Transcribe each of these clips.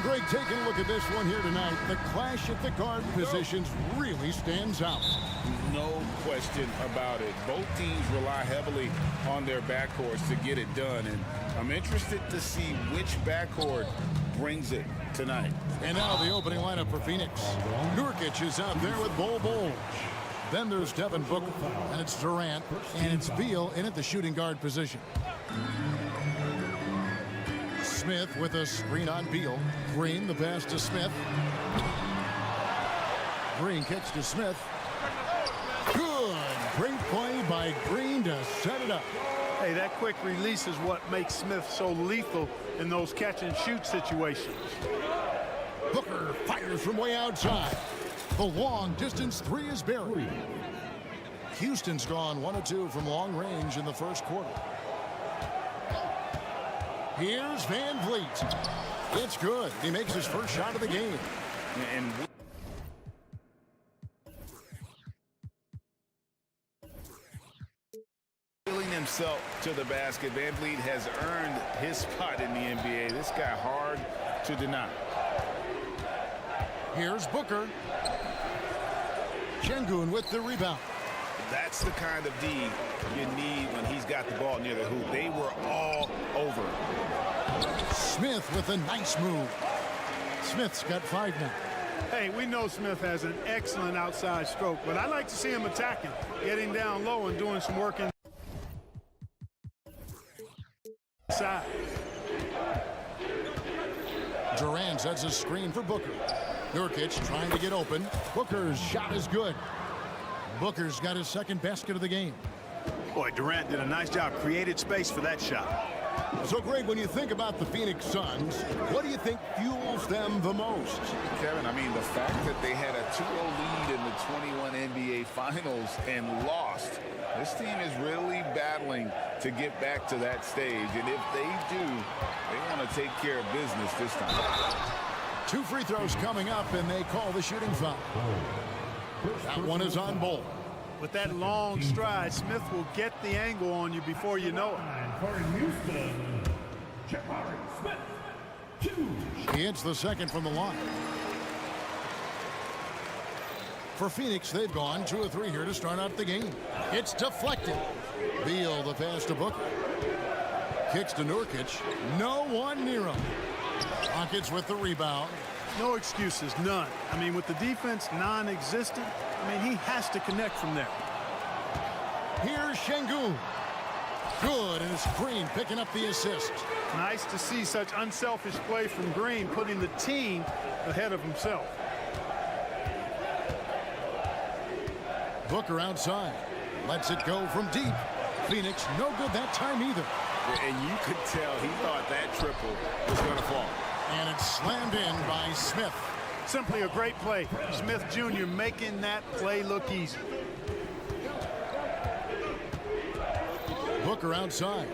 Greg, taking a look at this one here tonight, the clash at the guard positions really stands out. No question about it. Both teams rely heavily on their backcourts to get it done, and I'm interested to see which backcourt brings it tonight. And now the opening lineup for Phoenix. Nurkic is out there with Bol. Then there's Devin Booker, and it's Durant, and it's Beal in at the shooting guard position. Smith with a screen on Beal. Green, the pass to Smith. Green kicks to Smith. Good. Great play by Green to set it up. Hey, that quick release is what makes Smith so lethal in those catch-and-shoot situations. Booker fires from way outside. The long-distance three is buried. Houston's gone 1 of 2 from long range in the first quarter. Here's Van Vliet. It's good. He makes his first shot of the game. And wheeling himself to the basket, Van Vliet has earned his spot in the NBA. This guy hard to deny. Here's Booker. Şengün with the rebound. That's the kind of D you need when he's got the ball near the hoop. They were all over. Smith with a nice move. Smith's got 5 now. Hey, we know Smith has an excellent outside stroke, but I like to see him attacking, getting down low and doing some work inside. Durant sets a screen for Booker. Nurkic trying to get open. Booker's shot is good. Booker's got his second basket of the game. Boy, Durant did a nice job, created space for that shot. So, Greg, when you think about the Phoenix Suns, what do you think fuels them the most? Kevin, I mean, the fact that they had a 2-0 lead in the 21 NBA Finals and lost. This team is really battling to get back to that stage, and if they do, they want to take care of business this time. 2 free throws coming up, and they call the shooting foul. That one is on Bol. With that long stride, Smith will get the angle on you before you know it. He hits the second from the line. For Phoenix, they've gone 2 of 3 here to start out the game. It's deflected. Beal the pass to Booker. Kicks to Nurkic. No one near him. Rockets with the rebound. No excuses, none. I mean, with the defense non-existent, I mean, he has to connect from there. Here's Şengün. Good, and it's Green picking up the assist. Nice to see such unselfish play from Green, putting the team ahead of himself. Booker outside. Lets it go from deep. Phoenix, no good that time either. And you could tell he thought that triple was going to fall. And it's slammed in by Smith. Simply a great play. Smith Jr. making that play look easy. Booker outside.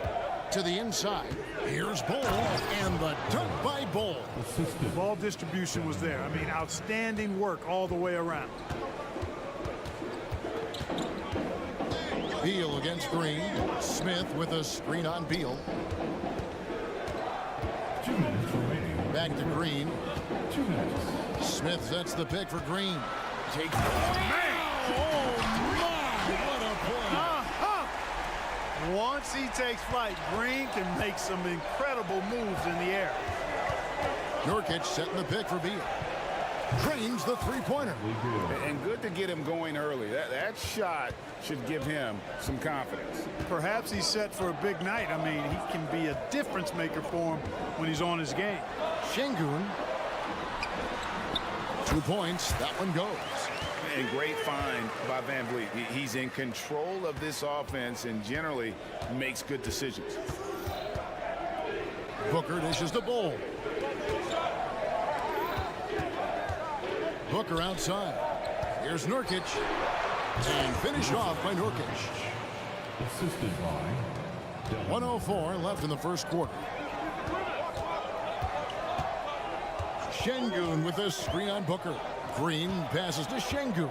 To the inside. Here's Bol. And the dunk by Bol. The ball distribution was there. I mean, outstanding work all the way around. Beal against Green. Smith with a screen on Beal. Back to Green. Smith sets the pick for Green. Takes Oh, my! What a play. Once he takes flight, Green can make some incredible moves in the air. Nurkic setting the pick for Beal. Drains the three-pointer. And good to get him going early. That shot should give him some confidence. Perhaps he's set for a big night. I mean, he can be a difference maker for him when he's on his game. Şengün. 2 points. That one goes. And great find by Van Vliet. He's in control of this offense and generally makes good decisions. Booker dishes the Bol. Booker outside. Here's Nurkic. And finished off by Nurkic. Assisted by 1:04 left in the first quarter. Şengün with a screen on Booker. Green passes to Şengün.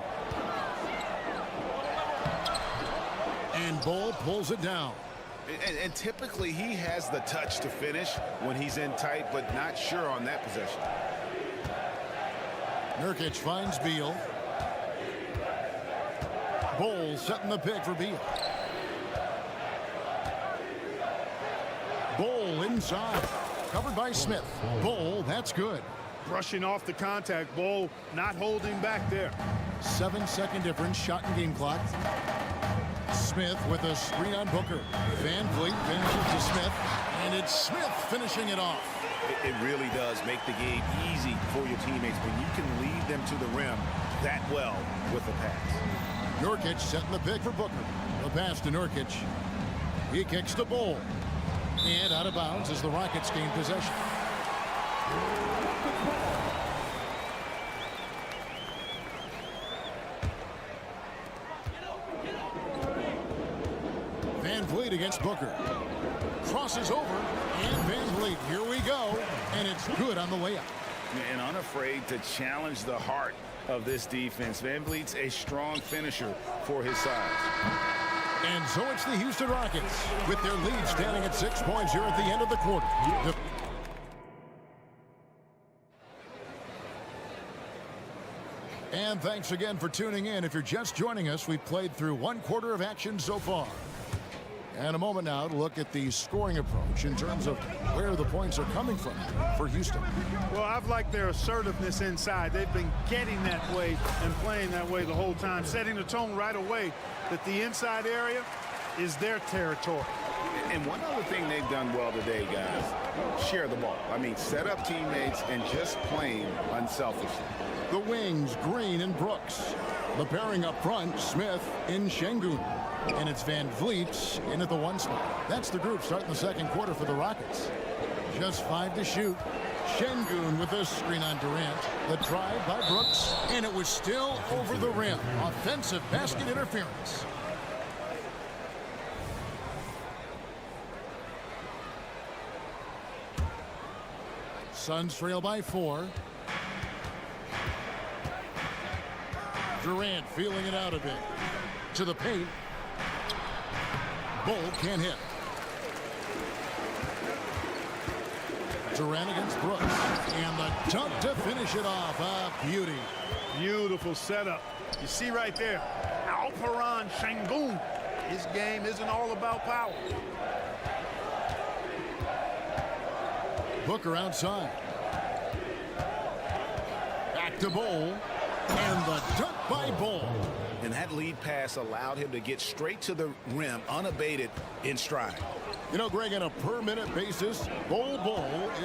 And Bol pulls it down. And typically he has the touch to finish when he's in tight, but not sure on that possession. Nurkic finds Beal. Bol setting the pick for Beal. Bol inside. Covered by Smith. Bol, that's good. Brushing off the contact. Bol not holding back there. 7-second difference, shot and game clock. Smith with a screen on Booker. Van Vliet finishes to Smith, and it's Smith finishing it off. It really does make the game easy for your teammates when you can lead them to the rim that well with the pass. Nurkic setting the pick for Booker. The pass to Nurkic. He kicks the Bol. And out of bounds as the Rockets gain possession. Van Vliet against Booker. Crosses over, and Van Vliet, here we go, and it's good on the layup. And unafraid to challenge the heart of this defense. Van Vliet's a strong finisher for his size. And so it's the Houston Rockets with their lead standing at 6 points here at the end of the quarter. And thanks again for tuning in. If you're just joining us, we've played through 1 quarter of action so far. And a moment now to look at the scoring approach in terms of where the points are coming from for Houston. Well, I've liked their assertiveness inside. They've been getting that way and playing that way the whole time, setting the tone right away that the inside area is their territory. And one other thing they've done well today, guys, share the ball. I mean, set up teammates and just playing unselfishly. The wings, Green and Brooks. The pairing up front, Smith in Şengün. And it's Van Vliet in at the 1 spot. That's the group starting the second quarter for the Rockets. Just 5 to shoot. Şengün with a screen on Durant. The drive by Brooks, and it was still over the rim. Offensive basket interference. Suns trail by 4. Durant feeling it out a bit. To the paint. Bol can't hit. Durant against Brooks. And the dunk to finish it off. A beauty. Beautiful setup. You see right there, Alperen Şengün. His game isn't all about power. Booker outside. Back to Bol. And the dunk by Bol. And that lead pass allowed him to get straight to the rim unabated in stride. You know, Greg, on a per-minute basis, Bol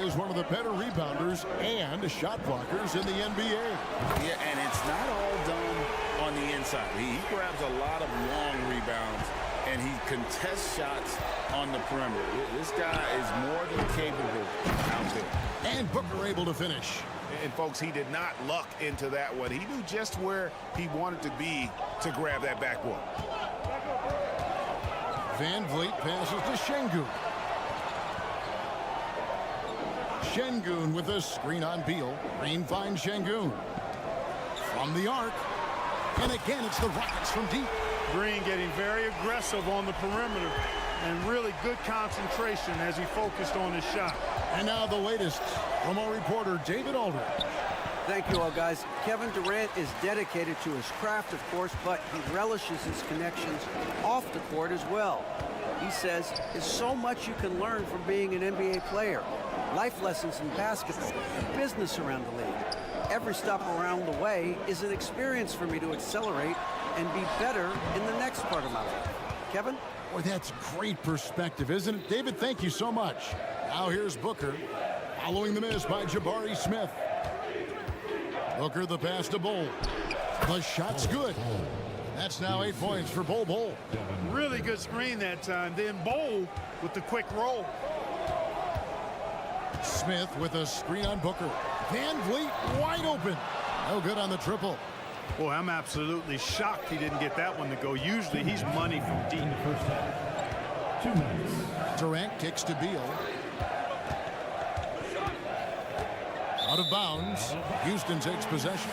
is one of the better rebounders and shot blockers in the NBA. Yeah, and it's not all done on the inside. He grabs a lot of long rebounds, and he contests shots on the perimeter. This guy is more than capable out there. And Booker able to finish. And, folks, he did not luck into that one. He knew just where he wanted to be to grab that backboard. Van Vliet passes to Şengün. Şengün with a screen on Beal. Green finds Şengün. From the arc. And again, it's the Rockets from deep. Green getting very aggressive on the perimeter and really good concentration as he focused on his shot. And now the latest from our reporter, David Aldridge. Thank you all, guys. Kevin Durant is dedicated to his craft, of course, but he relishes his connections off the court as well. He says there's so much you can learn from being an NBA player. Life lessons in basketball, business around the league. Every stop around the way is an experience for me to accelerate and be better in the next part of my life. Kevin? Boy, that's great perspective, isn't it? David, thank you so much. Now here's Booker, following the miss by Jabari Smith. Booker the pass to Bol. The shot's good. That's now 8 points for Bol. Really good screen that time. Then Bol with the quick roll. Smith with a screen on Booker. Van Vliet wide open. No good on the triple. Boy, I'm absolutely shocked he didn't get that one to go. Usually he's money from deep. In the first half. 2 minutes. Durant kicks to Beal. Out of bounds. Houston takes possession.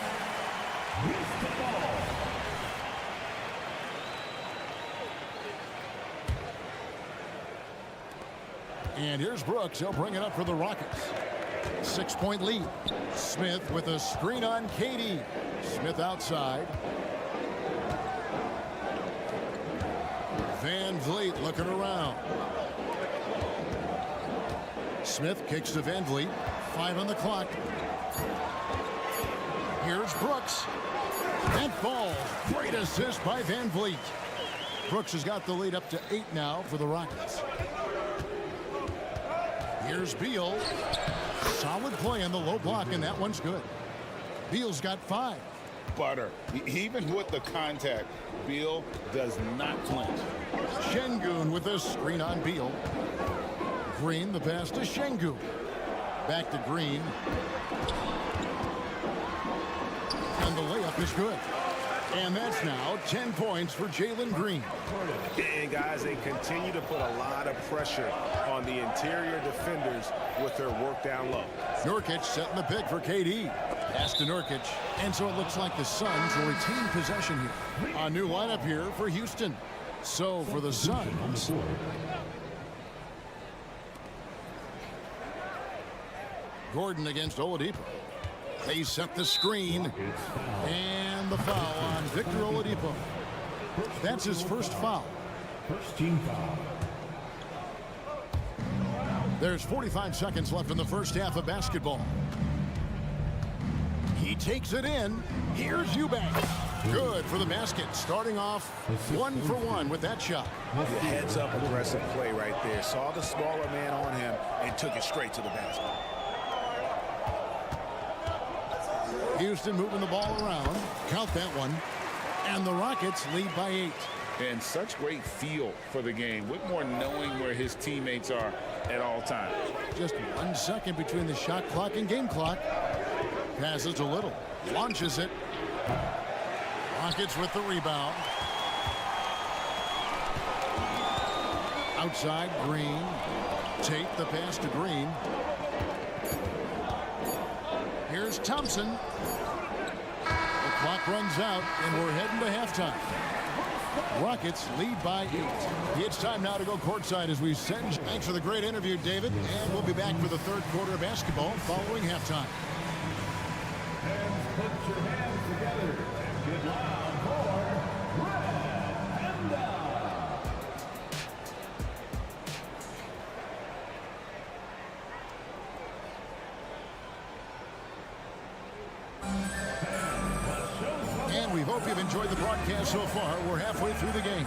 And here's Brooks. He'll bring it up for the Rockets. 6-point lead. Smith with a screen on KD. Smith outside. Van Vliet looking around. Smith kicks to Van Vliet. 5 on the clock. Here's Brooks. That falls. Great assist by Van Vliet. Brooks has got the lead up to 8 now for the Rockets. Here's Beal. Solid play on the low block, and that one's good. Beal's got 5. Butter. Even with the contact, Beal does not flinch. Şengün with a screen on Beal. Green, the pass to Şengün. Back to Green. And the layup is good. And that's now 10 points for Jalen Green. And guys, they continue to put a lot of pressure on the interior defenders with their work down low. Nurkic setting the pick for KD. Pass to Nurkic. And so it looks like the Suns will retain possession here. A new lineup here for Houston. So for the Suns, Gordon against Oladipo. They set the screen. And the foul on Victor Oladipo. That's his first foul. First team foul. There's 45 seconds left in the first half of basketball. He takes it in. Here's Eubanks. Good for the basket. Starting off 1 for 1 with that shot. The heads-up aggressive play right there. Saw the smaller man on him and took it straight to the basket. Houston moving the ball around. Count that one. And the Rockets lead by 8. And such great feel for the game. Whitmore knowing where his teammates are at all times. Just 1 second between the shot clock and game clock. Passes a little. Launches it. Rockets with the rebound. Outside, Green. Tate the pass to Green. Here's Thompson. The clock runs out, and we're heading to halftime. Rockets lead by 8. It's time now to go courtside as we send. Thanks for the great interview, David. And we'll be back for the third quarter of basketball following halftime. And put your hands together and get loud for Red Panda. And we hope you've enjoyed the broadcast so far. We're halfway through the game.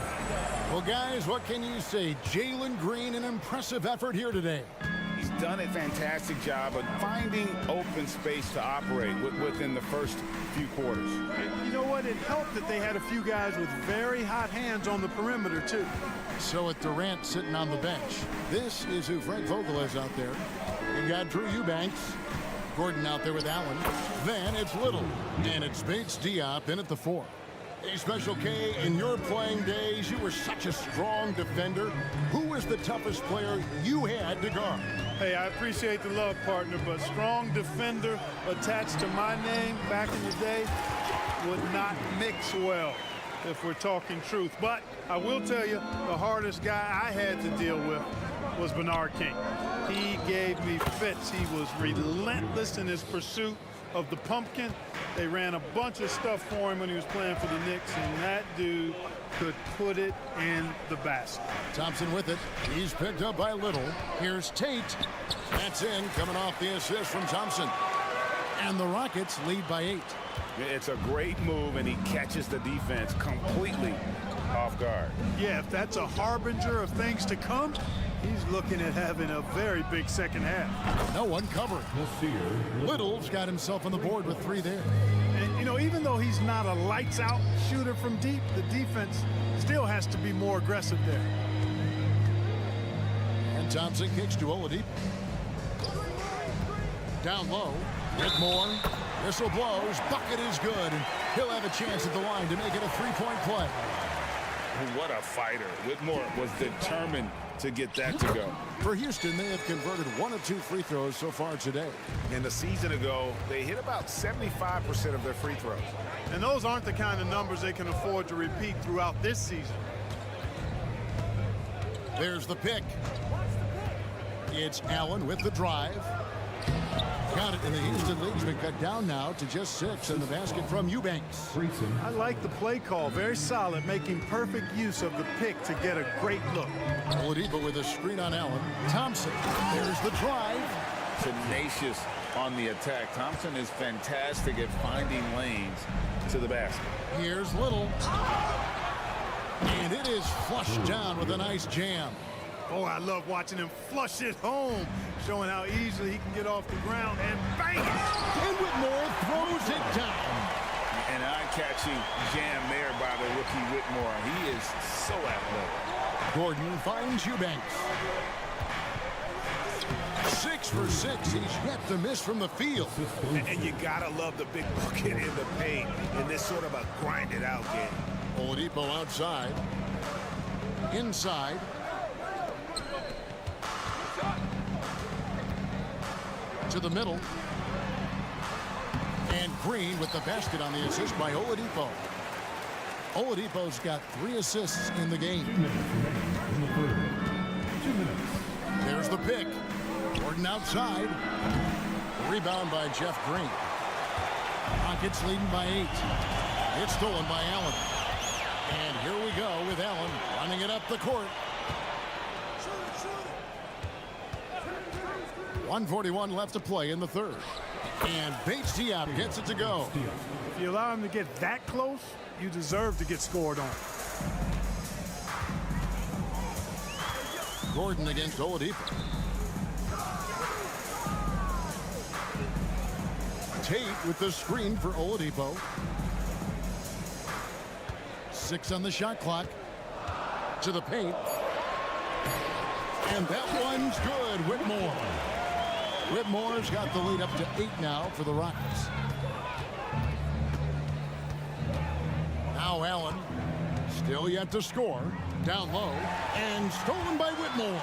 Well, guys, what can you say? Jalen Green, an impressive effort here today. He's done a fantastic job of finding open space to operate within the first few quarters. You know what? It helped that they had a few guys with very hot hands on the perimeter, too. So with Durant sitting on the bench, this is who Frank Vogel is out there. You got Drew Eubanks. Gordon out there with Allen. Then it's Little. And it's Bates Diop in at the 4. Hey, Special K, in your playing days, you were such a strong defender. Who was the toughest player you had to guard? Hey, I appreciate the love, partner, but strong defender attached to my name back in the day would not mix well, if we're talking truth. But I will tell you, the hardest guy I had to deal with was Bernard King. He gave me fits. He was relentless in his pursuit of the pumpkin. They ran a bunch of stuff for him when he was playing for the Knicks, and that dude could put it in the basket. Thompson with it. He's picked up by Little. Here's Tate. That's in, coming off the assist from Thompson. And the Rockets lead by 8. It's a great move, and he catches the defense completely off guard. Yeah, if that's a harbinger of things to come, he's looking at having a very big second half. No one covering. Little's got himself on the board with 3 there. And, you know, even though he's not a lights-out shooter from deep, the defense still has to be more aggressive there. And Thompson kicks to Oladipo. Down low. Whitmore. Whistle blows. Bucket is good. And he'll have a chance at the line to make it a 3-point play. What a fighter. Whitmore was determined to get that to go. For Houston, they have converted 1 of 2 free throws so far today. And a season ago, they hit about 75% of their free throws. And those aren't the kind of numbers they can afford to repeat throughout this season. There's the pick. It's Allen with the drive. Count it in the Houston League's been cut down now to just 6, and the basket from Eubanks. I like the play call. Very solid, making perfect use of the pick to get a great look. Oladipo with a screen on Allen. Thompson, there's the drive. Tenacious on the attack. Thompson is fantastic at finding lanes to the basket. Here's Little. And it is flushed down with a nice jam. Oh, I love watching him flush it home, showing how easily he can get off the ground and bang it. And Whitmore throws it down. An eye-catching jam there by the rookie Whitmore. He is so athletic. Gordon finds Eubanks. 6 for 6. He's yet to miss from the field. And you gotta love the big bucket in the paint in this sort of a grind-it-out game. Oladipo outside. Inside. To the middle. And Green with the basket on the assist by Oladipo. Oladipo's got 3 assists in the game. There's the pick. Gordon outside. Rebound by Jeff Green. Rockets leading by 8. It's stolen by Allen. And here we go with Allen running it up the court. 1:41 left to play in the third. And Bates Diop gets it to go. If you allow him to get that close, you deserve to get scored on. Gordon against Oladipo. Tate with the screen for Oladipo. 6 on the shot clock. To the paint. And that one's good. Whitmore. Whitmore's got the lead up to 8 now for the Rockets. Now Allen, still yet to score. Down low, and stolen by Whitmore.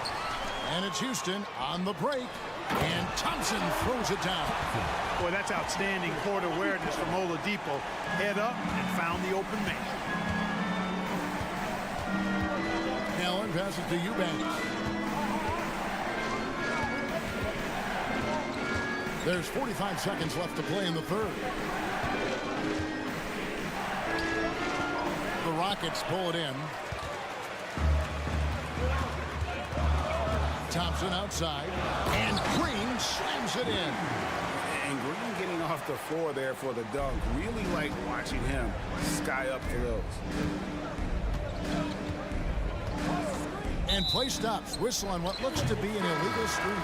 And it's Houston on the break, and Thompson throws it down. Boy, that's outstanding court awareness from Oladipo. Head up and found the open man. Allen passes to Eubanks. There's 45 seconds left to play in the third. The Rockets pull it in. Thompson outside, and Green slams it in. And Green getting off the floor there for the dunk. Really like watching him sky up for those. And play stops. Whistle on what looks to be an illegal screen.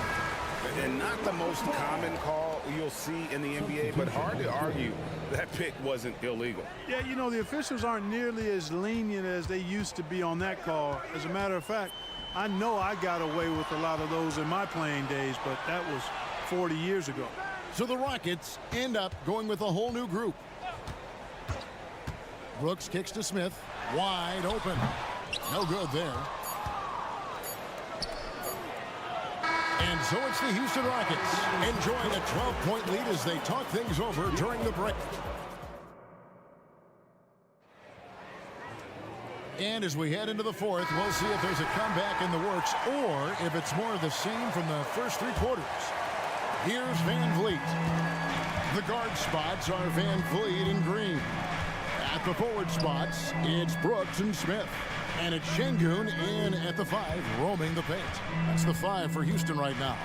And not the most common call you'll see in the NBA, but hard to argue that pick wasn't illegal. Yeah, you know, the officials aren't nearly as lenient as they used to be on that call. As a matter of fact, I know I got away with a lot of those in my playing days, but that was 40 years ago. So the Rockets end up going with a whole new group. Brooks kicks to Smith. Wide open. No good there. And so it's the Houston Rockets enjoying a 12-point lead as they talk things over during the break. And as we head into the fourth, we'll see if there's a comeback in the works or if it's more of the same from the first 3 quarters. Here's Van Vliet. The guard spots are Van Vliet and Green. At the forward spots, it's Brooks and Smith. And it's Şengün in at the 5, roaming the paint. That's the 5 for Houston right now.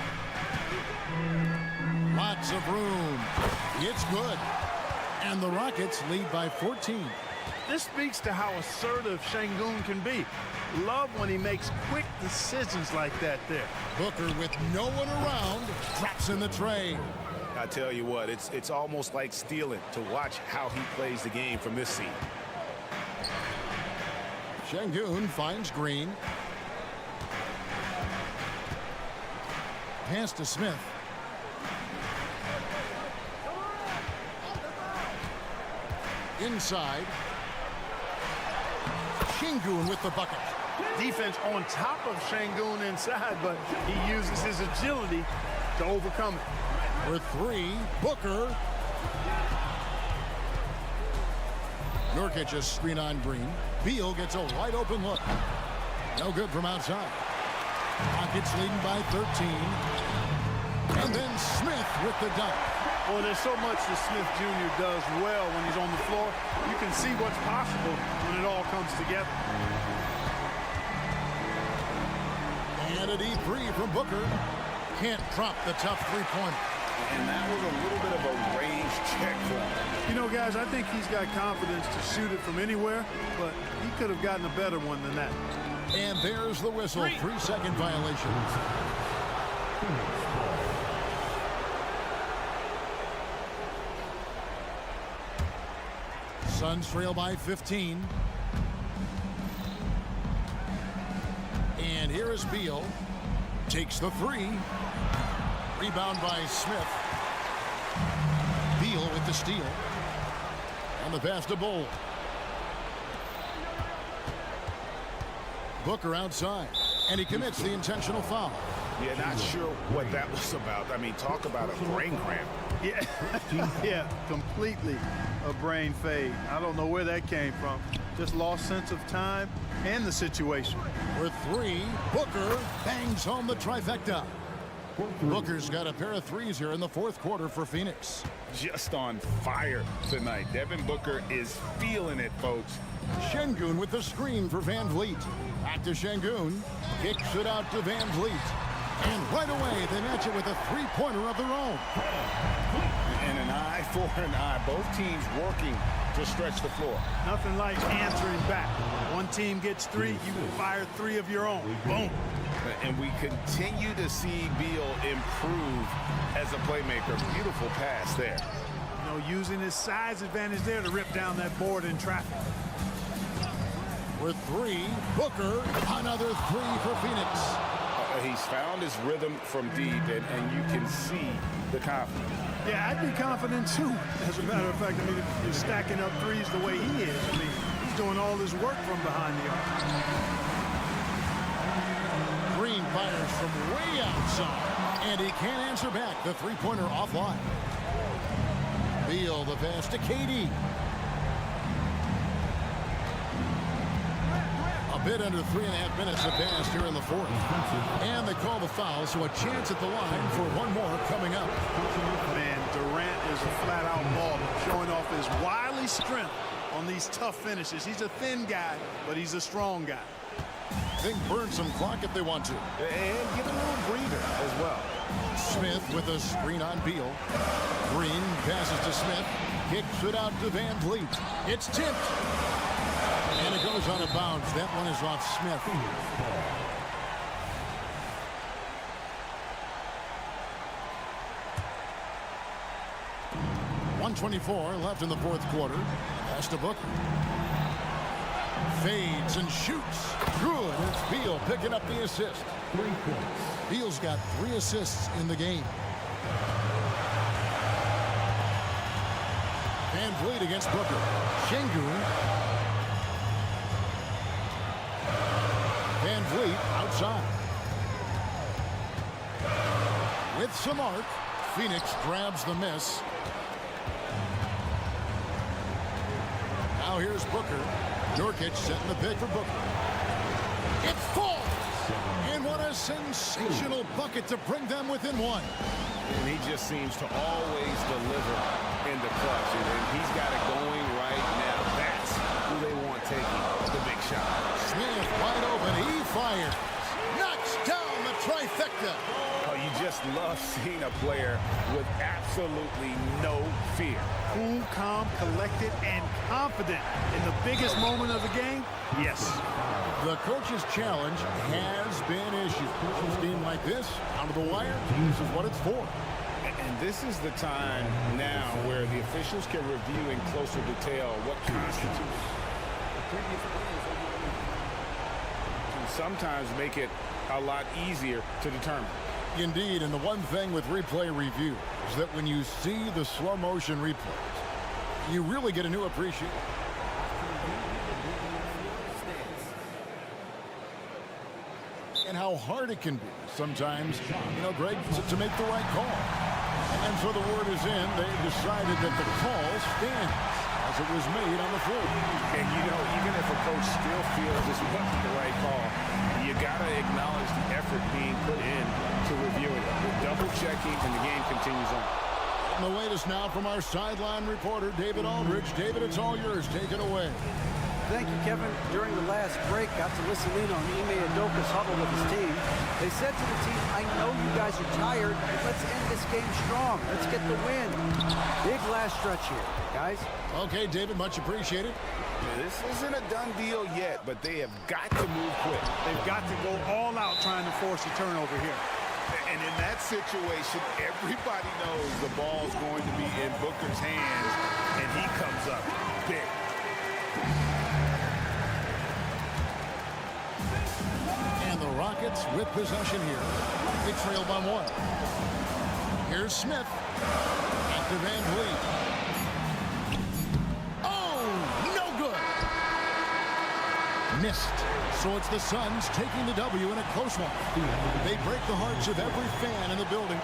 Lots of room. It's good. And the Rockets lead by 14. This speaks to how assertive Şengün can be. Love when he makes quick decisions like that there. Booker with no one around, drops in the tray. I tell you what, it's almost like stealing to watch how he plays the game from this seat. Şengün finds Green. Pass to Smith. Inside. Şengün with the bucket. Defense on top of Şengün inside, but he uses his agility to overcome it. For 3, Booker. Nurkic a screen on Green. Beal gets a wide open look. No good from outside. Rockets leading by 13. And then Smith with the dunk. Well, there's so much that Smith Jr. does well when he's on the floor. You can see what's possible when it all comes together. And a deep three from Booker. Can't drop the tough three-pointer. And that was a little bit of a range check for him. You know, guys, I think he's got confidence to shoot it from anywhere, but he could have gotten a better one than that. And there's the whistle. 3-second violation. Suns trail by 15. And here is Beal. Takes the three. Rebound by Smith. Beal with the steal. And the pass to Bull. Booker outside. And he commits the intentional foul. Yeah, not sure what that was about. I mean, talk about a brain cramp. Yeah, yeah, completely a brain fade. I don't know where that came from. Just lost sense of time and the situation. For three, Booker bangs home the trifecta. Booker's got a pair of threes here in the fourth quarter for Phoenix. Just on fire tonight. Devin Booker is feeling it, folks. Şengün with the screen for Van Vliet. Back to Şengün. Kicks it out to Van Vliet. And right away, they match it with a three-pointer of their own. And an eye for an eye. Both teams working to stretch the floor. Nothing like answering back. One team gets three, you can fire three of your own. Boom. And we continue to see Beal improve as a playmaker. Beautiful pass there. You know, using his size advantage there to rip down that board in traffic. With three, Booker, another three for Phoenix. He's found his rhythm from deep, and you can see the confidence. Yeah, I'd be confident too. As a matter of fact, I mean, if you're stacking up threes the way he is, I mean, he's doing all his work from behind the arc. Green fires from way outside, and he can't answer back. The three-pointer offline. Beal the pass to KD. A bit under 3.5 minutes have passed here in the fourth. And they call the foul, so a chance at the line for one more coming up. Man, Durant is a flat-out baller, showing off his wily strength on these tough finishes. He's a thin guy, but he's a strong guy. They can burn some clock if they want to. And give a little breather as well. Smith with a screen on Beal. Green passes to Smith. Kicks it out to Van Vliet. It's tipped. And it goes out of bounds. That one is off Smith. .124 left in the fourth quarter. Pass to Booker. Fades and shoots. Good. It's Beal picking up the assist. Beal's got 3 assists in the game. Van Vliet against Booker. Şengün. Van Vliet outside. With some arc, Phoenix grabs the miss. Now here's Booker. Nurkic setting the pick for Booker. It falls! And what a sensational bucket to bring them within one. And he just seems to always deliver in the clutch. And he's got it going right now. That's who they want taking the big shot. Smith wide open. He fires. Knocks down the trifecta. Oh, you just love seeing a player with absolutely no fear. Cool, calm, collected, and confident in the biggest moment of the game. Yes. The coach's challenge has been issued. A team like this, out of the wire, this is what it's for. And this is the time now where the officials can review in closer detail what constitutes the previous plays. And sometimes make it a lot easier to determine. Indeed, and the one thing with replay review is that when you see the slow motion replays, you really get a new appreciation. And how hard it can be sometimes, Greg, to make the right call. And so the word is in. They decided that the call stands as it was made on the floor. And even if a coach still feels this wasn't the right call, you got to acknowledge the effort being put in to review it. Double checking, and the game continues on. And the latest now from our sideline reporter, David Aldridge. David, it's all yours. Take it away. Thank you, Kevin. During the last break, got to listen in on Ime Udoka's huddle with his team. They said to the team, I know you guys are tired, but let's end this game strong. Let's get the win. Big last stretch here, guys. Okay, David, much appreciated. This isn't a done deal yet, but they have got to move quick. They've got to go all out trying to force a turnover here. And in that situation, everybody knows the ball's going to be in Booker's hands, and he comes up big. And the Rockets with possession here. They trail by 1. Here's Smith. Back to Van Vliet. Oh, no good. Missed. So it's the Suns taking the W in a close one. They break the hearts of every fan in the building.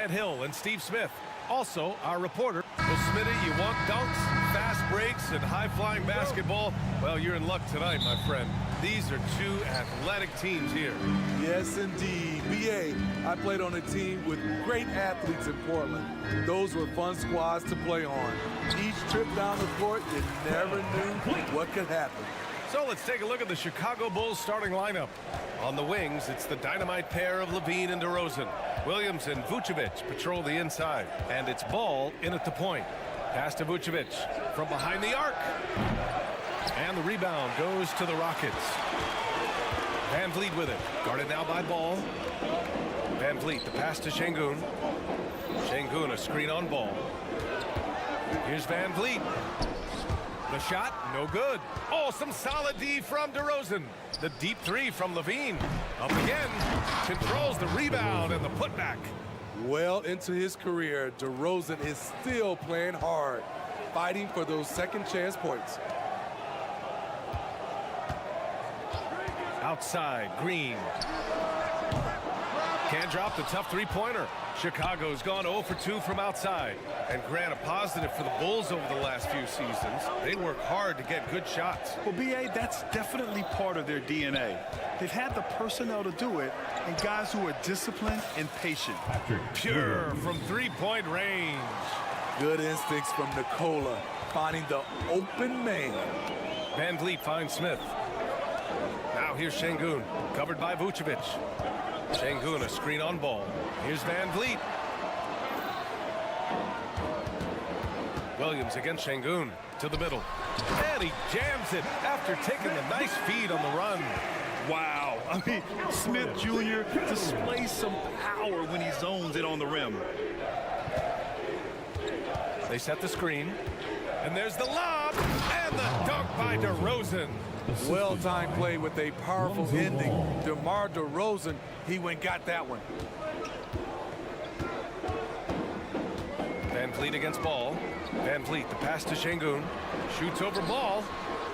Grant Hill and Steve Smith. Also, our reporter. Well, Smitty, you want dunks, fast breaks, and high-flying basketball? Well, you're in luck tonight, my friend. These are two athletic teams here. Yes, indeed. BA, I played on a team with great athletes in Portland. Those were fun squads to play on. Each trip down the court, you never knew what could happen. So let's take a look at the Chicago Bulls starting lineup. On the wings, it's the dynamite pair of Levine and DeRozan. Williams and Vucevic patrol the inside. And it's Ball in at the point. Pass to Vucevic from behind the arc. And the rebound goes to the Rockets. Van Vliet with it. Guarded now by Ball. Van Vliet, the pass to Şengün. Şengün, a screen on Ball. Here's Van Vliet. The shot, no good. Oh, some solid D from DeRozan. The deep three from Levine. Up again. Controls the rebound and the putback. Well into his career, DeRozan is still playing hard, fighting for those second chance points. Outside, Green. Can't drop the tough three-pointer. Chicago's gone 0 for 2 from outside. And Grant, a positive for the Bulls over the last few seasons. They work hard to get good shots. Well, BA, that's definitely part of their DNA. They've had the personnel to do it, and guys who are disciplined and patient. Pure from three-point range. Good instincts from Nikola, finding the open man. Van Vliet finds Smith. Now here's Şengün, covered by Vucevic. Şengün, a screen on Ball. Here's Van Vliet. Williams against Şengün to the middle. And he jams it after taking a nice feed on the run. Wow. I mean, Smith Jr. displays some power when he zones it on the rim. They set the screen. And there's the lob. And the dunk by DeRozan. Well-timed play with a powerful ending. DeMar DeRozan, he went got that one. Van Vliet against Ball. Van Vliet, the pass to Şengün. Shoots over Ball.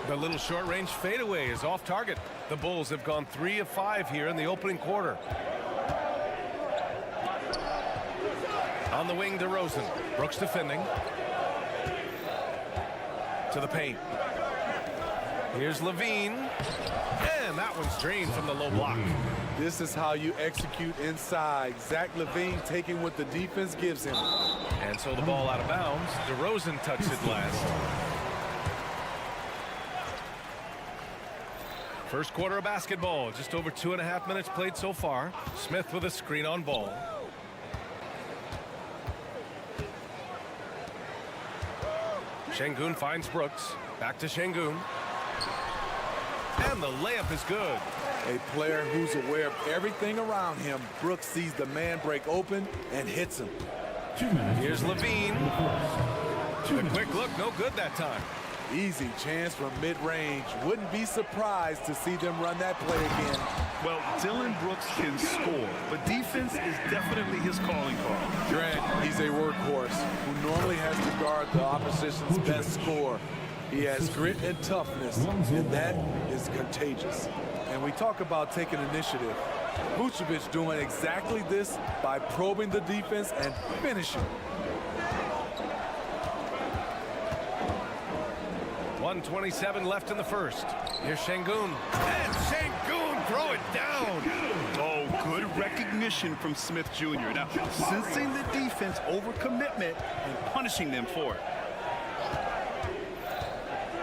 The little short-range fadeaway is off target. The Bulls have gone 3 of 5 here in the opening quarter. On the wing, DeRozan. Brooks defending. To the paint. Here's Levine. And that one's drained from the low block. This is how you execute inside. Zach LaVine taking what the defense gives him. And so the ball out of bounds. DeRozan touched it last. First quarter of basketball. Just over 2.5 minutes played so far. Smith with a screen on Ball. Şengün finds Brooks. Back to Şengün. And the layup is good. A player who's aware of everything around him. Brooks sees the man break open and hits him. Here's Levine. The quick look, no good that time. Easy chance from mid-range. Wouldn't be surprised to see them run that play again. Well, Dylan Brooks can score, but defense is definitely his calling card. Grant, he's a workhorse who normally has to guard the opposition's best scorer. He has grit and toughness, and that is contagious. And we talk about taking initiative. Vucevic doing exactly this by probing the defense and finishing. 1:27 left in the first. Here's Şengün. And Şengün throw it down. Oh, good recognition from Smith Jr. Now, sensing the defense over commitment and punishing them for it.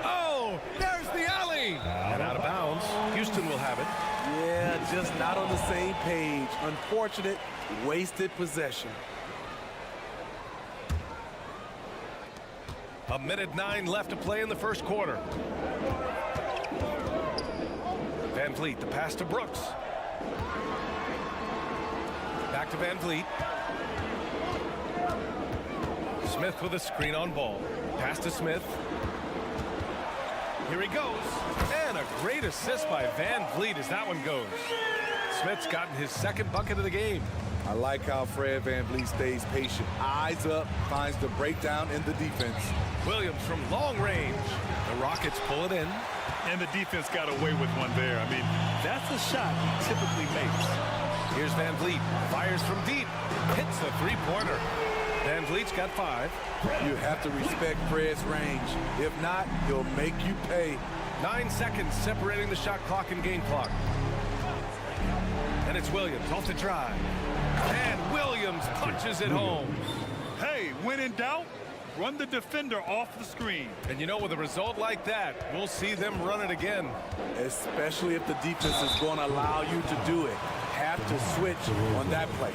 Oh, there's the alley. And out of bounds. Houston will have it. Yeah, just not on the same page. Unfortunate, wasted possession. 1:09 left to play in the first quarter. Van Vliet, the pass to Brooks. Back to Van Vliet. Smith with a screen on Ball. Pass to Smith. Here he goes. And a great assist by Van Vliet as that one goes. Smith's gotten his second bucket of the game. I like how Fred Van Vliet stays patient. Eyes up, finds the breakdown in the defense. Williams from long range. The Rockets pull it in. And the defense got away with one there. I mean, that's a shot he typically makes. Here's Van Vliet. Fires from deep. Hits the three-pointer. Van Vliet's got 5. You have to respect Fred's range. If not, he'll make you pay. 9 seconds separating the shot clock and game clock. And it's Williams off the drive. And Williams punches it home. Hey, when in doubt, run the defender off the screen. And you know, with a result like that, we'll see them run it again. Especially if the defense is going to allow you to do it. Have to switch on that play.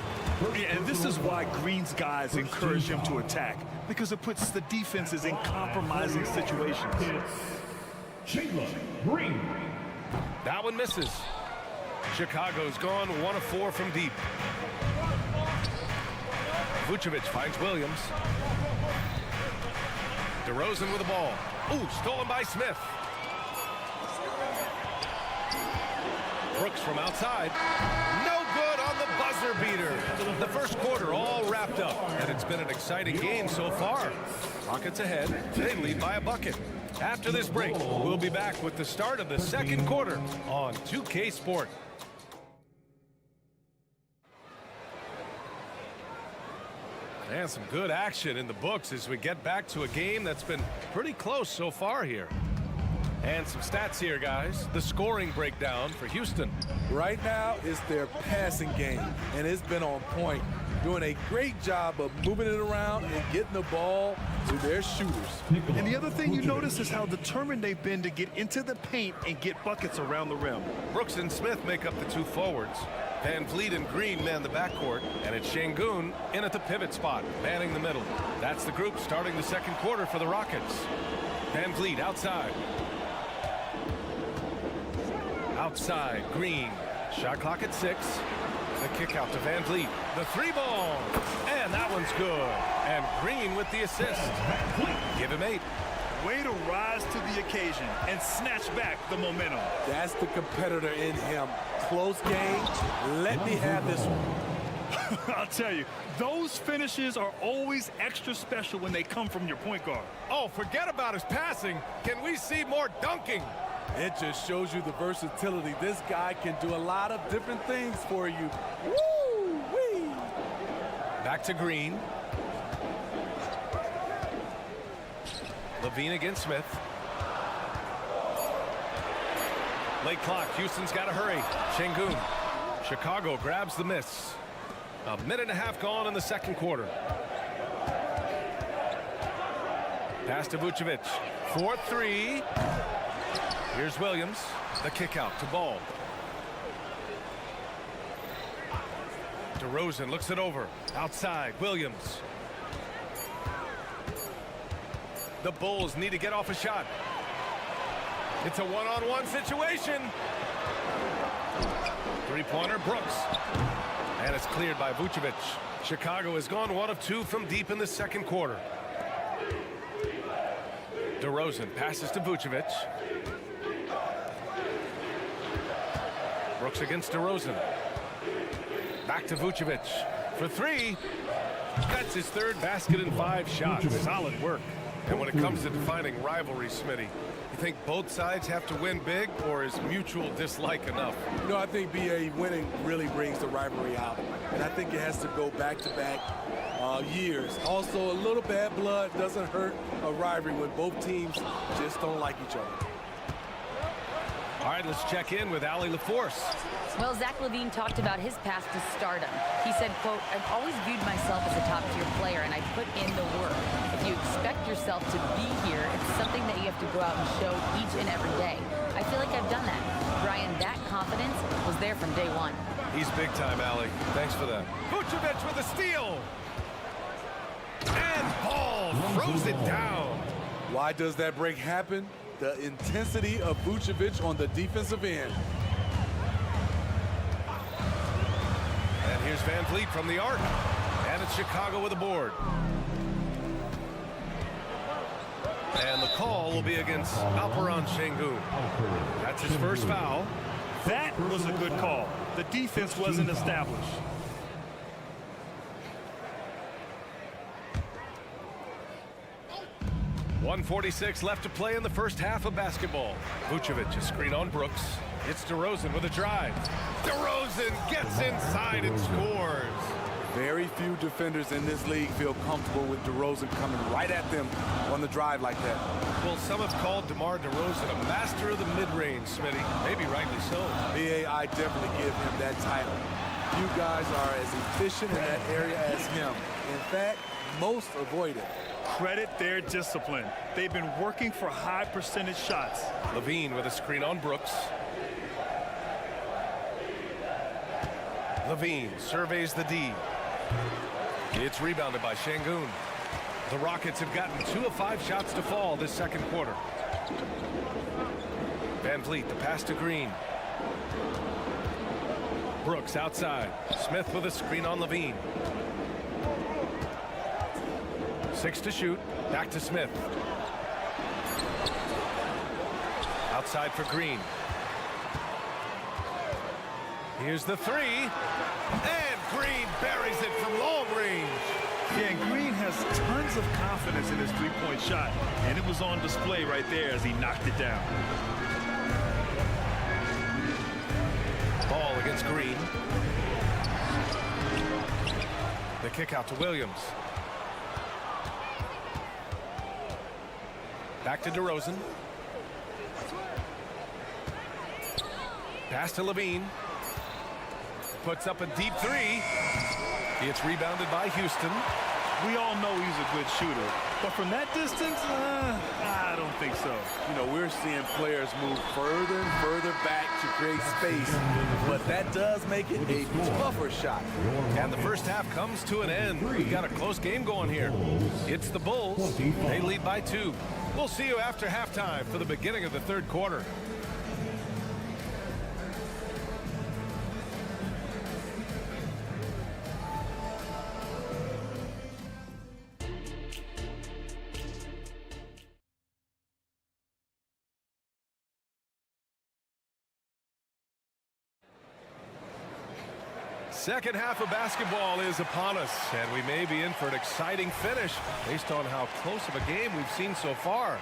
And this is why Green's guys encourage him to attack, because it puts the defenses in compromising situations. Green. That one misses. Chicago's gone 1 of 4 from deep. Vucevic finds Williams. DeRozan with the ball. Ooh, stolen by Smith. Brooks from outside. No good on the buzzer beater. The first quarter all wrapped up, and it's been an exciting game so far. Rockets ahead. They lead by a bucket. After this break, we'll be back with the start of the second quarter on 2K Sport. And some good action in the books as we get back to a game that's been pretty close so far here. And some stats here, guys. The scoring breakdown for Houston. Right now, it's their passing game, and it's been on point. Doing a great job of moving it around and getting the ball to their shooters. And the other thing you notice is how determined they've been to get into the paint and get buckets around the rim. Brooks and Smith make up the 2 forwards. Van Vliet and Green man the backcourt, and it's Şengün in at the pivot spot, manning the middle. That's the group starting the second quarter for the Rockets. Van Vliet outside. Outside, Green. Shot clock at 6. The kick out to Van Vliet. The 3-ball. And that one's good. And Green with the assist. Give him 8. Way to rise to the occasion and snatch back the momentum. That's the competitor in him. Close game. Let me have this one. I'll tell you, those finishes are always extra special when they come from your point guard. Oh, forget about his passing. Can we see more dunking? It just shows you the versatility. This guy can do a lot of different things for you. Woo-wee! Back to Green. Levine against Smith. Late clock. Houston's got to hurry. Şengün. Chicago grabs the miss. A minute and a half gone in the second quarter. Pass to Vucevic. 4-3. Here's Williams. The kick out to Ball. DeRozan looks it over. Outside. Williams. The Bulls need to get off a shot. It's a one-on-one situation. Three-pointer, Brooks. And it's cleared by Vucevic. Chicago has gone 1 of 2 from deep in the second quarter. DeRozan passes to Vucevic. Brooks against DeRozan. Back to Vucevic for 3. That's his 3rd basket in 5 shots. Solid work. And when it comes to defining rivalry, Smitty, you think both sides have to win big, or is mutual dislike enough? You know, I think BA winning really brings the rivalry out. And I think it has to go back-to-back years. Also, a little bad blood doesn't hurt a rivalry when both teams just don't like each other. All right, let's check in with Allie LaForce. Well, Zach LaVine talked about his path to stardom. He said, quote, "I've always viewed myself as a top-tier player, and I put in the work. If you expect yourself to be here, it's something that you have to go out and show each and every day. I feel like I've done that." Brian, that confidence was there from day one. He's big time, Allie. Thanks for that. Vucevic with a steal. And Ball throws it down. Why does that break happen? The intensity of Vucevic on the defensive end. And here's Van Vliet from the arc. And it's Chicago with a board. And the call will be against Alperen Şengün. That's his first foul. That was a good call. The defense wasn't established. .146 left to play in the first half of basketball. Vucevic, a screen on Brooks. It's DeRozan with a drive. DeRozan gets inside and scores. Very few defenders in this league feel comfortable with DeRozan coming right at them on the drive like that. Well, some have called DeMar DeRozan a master of the mid-range, Smitty. Maybe rightly so. BA, I definitely give him that title. You guys are as efficient in that area as him. In fact, most avoid it. Credit their discipline. They've been working for high percentage shots. Levine with a screen on Brooks. Levine surveys the D. It's rebounded by Şengün. The Rockets have gotten 2 of 5 shots to fall this second quarter. Van Vliet, the pass to Green. Brooks outside. Smith with a screen on Levine. 6 to shoot. Back to Smith. Outside for Green. Here's the 3. And Green buries it from long range. Yeah, and Green has tons of confidence in his three-point shot, and it was on display right there as he knocked it down. Ball against Green. The kick out to Williams. Back to DeRozan. Pass to Levine. Puts up a deep 3. It's rebounded by Houston. We all know he's a good shooter, but from that distance, I don't think so. You know, we're seeing players move further and further back to create space, but that does make it a tougher shot. And the first half comes to an end. We've got a close game going here. It's the Bulls. They lead by 2. We'll see you after halftime for the beginning of the third quarter. Second half of basketball is upon us, and we may be in for an exciting finish based on how close of a game we've seen so far.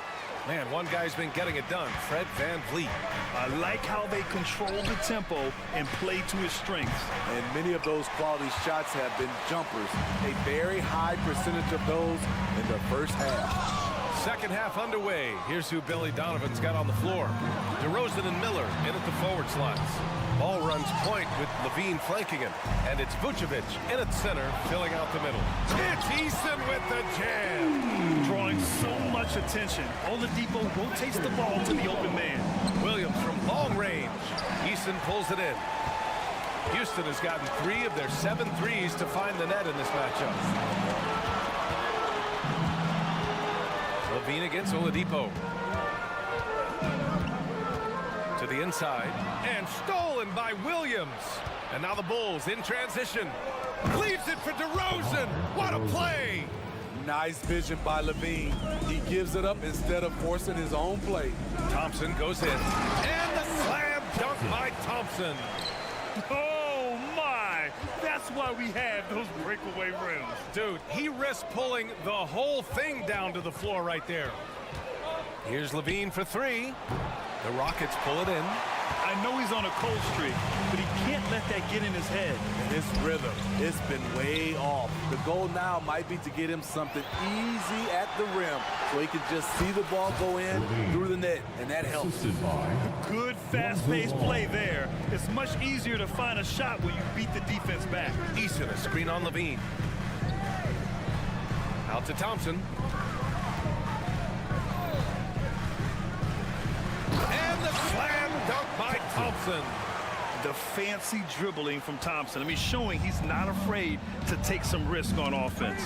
Man, one guy's been getting it done, Fred Van Vliet. I like how they control the tempo and play to his strengths. And many of those quality shots have been jumpers. A very high percentage of those in the first half. Second half underway. Here's who Billy Donovan's got on the floor. DeRozan and Miller in at the forward slots. Ball runs point with Levine flanking him. And it's Vucevic in at center, filling out the middle. It's Eason with the jam. Drawing so much attention. Oladipo rotates the ball to the open man. Williams from long range. Eason pulls it in. Houston has gotten 3 of their 7 threes to find the net in this matchup. Levine against Oladipo. To the inside, and stolen by Williams. And now the Bulls in transition. Leaves it for DeRozan. What a play! Nice vision by Levine. He gives it up instead of forcing his own play. Thompson goes in. And the slam dunk by Thompson. Oh, my! That's why we have those breakaway rims. Dude, he risked pulling the whole thing down to the floor right there. Here's Levine for 3. The Rockets pull it in. I know he's on a cold streak, but he can't let that get in his head. And his rhythm, it's been way off. The goal now might be to get him something easy at the rim so he can just see the ball go in through the net, and that helps. Good fast-paced play there. It's much easier to find a shot when you beat the defense back. Eason, a screen on Levine. Out to Thompson. And the slam dunk by Thompson. The fancy dribbling from Thompson. I mean, showing he's not afraid to take some risk on offense.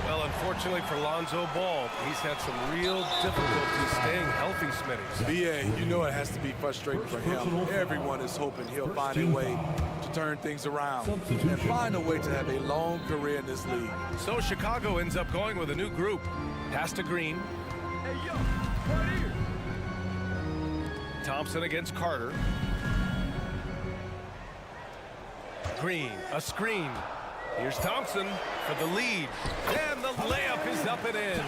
Well, unfortunately for Lonzo Ball, he's had some real difficulty staying healthy, Smitty. BA, you know it has to be frustrating for him. Everyone is hoping he'll find a way to turn things around and find a way to have a long career in this league. So Chicago ends up going with a new group. Pass to Green. Hey, yo, right here. Thompson against Carter. Green, a screen. Here's Thompson for the lead. And the layup is up and in.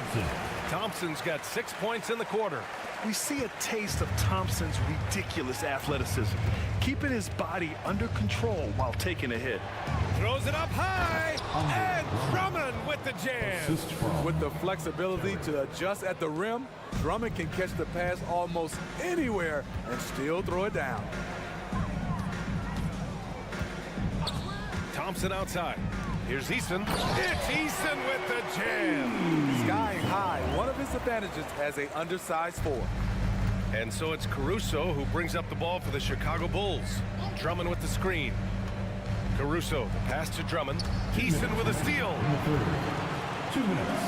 Thompson's got 6 points in the quarter. We see a taste of Thompson's ridiculous athleticism, keeping his body under control while taking a hit. Throws it up high, and Drummond with the jam. With the flexibility to adjust at the rim, Drummond can catch the pass almost anywhere and still throw it down. Thompson outside. Here's Eason. It's Eason with the jam. Skying high, one of his advantages as an undersized four. And so it's Caruso who brings up the ball for the Chicago Bulls. Drummond with the screen. Caruso, the pass to Drummond. Eason with a steal. 2 minutes.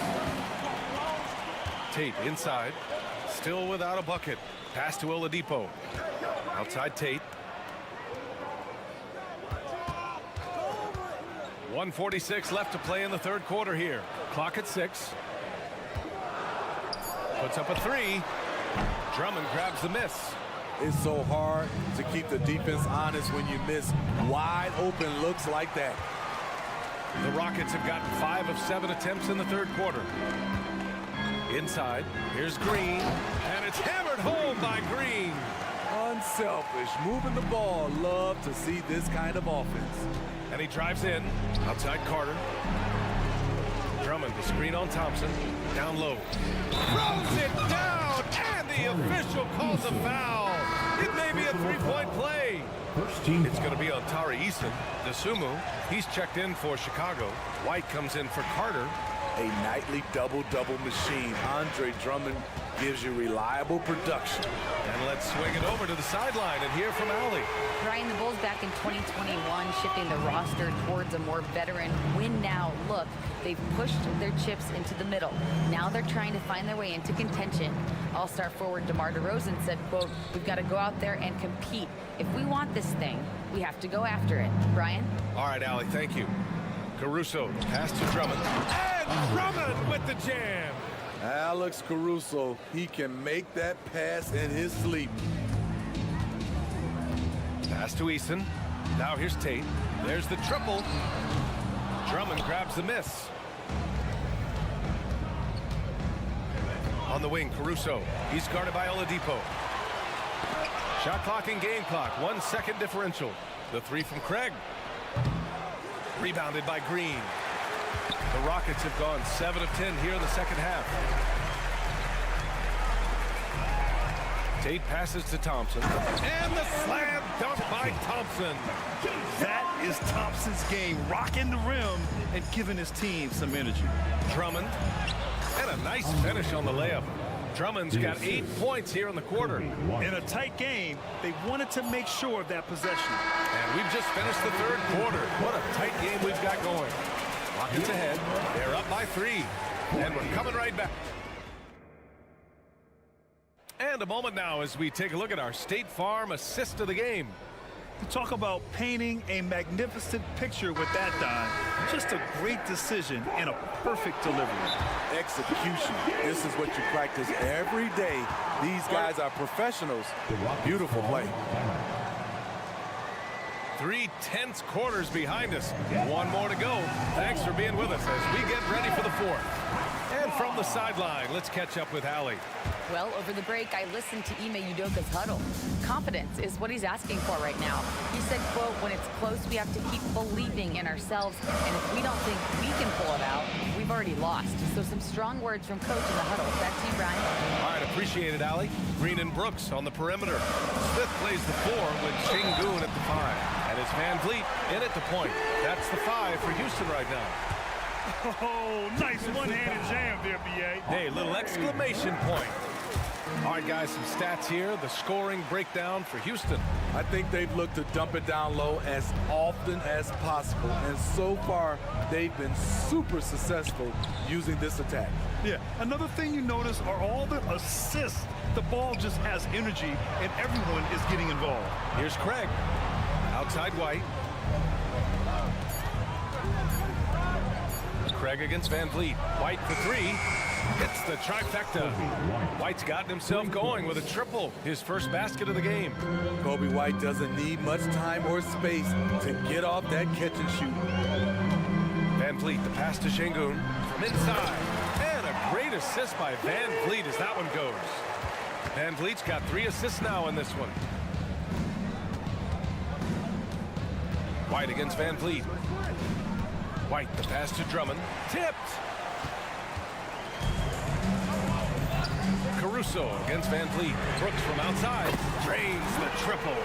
Tate inside. Still without a bucket. Pass to Oladipo. Outside Tate. 1:46 left to play in the third quarter here. Clock at 6. Puts up a 3. Drummond grabs the miss. It's so hard to keep the defense honest when you miss wide open looks like that. The Rockets have gotten 5 of 7 attempts in the third quarter. Inside, here's Green, and it's hammered home by Green. Unselfish, moving the ball. Love to see this kind of offense. And he drives in, outside Carter. Drummond, the screen on Thompson, down low. Throws it down, and the official calls a foul. It may be a three-point play. First team. It's going to be on Tari Eason. DeSumo, he's checked in for Chicago. White comes in for Carter. A nightly double-double machine. Andre Drummond gives you reliable production. And let's swing it over to the sideline and hear from Allie. Brian, the Bulls back in 2021 shifting the roster towards a more veteran win-now look. They've pushed their chips into the middle. Now they're trying to find their way into contention. All-star forward DeMar DeRozan said, quote, "We've got to go out there and compete. If we want this thing, we have to go after it." Brian? All right, Allie, thank you. Caruso, pass to Drummond. And Drummond with the jam. Alex Caruso, he can make that pass in his sleep. Pass to Eason. Now here's Tate. There's the triple. Drummond grabs the miss. On the wing, Caruso. He's guarded by Oladipo. Shot clock and game clock. 1 second differential. The 3 from Craig. Rebounded by Green. The Rockets have gone 7 of 10 here in the second half. Tate passes to Thompson. And the slam dunk by Thompson. That is Thompson's game, rocking the rim and giving his team some energy. Drummond. And a nice finish on the layup. Drummond's got 8 points here in the quarter. In a tight game, they wanted to make sure of that possession. And we've just finished the third quarter. What a tight game we've got going. Rockets ahead. They're up by 3. And we're coming right back. And a moment now as we take a look at our State Farm assist of the game. Talk about painting a magnificent picture with that dime. Just a great decision and a perfect delivery. Execution. This is what you practice every day. These guys are professionals. Beautiful play. 3 tense quarters behind us. 1 more to go. Thanks for being with us as we get ready for the 4th. And from the sideline, let's catch up with Allie. Well, over the break, I listened to Ime Udoka's huddle. Confidence is what he's asking for right now. He said, quote, "When it's close, we have to keep believing in ourselves. And if we don't think we can pull it out, we've already lost." So some strong words from coach in the huddle. Back to you, Brian. All right, appreciate it, Allie. Green and Brooks on the perimeter. Smith plays the 4 with Shingun at the 5. And it's Van Vliet in at the point. That's the 5 for Houston right now. Oh, nice one-handed jam there, B.A. Hey, little exclamation point. All right, guys, some stats here. The scoring breakdown for Houston. I think they've looked to dump it down low as often as possible. And so far, they've been super successful using this attack. Yeah, another thing you notice are all the assists. The ball just has energy, and everyone is getting involved. Here's Craig. Outside White. Craig against Van Vliet. White for 3. Hits the trifecta. White's gotten himself going with a triple. His first basket of the game. Kobe White doesn't need much time or space to get off that catch and shoot. Van Vliet, the pass to Shingun from inside. And a great Great assist by Van Vliet as that one goes. Van Vliet's got 3 assists now in this one. White against Van Vliet. White, the pass to Drummond. Tipped. Caruso against Van Vliet. Brooks from outside. Drains the triple.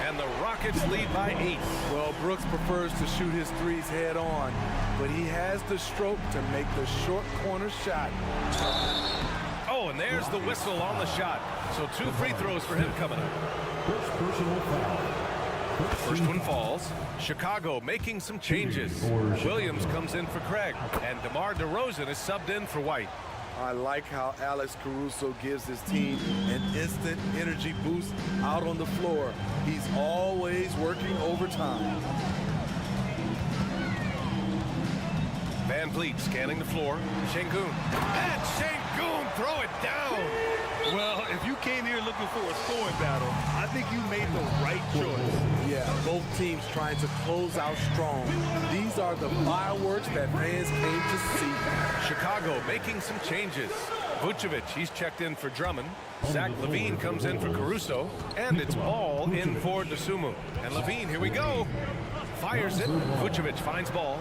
And the Rockets lead by 8. Well, Brooks prefers to shoot his threes head on, but he has the stroke to make the short corner shot. Oh, and there's the whistle on the shot. So 2 free throws for him coming up. First one falls. Chicago making some changes. Williams comes in for Craig, and DeMar DeRozan is subbed in for White. I like how Alex Caruso gives his team an instant energy boost out on the floor. He's always working overtime. Van Vliet scanning the floor. Şengün. And Şengün throw it down. Well, if you came here looking for a scoring battle, I think you made the right choice. Yeah, both teams trying to close out strong. These are the fireworks that fans came to see. Chicago making some changes. Vucevic, he's checked in for Drummond. Zach LaVine comes in for Caruso. And it's Ball in for Dosunmu. And LaVine, here we go. Fires it. Vucevic finds Ball.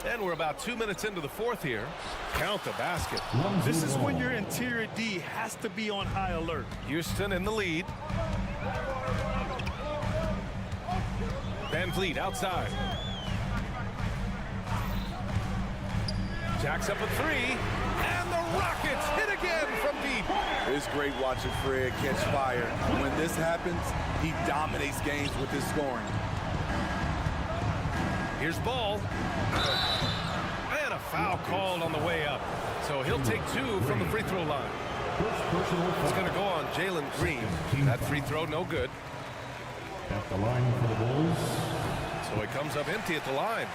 And we're about 2 minutes into the fourth here. Count the basket. This is when your interior D has to be on high alert. Houston in the lead. Van Vliet outside. Jacks up a 3. And the Rockets hit again from deep. It's great watching Fred catch fire. When this happens, he dominates games with his scoring. Here's Ball. And a foul called on the way up. So he'll take 2 from the free throw line. It's going to go on Jalen Green. That free throw, no good. At the line for the Bulls. So he comes up empty at the line.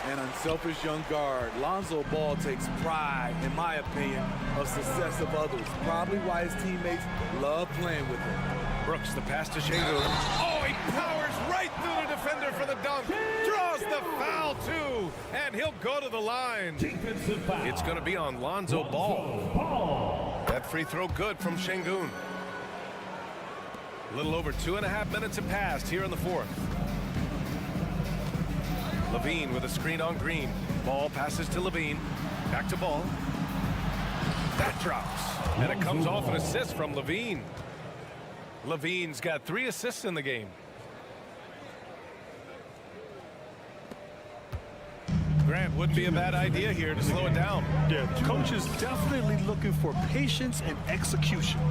An unselfish young guard. Lonzo Ball takes pride, in my opinion, of success of others. Probably why his teammates love playing with him. Brooks, the pass to Şengün. Oh, he powers right through the defender for the dunk. Draws the foul, too. And he'll go to the line. It's going to be on Lonzo Ball. That free throw good from Şengün. A little over 2.5 minutes have passed here in the fourth. LaVine with a screen on Green. Ball passes to LaVine. Back to Ball. That drops. And it comes off an assist from LaVine. LaVine's got 3 assists in the game. Grant, wouldn't be a bad idea here to slow it down. Yeah, the coach is definitely looking for patience and execution.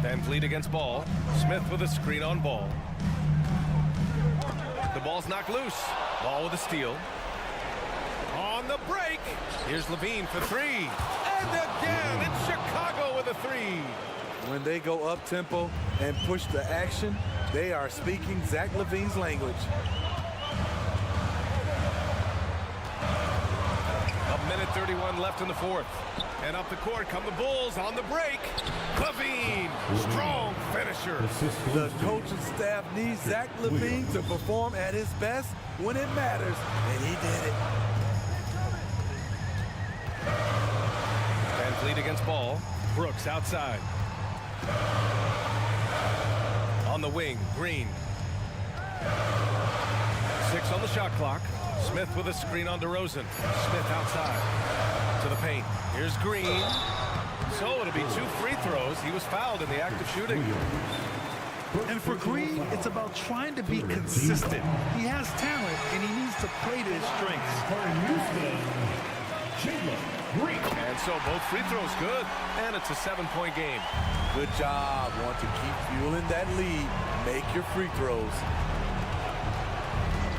Van Vliet against Ball. Smith with a screen on Ball. The ball's knocked loose. Ball with a steal. On the break. Here's LaVine for 3. And again, it's Chicago with a 3. When they go up-tempo and push the action, they are speaking Zach LaVine's language. A minute 31 left in the fourth. And up the court come the Bulls on the break. LaVine, strong finisher. The coaching staff needs Zach LaVine to perform at his best when it matters, and he did it. Van Vliet against Ball. Brooks outside. On the wing, Green. 6 on the shot clock. Smith with a screen on DeRozan. Smith outside to the paint. Here's Green. So it'll be 2 free throws. He was fouled in the act of shooting. And for Green, it's about trying to be consistent. He has talent, and he needs to play to his strengths. And so both free throws good, and it's a 7-point game. Good job. Want to keep fueling that lead. Make your free throws.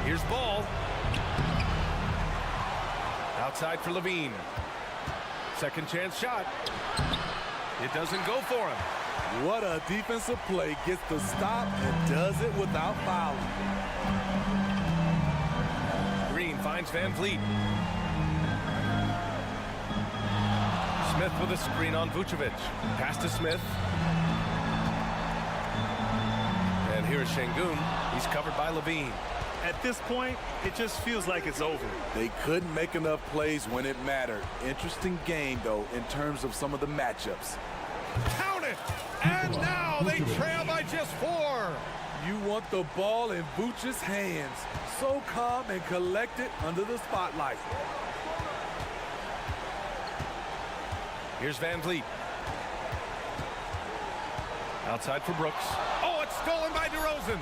Here's Ball. Outside for LaVine. Second chance shot. It doesn't go for him. What a defensive play. Gets the stop and does it without fouling. Green finds Van Vliet. Smith with a screen on Vucevic. Pass to Smith. And here's Şengün. He's covered by LaVine. At this point, it just feels like it's over. They couldn't make enough plays when it mattered. Interesting game, though, in terms of some of the matchups. Count it! And now they trail by just 4. You want the ball in Vooch's hands. So calm and collected under the spotlight. Here's Van Vliet. Outside for Brooks. Oh, it's stolen by DeRozan.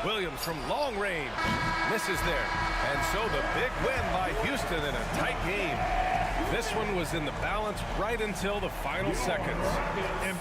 Williams from long range misses there. And so the big win by Houston in a tight game. This one was in the balance right until the final seconds. And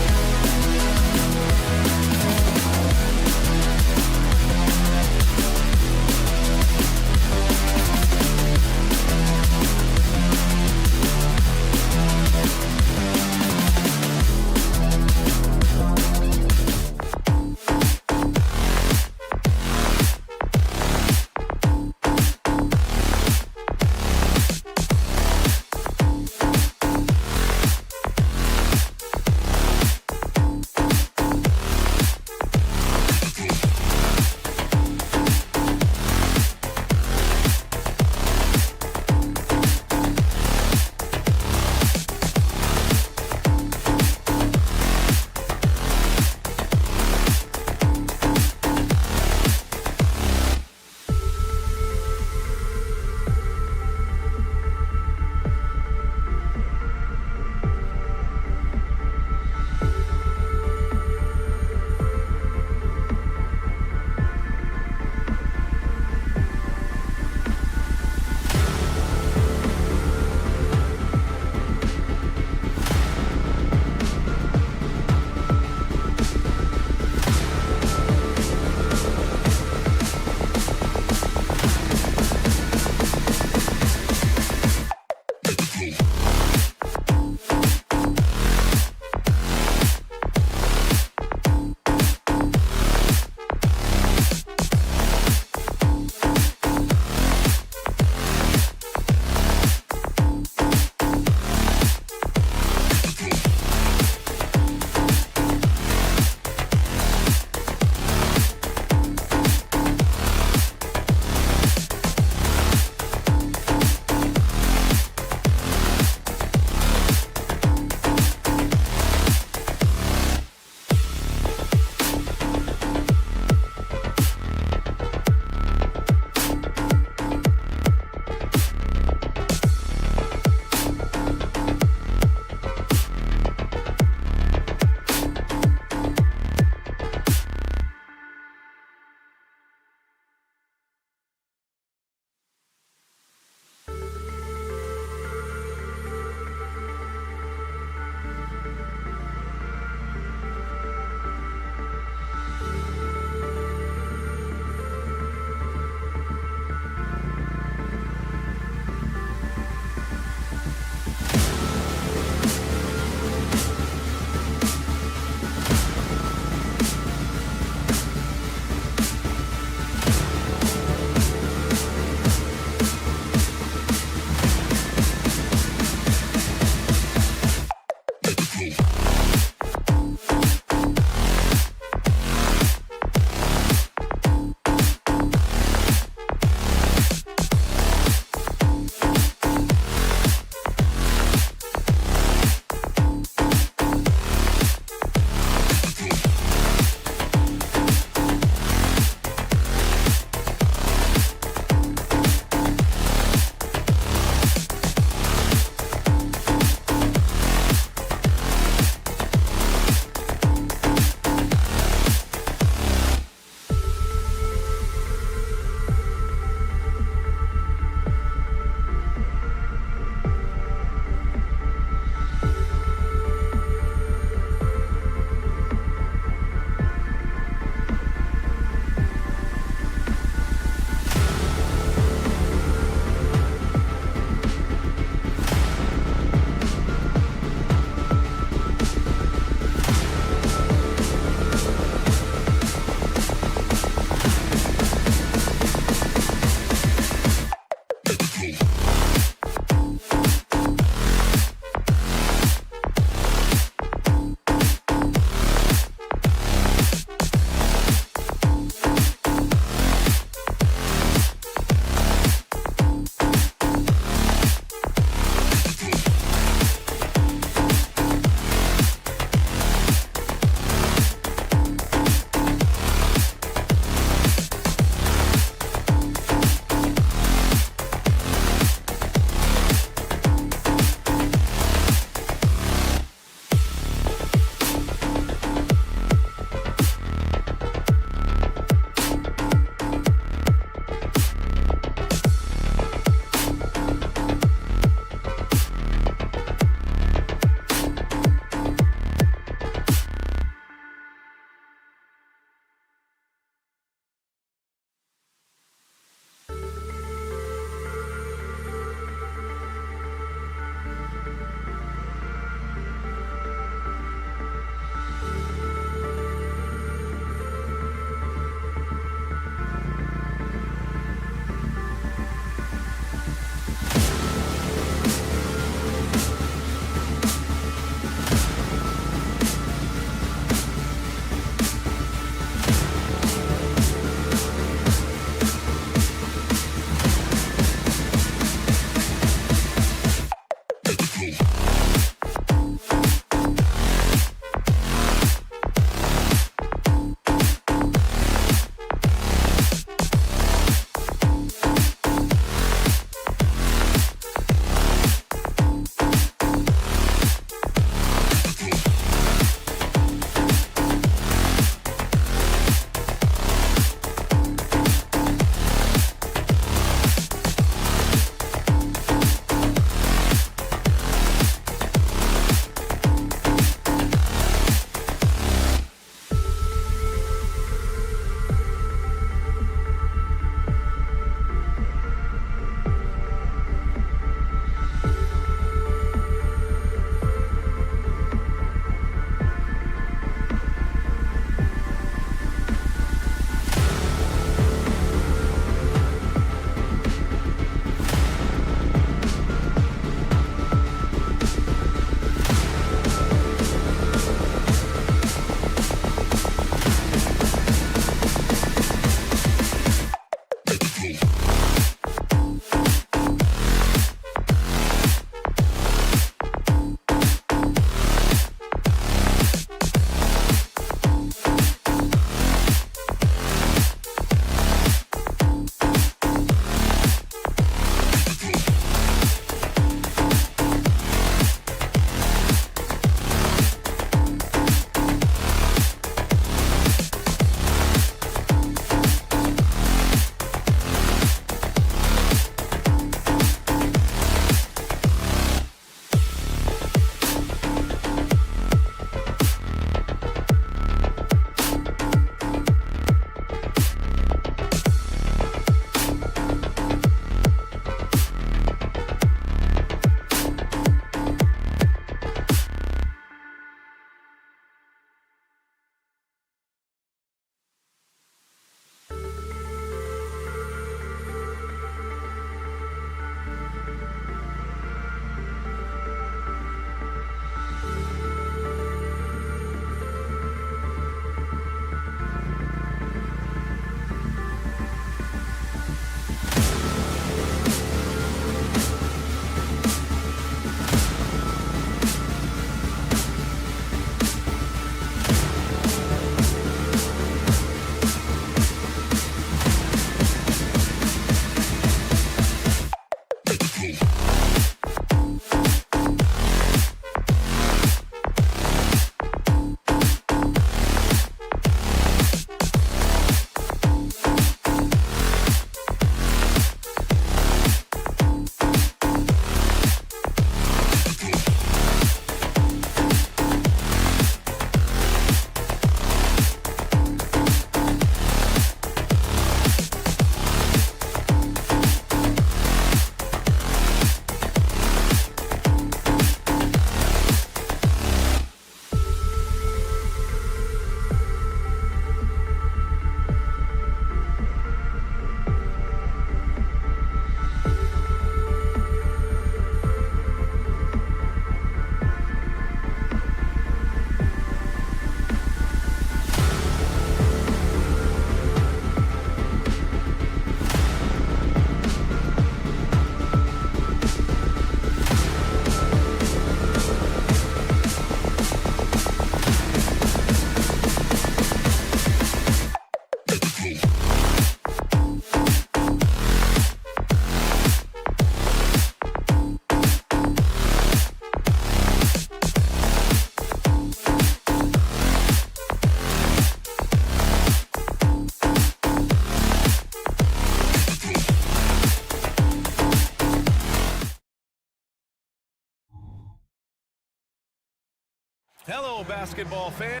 basketball fan.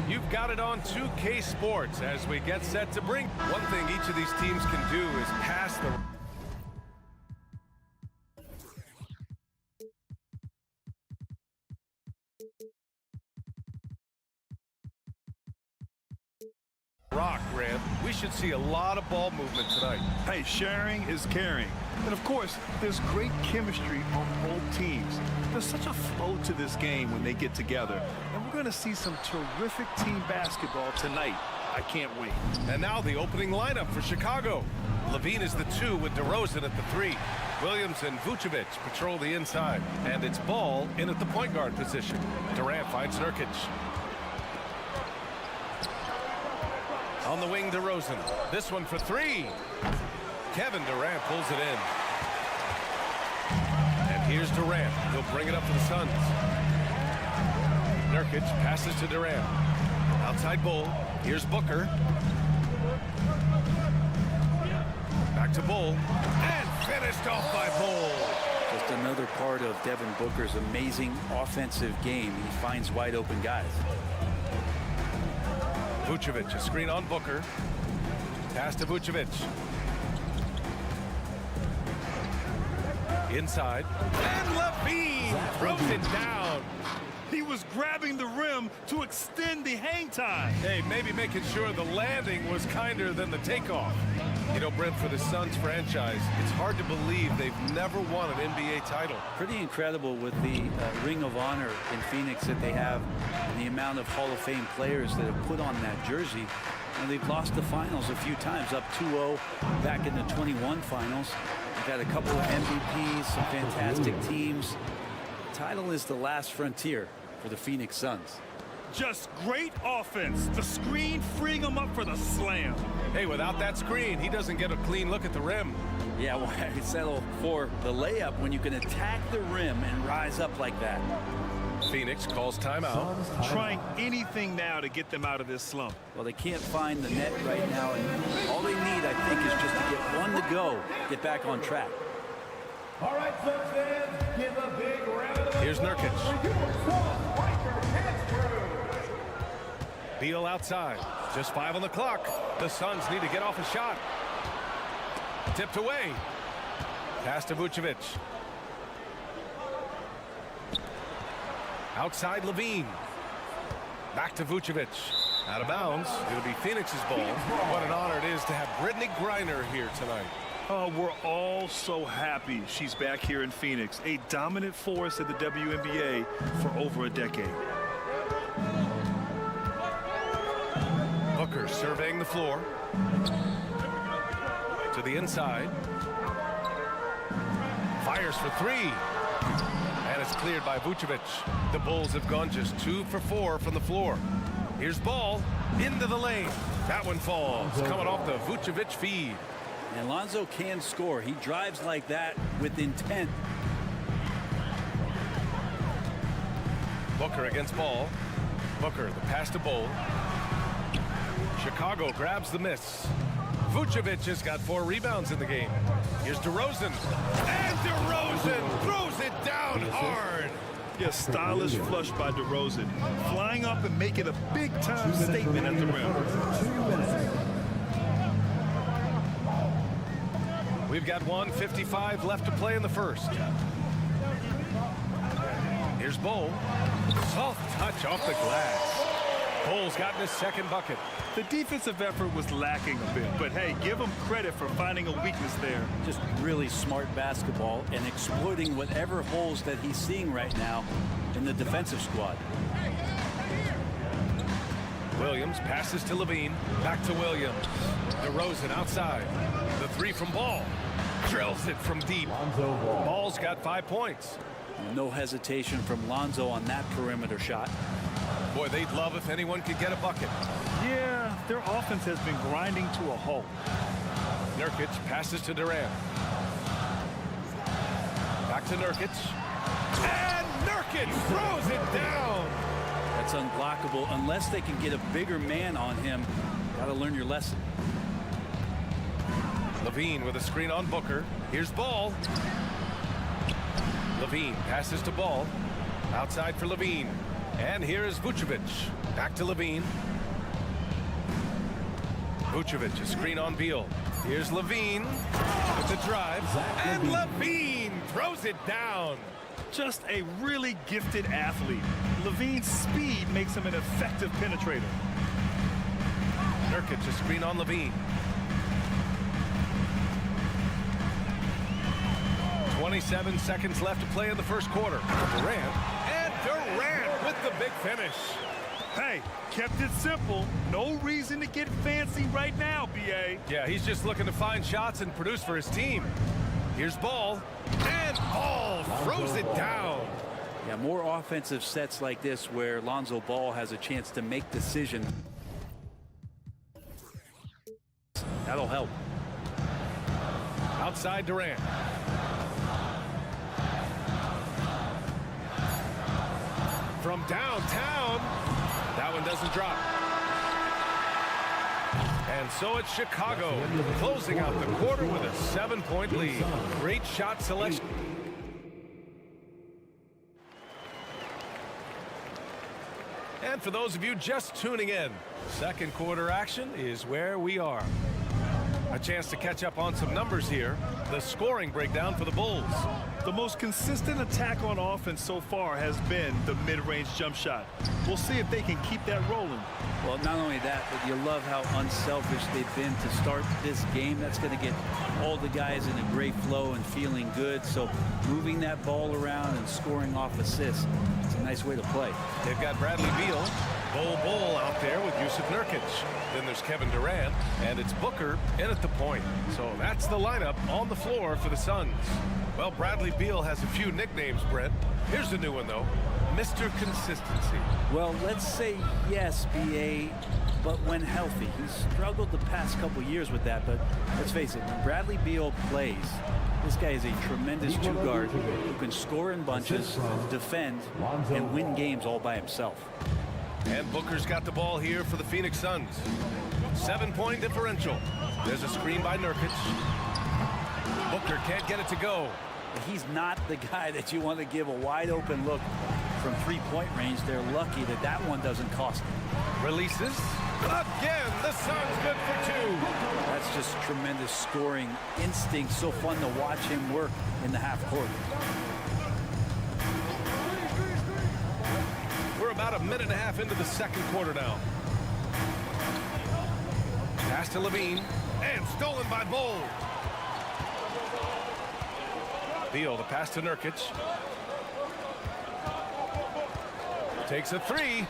You've got it on 2K Sports as we get set to bring. One thing each of these teams can do is pass the rock, Grant. We should see a lot of ball movement tonight. Hey, sharing is caring. And of course, there's great chemistry on both teams. There's such a flow to this game when they get together. And we're going to see some terrific team basketball tonight. I can't wait. And now the opening lineup for Chicago. Levine is the 2 with DeRozan at the 3. Williams and Vucevic patrol the inside. And it's Ball in at the point guard position. Durant finds Nurkic. On the wing, DeRozan. This one for 3. Kevin Durant pulls it in. And here's Durant. He'll bring it up for the Suns. Nurkic passes to Durant. Outside Bull. Here's Booker. Back to Bull. And finished off by Bull. Just another part of Devin Booker's amazing offensive game. He finds wide open guys. Vucevic, a screen on Booker. Pass to Vucevic. Inside. And Levine throws it down. He was grabbing the rim to extend the hang time. Hey, maybe making sure the landing was kinder than the takeoff. You know, Brent, for the Suns franchise, it's hard to believe they've never won an NBA title. Pretty incredible with the Ring of Honor in Phoenix that they have and the amount of Hall of Fame players that have put on that jersey. And they've lost the finals a few times, up 2-0 back in the 21 finals. They've had a couple of MVPs, some fantastic teams. The title is the last frontier for the Phoenix Suns. Just great offense. The screen freeing him up for the slam. Hey, without that screen, he doesn't get a clean look at the rim. Yeah, well, I settle for the layup when you can attack the rim and rise up like that. Phoenix calls timeout. Trying anything now to get them out of this slump. Well, they can't find the net right now, and all they need, I think, is just to get one to go, get back on track. All right, Suns fans, give a big round of applause. Here's Nurkic. For your Beal outside. Just 5 on the clock. The Suns need to get off a shot. Tipped away. Pass to Vucevic. Outside Levine. Back to Vucevic. Out of bounds. It'll be Phoenix's ball. What an honor it is to have Brittany Griner here tonight. Oh, we're all so happy she's back here in Phoenix, a dominant force in the WNBA for over a decade. Booker surveying the floor. To the inside. Fires for 3. And it's cleared by Vucevic. The Bulls have gone just 2 for 4 from the floor. Here's Ball into the lane. That one falls. Coming off the Vucevic feed. And Lonzo can score. He drives like that with intent. Booker against Ball. Booker, the pass to Bull. Chicago grabs the miss. Vucevic has got 4 rebounds in the game. Here's DeRozan. And DeRozan throws it down hard. Yes, stylish flush by DeRozan. Flying up and making a big-time statement at the rim. We've got 1:55 left to play in the first. Here's Bull. Soft touch off the glass. Bull's gotten his second bucket. The defensive effort was lacking a bit, but hey, give him credit for finding a weakness there. Just really smart basketball and exploiting whatever holes that he's seeing right now in the defensive squad. Williams passes to Levine. Back to Williams. DeRozan outside. The 3 from Ball. Drills it from deep. Ball's got 5 points. No hesitation from Lonzo on that perimeter shot. Boy, they'd love if anyone could get a bucket. Yeah, their offense has been grinding to a halt. Nurkic passes to Durant. Back to Nurkic. And Nurkic throws it down. That's unblockable unless they can get a bigger man on him. Got to learn your lesson. Levine with a screen on Booker. Here's Ball. Levine passes to Ball. Outside for Levine. And here is Vucevic. Back to Levine. Vucevic, a screen on Beal. Here's Levine with the drive. And Levine throws it down. Just a really gifted athlete. Levine's speed makes him an effective penetrator. Nurkic, a screen on Levine. 27 seconds left to play in the first quarter. Durant, and Durant with the big finish. Hey, kept it simple. No reason to get fancy right now, B.A. Yeah, he's just looking to find shots and produce for his team. Here's Ball, and Ball throws it down. Yeah, more offensive sets like this where Lonzo Ball has a chance to make decisions. That'll help. Outside Durant. From downtown, that one doesn't drop. And so it's Chicago closing out the quarter with a 7-point lead. Great shot selection. And for those of you just tuning in, second quarter action is where we are. A chance to catch up on some numbers here. The scoring breakdown for the Bulls. The most consistent attack on offense so far has been the mid-range jump shot. We'll see if they can keep that rolling. Well, not only that, but you love how unselfish they've been to start this game. That's going to get all the guys in a great flow and feeling good. So moving that ball around and scoring off assists, it's a nice way to play. They've got Bradley Beal, Bull out there with Yusuf Nurkic. Then there's Kevin Durant, and it's Booker in at the point. So that's the lineup on the floor for the Suns. Well, Bradley Beal has a few nicknames, Brent. Here's a new one, though. Mr. Consistency. Well, let's say yes, B.A., but when healthy. He's struggled the past couple years with that, but let's face it, when Bradley Beal plays, this guy is a tremendous two-guard who can score in bunches, defend, and win games all by himself. And Booker's got the ball here for the Phoenix Suns. 7-point differential. There's a screen by Nurkic. Booker can't get it to go. He's not the guy that you want to give a wide-open look from three-point range. They're lucky that that one doesn't cost them. Releases. Again, the Suns good for two. That's just tremendous scoring instinct. So fun to watch him work in the half court. We're about a minute and a half into the second quarter now. Pass to Levine, and stolen by Bull. Beal, the pass to Nurkic. Takes a three.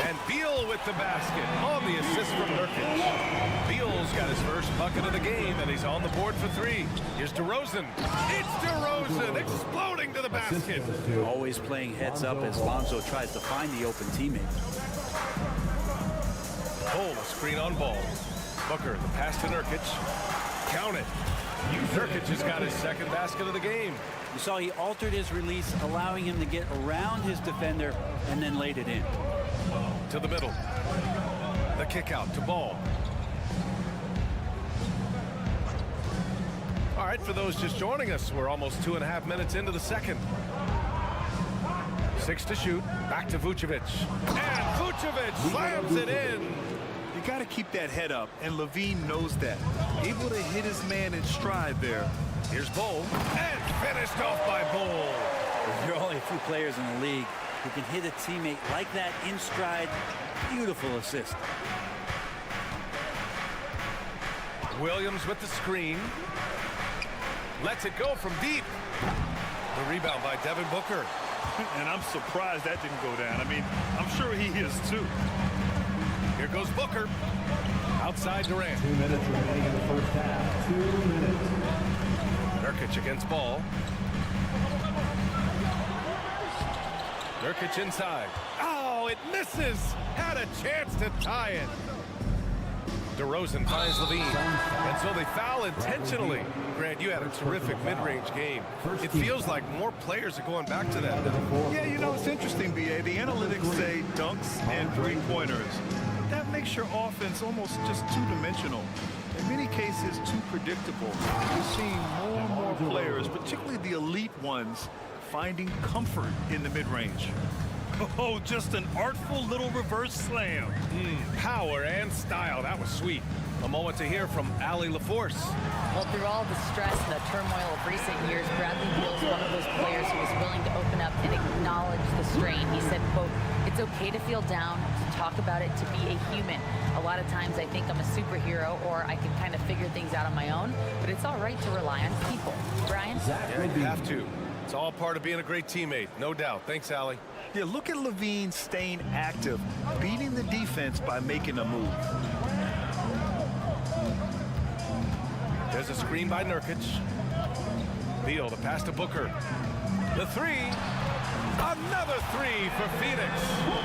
And Beal with the basket on the assist from Nurkic. Beal's got his first bucket of the game, and he's on the board for three. Here's DeRozan. It's DeRozan exploding to the basket. Always playing heads up as Lonzo tries to find the open teammate. Bull, a screen on Ball. Booker, the pass to Nurkic. Count it. Nurkic has got his second basket of the game. You saw he altered his release, allowing him to get around his defender and then laid it in. To the middle. The kick out to Ball. All right, for those just joining us, we're almost 2.5 minutes into the second. 6 to shoot. Back to Vucevic. And Vucevic slams it in. You got to keep that head up, and Levine knows that. Able to hit his man in stride there. Here's Bull. And finished off by Bull. There are only a few players in the league who can hit a teammate like that in stride. Beautiful assist. Williams with the screen. Lets it go from deep. The rebound by Devin Booker. And I'm surprised that didn't go down. I mean, I'm sure he is too. Here goes Booker. Outside Durant. 2 minutes remaining in the first half. 2 minutes. Nurkic against ball. Nurkic inside. Oh, it misses. Had a chance to tie it. DeRozan finds Levine. And so they foul intentionally. Grant, you had a terrific mid-range game. It feels like more players are going back to that now. Yeah, you know, it's interesting, B.A. The analytics say dunks and three-pointers. That makes your offense almost just two-dimensional. In many cases, too predictable. You're seeing more and more players, particularly the elite ones, finding comfort in the mid-range. Oh, just an artful little reverse slam. Power and style. That was sweet. A moment to hear from Allie LaForce. Well, through all the stress and the turmoil of recent years, Bradley Beal's one of those players who was willing to open up and acknowledge the strain. He said, quote, "It's okay to feel down, to talk about it, to be a human. A lot of times I think I'm a superhero or I can kind of figure things out on my own, but it's all right to rely on people." Brian? Yeah, you have to. It's all part of being a great teammate, no doubt. Thanks, Allie. Yeah, look at Levine staying active, beating the defense by making a move. There's a screen by Nurkic. Beal, the pass to Booker. The three. Another three for Phoenix.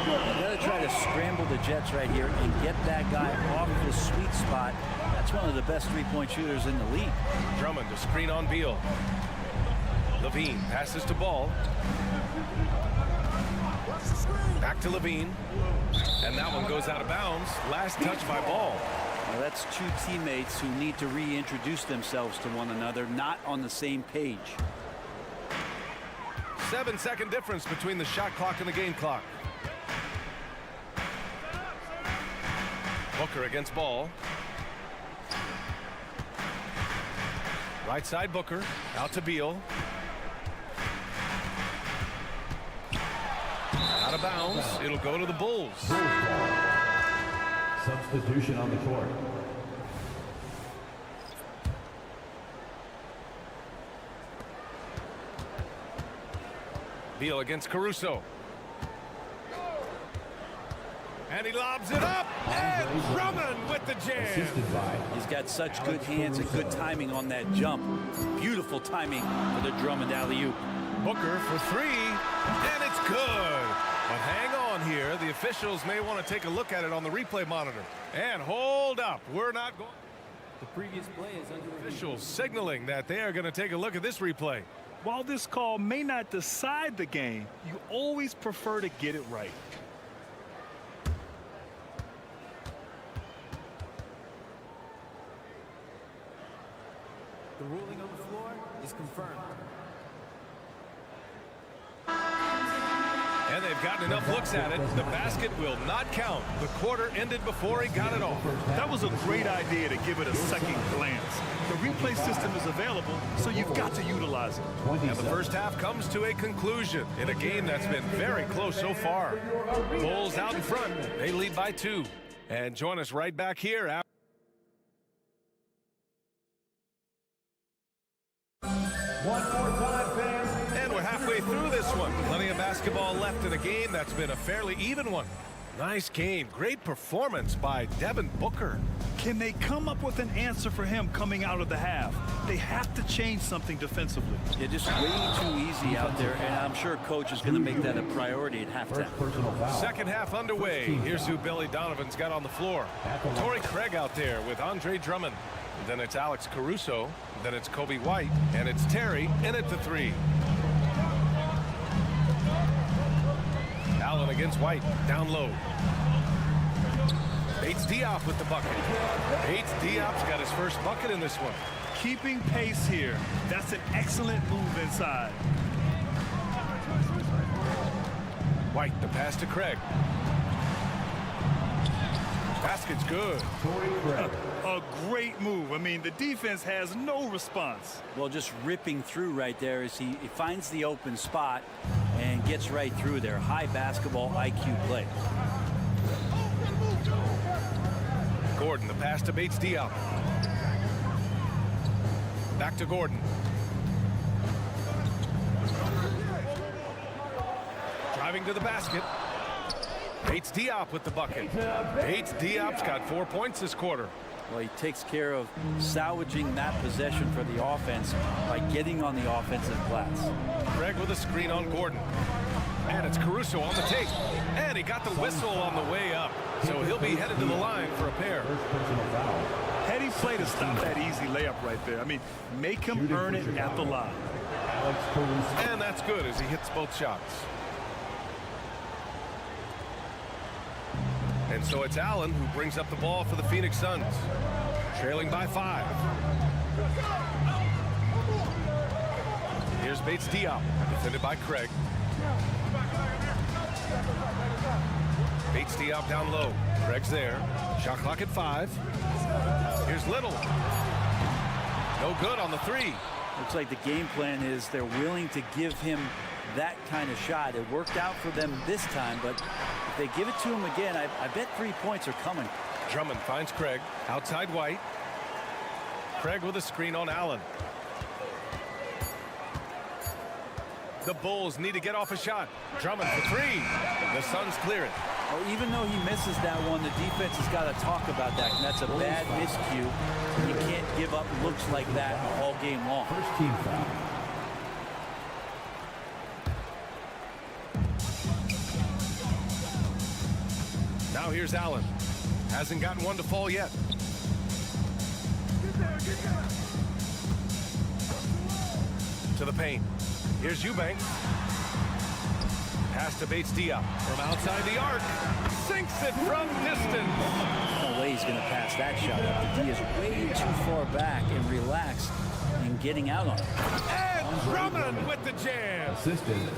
You got to try to scramble the Jets right here and get that guy off the sweet spot. That's one of the best three-point shooters in the league. Drummond to screen on Beal. Levine passes to Ball. Back to Levine. And that one goes out of bounds. Last touch by Ball. Well, that's two teammates who need to reintroduce themselves to one another, not on the same page. 7-second difference between the shot clock and the game clock. Booker against Ball. Right side Booker. Out to Beal. Out of bounds. It'll go to the Bulls. Substitution on the court. Beal against Caruso. And he lobs it up. And Drummond with the jam. He's got such good hands and good timing on that jump. Beautiful timing for the Drummond alley-oop. Booker for three. And it's good. But hang on here. The officials may want to take a look at it on the replay monitor. And hold up. We're not going. The previous play is under review. Officials signaling that they are going to take a look at this replay. While this call may not decide the game, you always prefer to get it right. The ruling on the floor is confirmed. And they've gotten enough looks at it. The basket will not count. The quarter ended before he got it off. That was a great idea to give it a second glance. The replay system is available, so you've got to utilize it. And the first half comes to a conclusion in a game that's been very close so far. Bulls out in front. They lead by 2. And join us right back here after. One more time, fans. And we're halfway through this one. Plenty of basketball left in a game that's been a fairly even one. Nice game. Great performance by Devin Booker. Can they come up with an answer for him coming out of the half? They have to change something defensively. Yeah, just way too easy out there, and I'm sure coach is going to make that a priority at halftime. Second half underway. Here's who Billy Donovan's got on the floor. Torrey Craig out there with Andre Drummond. Then it's Alex Caruso. Then it's Kobe White. And it's Terry in at the 3. Allen against White. Down low. Bates Diop with the bucket. Bates Diop's got his first bucket in this one. Keeping pace here. That's an excellent move inside. White, the pass to Craig. Basket's good. A great move. I mean, the defense has no response. Well, just ripping through right there as he finds the open spot and gets right through there. High basketball IQ play. Gordon, the pass to Bates Diop. Back to Gordon. Driving to the basket. Bates Diop with the bucket. Bates Diop's got 4 points this quarter. Well, he takes care of salvaging that possession for the offense by getting on the offensive glass. Craig with a screen on Gordon. And it's Caruso on the take. And he got the whistle on the way up. So he'll be headed to the line for a pair. Heady play to stop that easy layup right there. I mean, make him earn it at the line. And that's good as he hits both shots. And so it's Allen who brings up the ball for the Phoenix Suns. Trailing by 5. Here's Bates Diop, defended by Craig. Bates Diop down low. Craig's there. Shot clock at 5. Here's Little. No good on the 3. Looks like the game plan is they're willing to give him that kind of shot. It worked out for them this time, but if they give it to him again, I bet 3 points are coming. Drummond finds Craig. Outside White. Craig with a screen on Allen. The Bulls need to get off a shot. Drummond for 3. The Suns clear it. Well, even though he misses that one, the defense has got to talk about that. And that's a bad miscue. You can't give up looks like that all game long. First team foul. Now here's Allen. Hasn't gotten one to fall yet. To the paint. Here's Eubanks. Pass to Bates Diop from outside the arc. Sinks it from distance. No way he's going to pass that shot up. The D is way too far back and relaxed in getting out on it. And Drummond with the jam.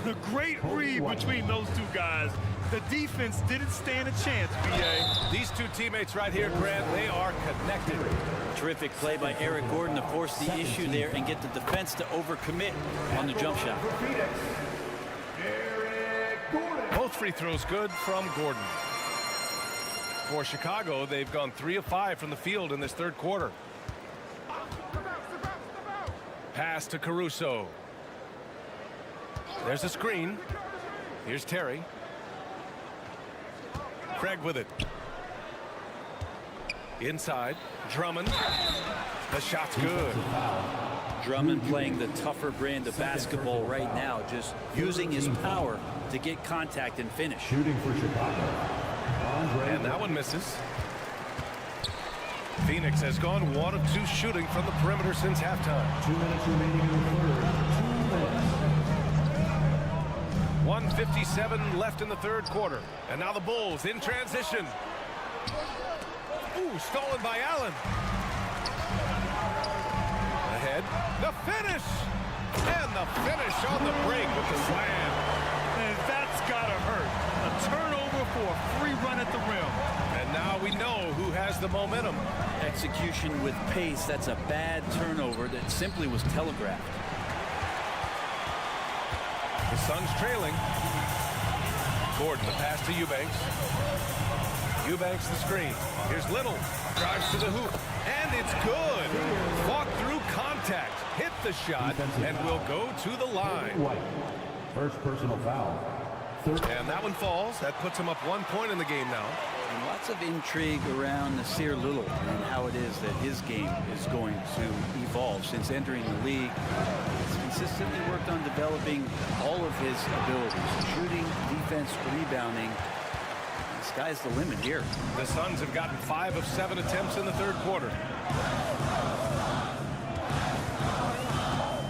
The great read between those two guys. The defense didn't stand a chance, B.A. These two teammates right here, Grant, they are connected. Terrific play by Eric Gordon to force the issue there and get the defense to overcommit on the jump shot. Both free throws good from Gordon. For Chicago, they've gone 3 of 5 from the field in this third quarter. Pass to Caruso. There's a screen. Here's Terry. Craig with it. Inside. Drummond. The shot's good. Drummond playing the tougher brand of basketball right now, just using his power to get contact and finish. Shooting for Chicago. And that one misses. Phoenix has gone 1 of 2 shooting from the perimeter since halftime. 2 minutes remaining in the third. 2 minutes. 1:57 left in the third quarter. And now the Bulls in transition. Ooh, stolen by Allen. Ahead. The finish. And the finish on the break with the slam. And that's got to hurt. A turnover for a free run at the rim. And now we know who has the momentum. Execution with pace. That's a bad turnover that simply was telegraphed. The Suns trailing. Gordon, the pass to Eubanks. Eubanks the screen. Here's Little. Drives to the hoop. And it's good. Fought through contact. Hit the shot. And will go to the line. First personal foul. And that one falls. That puts him up 1 point in the game now. And lots of intrigue around Nasir Little and how it is that his game is going to evolve since entering the league. He's consistently worked on developing all of his abilities. Shooting, defense, rebounding. The sky's the limit here. The Suns have gotten 5 of 7 attempts in the third quarter.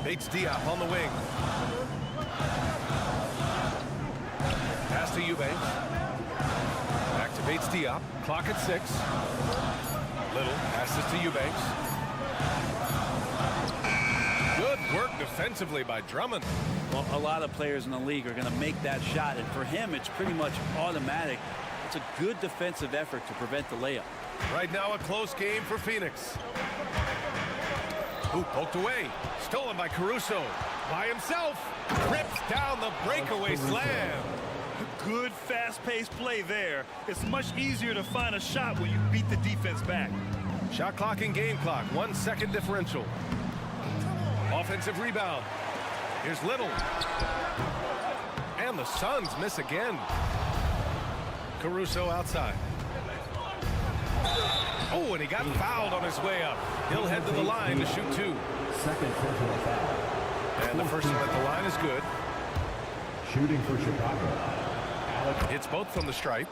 Bates Diop on the wing. Pass to Eubanks. Back to Bates Diop. Clock at 6. Little passes to Eubanks. Good work defensively by Drummond. Well, a lot of players in the league are going to make that shot, and for him, it's pretty much automatic. It's a good defensive effort to prevent the layup. Right now, a close game for Phoenix. Ooh, poked away. Stolen by Caruso. By himself. Rips down the breakaway slam. Good fast-paced play there. It's much easier to find a shot when you beat the defense back. Shot clock and game clock. 1 second differential. Offensive rebound. Here's Little. And the Suns miss again. Caruso outside. Oh, and he got fouled on his way up. He'll head to the line to shoot 2. Second personal foul. And the first one at the line is good. Shooting for Chicago. Hits both from the stripe.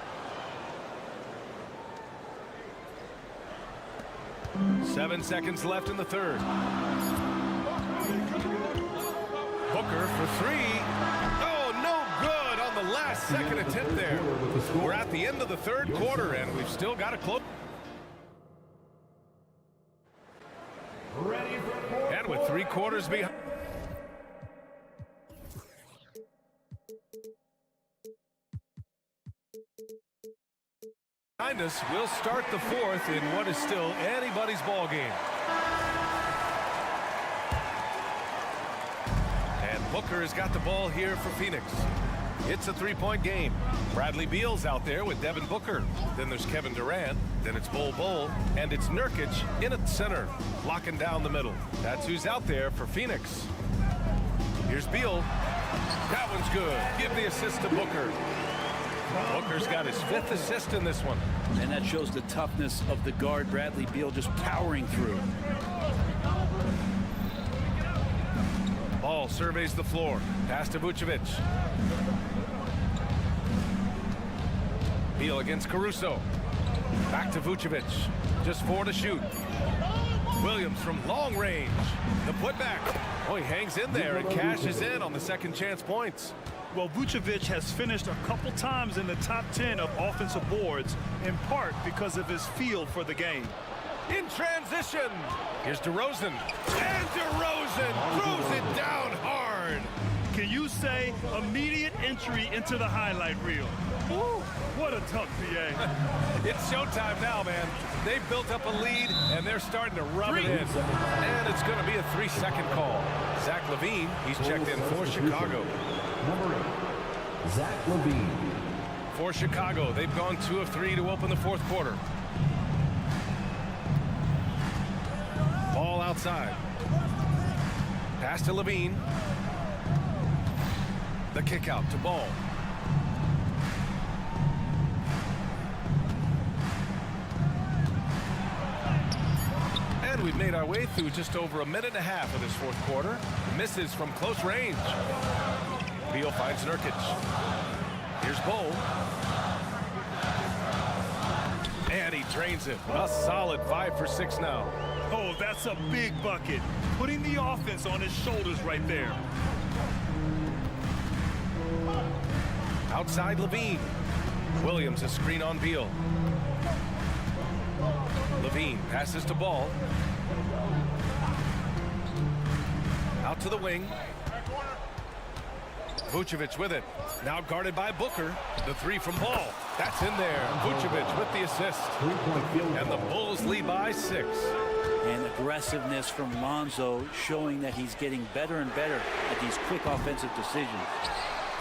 7 seconds left in the third. Booker for 3. Oh, no good on the last second attempt there. We're at the end of the third quarter, and we've still got a close. And with 3 quarters behind us, we'll start the fourth in what is still anybody's ball game. And Booker has got the ball here for Phoenix. It's a 3-point game. Bradley Beal's out there with Devin Booker. Then there's Kevin Durant. Then it's Bol, and it's Nurkic in at the center, locking down the middle. That's who's out there for Phoenix. Here's Beal. That one's good. Give the assist to Booker. Booker's got his 5th assist in this one. And that shows the toughness of the guard, Bradley Beal, just powering through. Ball surveys the floor. Pass to Vucevic. Beal against Caruso. Back to Vucevic. Just 4 to shoot. Williams from long range. The putback. Oh, he hangs in there and cashes in on the second chance points. Well, Vucevic has finished a couple times in the top 10 of offensive boards, in part because of his feel for the game. In transition. Here's DeRozan. And DeRozan throws it down hard. Can you say immediate entry into the highlight reel? Woo, what a tough PA. It's showtime now, man. They've built up a lead, and they're starting to rub it in. And it's going to be a 3-second call. Zach LaVine, he's checked in for Chicago. Number 8, Zach LaVine. For Chicago, they've gone 2 of 3 to open the fourth quarter. Ball outside. Pass to LaVine. The kick out to Ball. And we've made our way through just over a minute and a half of this fourth quarter. Misses from close range. Beal finds Nurkic. Here's Bol. And he drains it. A solid 5 for 6 now. Oh, that's a big bucket. Putting the offense on his shoulders right there. Outside LaVine. Williams a screen on Beal. LaVine passes to Ball. Out to the wing. Vucevic with it. Now guarded by Booker. The 3 from Ball. That's in there. Vucevic with the assist. And the Bulls lead by 6. And aggressiveness from Lonzo showing that he's getting better and better at these quick offensive decisions.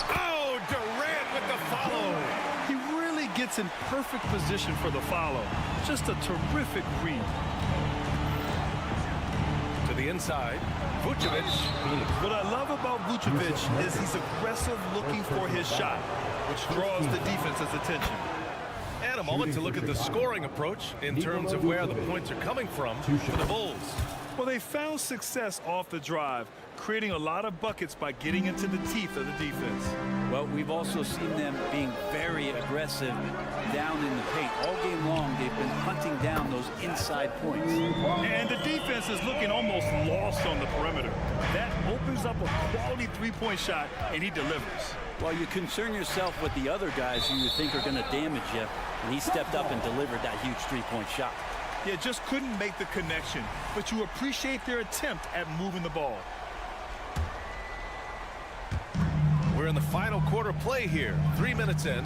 Oh, Durant with the follow. He really gets in perfect position for the follow. Just a terrific read. To the inside. Vucevic. What I love about Vucevic is he's aggressive looking for his shot, which draws the defense's attention. And a moment to look at the scoring approach in terms of where the points are coming from for the Bulls. Well, they found success off the drive, creating a lot of buckets by getting into the teeth of the defense. Well, we've also seen them being very aggressive down in the paint. All game long, they've been hunting down those inside points. And the defense is looking almost lost on the perimeter. That opens up a quality three-point shot, and he delivers. Well, you concern yourself with the other guys who you think are going to damage you, and he stepped up and delivered that huge three-point shot. Yeah, just couldn't make the connection, but you appreciate their attempt at moving the ball. We're in the final quarter play here. 3 minutes in.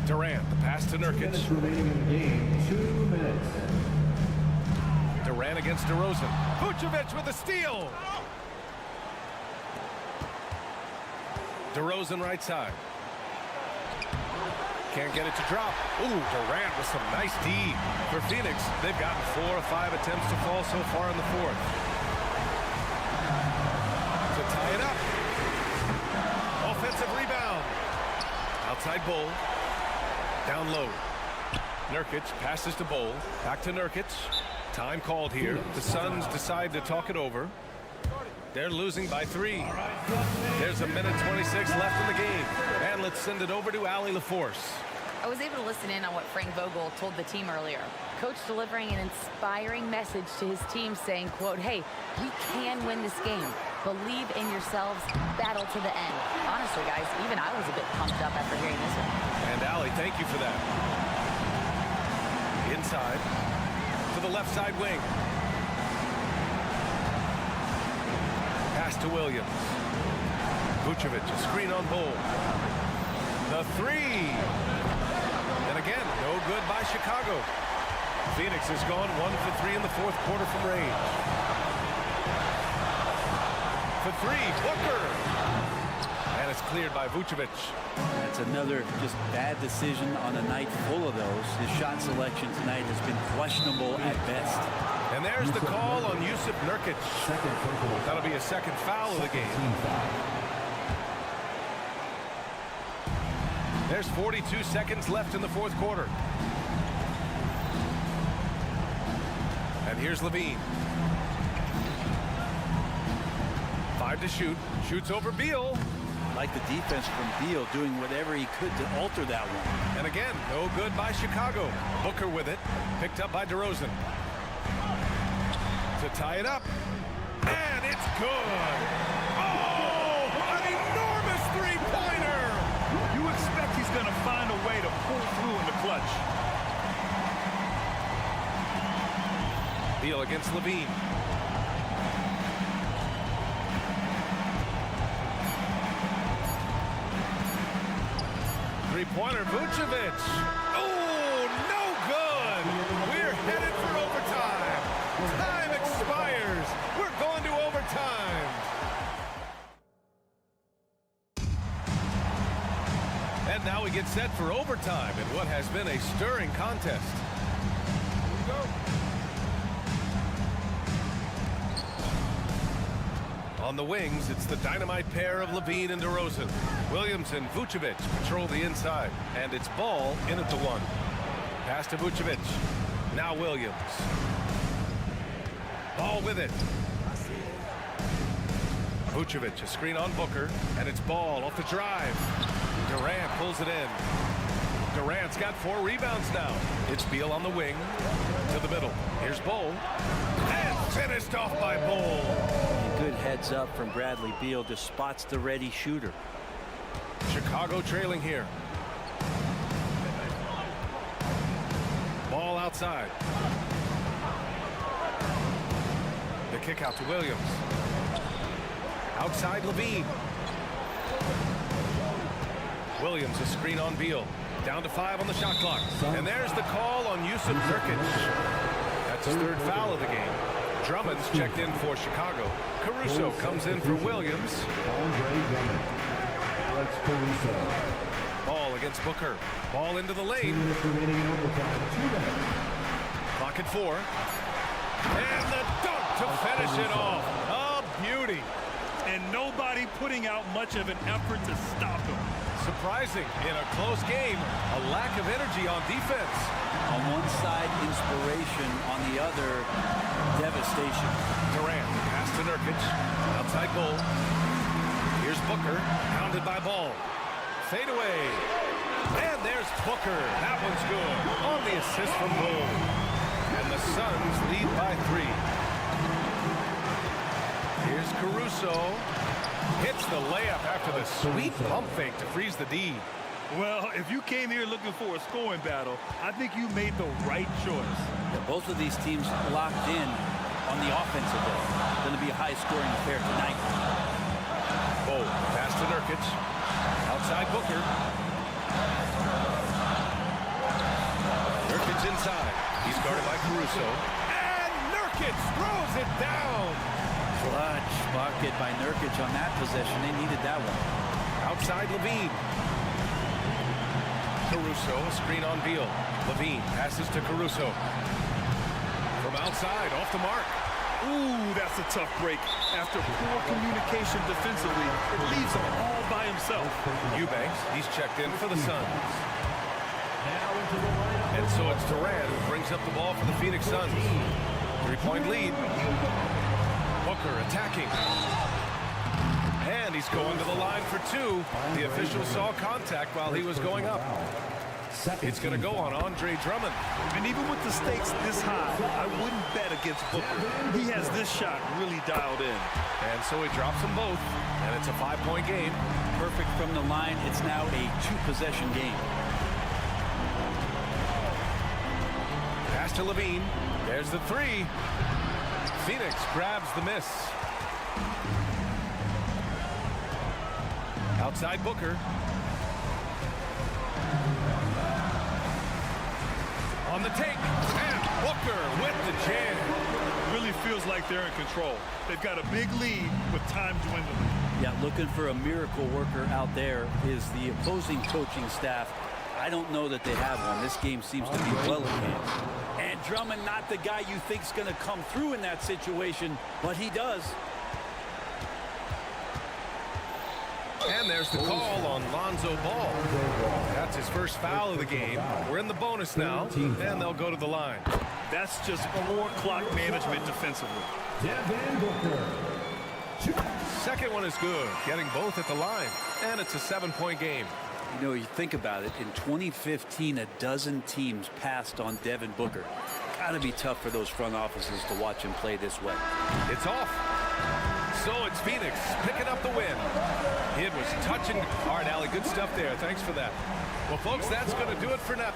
Durant, the pass to Nurkic. 2 minutes remaining in the game. 2 minutes. Durant against DeRozan. Vucevic with a steal. DeRozan right side. Can't get it to drop. Ooh, Durant with some nice D. For Phoenix, they've gotten 4 or 5 attempts to fall so far in the fourth. To tie it up. Offensive rebound. Outside Bol. Down low. Nurkic passes to Bowl. Back to Nurkic. Time called here. The Suns decide to talk it over. They're losing by 3. There's a minute 26 left in the game. And let's send it over to Allie LaForce. I was able to listen in on what Frank Vogel told the team earlier. Coach delivering an inspiring message to his team saying, quote, hey, we can win this game. Believe in yourselves. Battle to the end. Honestly, guys, even I was a bit pumped up after hearing this one. And Allie, thank you for that. Inside to the left side wing. Pass to Williams. Vucevic, a screen on Bowl. The 3. And again, no good by Chicago. Phoenix has gone 1 for 3 in the fourth quarter from range. For 3, Booker. And it's cleared by Vucevic. That's another just bad decision on a night full of those. His shot selection tonight has been questionable at best. And there's the call on Jusuf Nurkic. That'll be a second foul of the game. There's 42 seconds left in the fourth quarter. And here's Levine. 5 to shoot. Shoots over Beal. Like the defense from Beal, doing whatever he could to alter that one. And again, no good by Chicago. Booker with it. Picked up by DeRozan. To tie it up. And it's good. Oh, an enormous three-pointer. You expect he's going to find a way to pull through in the clutch. Beal against Levine. Three-pointer, Vucevic. Oh, no good. We're headed for overtime. Time expires. We're going to overtime. And now we get set for overtime in what has been a stirring contest. Here we go. On the wings, it's the dynamite pair of Levine and DeRozan. Williams and Vucevic patrol the inside, and it's Ball in at the 1. Pass to Vucevic. Now Williams. Ball with it. Vucevic, a screen on Booker, and it's Ball off the drive. Durant pulls it in. Durant's got 4 rebounds now. It's Beal on the wing to the middle. Here's Ball. And finished off by Ball. Good heads up from Bradley Beal, just spots the ready shooter. Chicago trailing here. Ball outside. The kick out to Williams. Outside Levine. Williams, a screen on Beal. Down to 5 on the shot clock. And there's the call on Jusuf Nurkic. That's his 3rd foul of the game. Drummond's checked in for Chicago. Caruso comes in for Williams. Ball against Booker. Ball into the lane. Clock at 4. And the dunk to finish it off. A beauty. And nobody putting out much of an effort to stop him. Surprising in a close game, a lack of energy on defense. On one side, inspiration. On the other, devastation. Durant, pass to Nurkic. Outside goal. Here's Booker, pounded by Ball. Fade away. And there's Booker. That one's good. On the assist from Bull. And the Suns lead by 3. Here's Caruso. Hits the layup after the sweet pump fake to freeze the D. Well, if you came here looking for a scoring battle, I think you made the right choice. Yeah, both of these teams locked in on the offensive end. Going to be a high-scoring affair tonight. Oh, pass to Nurkic. Outside Booker. Nurkic inside. He's guarded by Caruso. And Nurkic throws it down. Clutch bucket by Nurkic on that possession. They needed that one. Outside Levine. Caruso, a screen on Beal. Levine passes to Caruso. From outside, off the mark. Ooh, that's a tough break. After poor communication defensively, it leaves him all by himself. Eubanks, he's checked in for the Suns. And so it's Durant who brings up the ball for the Phoenix Suns. 3-point lead. Booker attacking. And he's going to the line for two. The official saw contact while he was going up. It's going to go on Andre Drummond. And even with the stakes this high, I wouldn't bet against Booker. He has this shot really dialed in. And so he drops them both, and it's a 5-point game. Perfect from the line. It's now a 2-possession game. Pass to Levine. There's the three. Phoenix grabs the miss. Outside Booker. On the take, and Booker with the jam. Really feels like they're in control. They've got a big lead with time dwindling. Yeah, looking for a miracle worker out there is the opposing coaching staff. I don't know that they have one. This game seems to be well in hand. And Drummond, not the guy you think's going to come through in that situation, but he does. And there's the call on Lonzo Ball. That's his first foul of the game. We're in the bonus now, and they'll go to the line. That's just more clock management defensively. Devin Booker. Second one is good, getting both at the line. And it's a 7-point game. You know, you think about it, in 2015, a dozen teams passed on Devin Booker. Gotta be tough for those front offices to watch him play this way. It's off. So it's Phoenix picking up the win. It was touching. All right, Allie, good stuff there. Thanks for that. Well, folks, that's going to do it for now.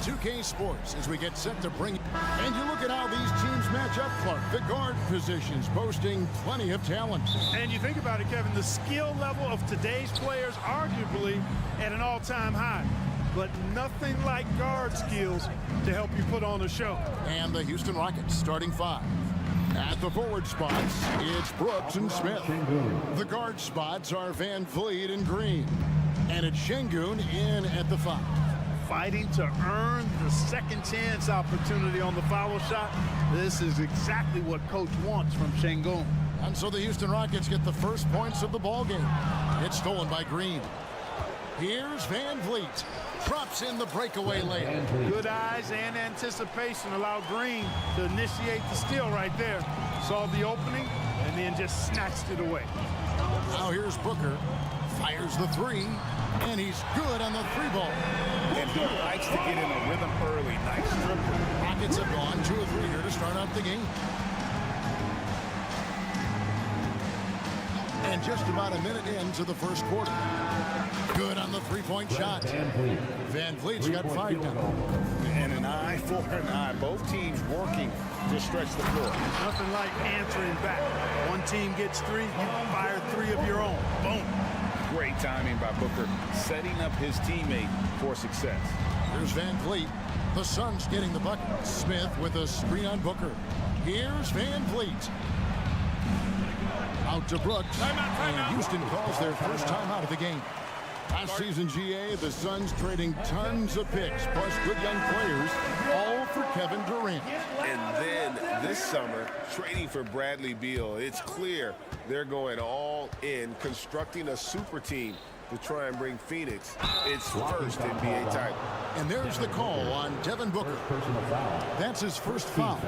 2K Sports as we get set to bring. And you look at how these teams match up, Clark. The guard positions boasting plenty of talent. And you think about it, Kevin, the skill level of today's players arguably at an all-time high. But nothing like guard skills to help you put on a show. And the Houston Rockets starting 5. At the forward spots, it's Brooks and Smith. The guard spots are Van Vliet and Green. And it's Şengün in at the 5. Fighting to earn the second chance opportunity on the foul shot. This is exactly what coach wants from Şengün. And so the Houston Rockets get the first points of the ball game. It's stolen by Green. Here's Van Vliet. Drops in the breakaway layup. Good eyes and anticipation allow Green to initiate the steal right there. Saw the opening and then just snatched it away. Now here's Booker. Fires the 3. And he's good on the 3-ball. And he likes to get in a rhythm early. Nice triple. Rockets have gone 2 of 3 here to start out the game. And just about a minute into the first quarter. Good on the 3-point shot. Van Vliet's got 5 now. And an eye for an eye. Both teams working to stretch the floor. Nothing like answering back. One team gets 3, you fire 3 of your own. Boom. Great timing by Booker, setting up his teammate for success. Here's Van Vliet. The Suns getting the bucket. Smith with a screen on Booker. Here's Van Vliet. Out to Brooks. And Houston calls their first timeout of the game. Last season, GA, the Suns trading tons of picks, plus good young players, all for Kevin Durant. And then this summer, trading for Bradley Beal. It's clear they're going all in, constructing a super team to try and bring Phoenix its first NBA title. And there's the call on Devin Booker. That's his first foul.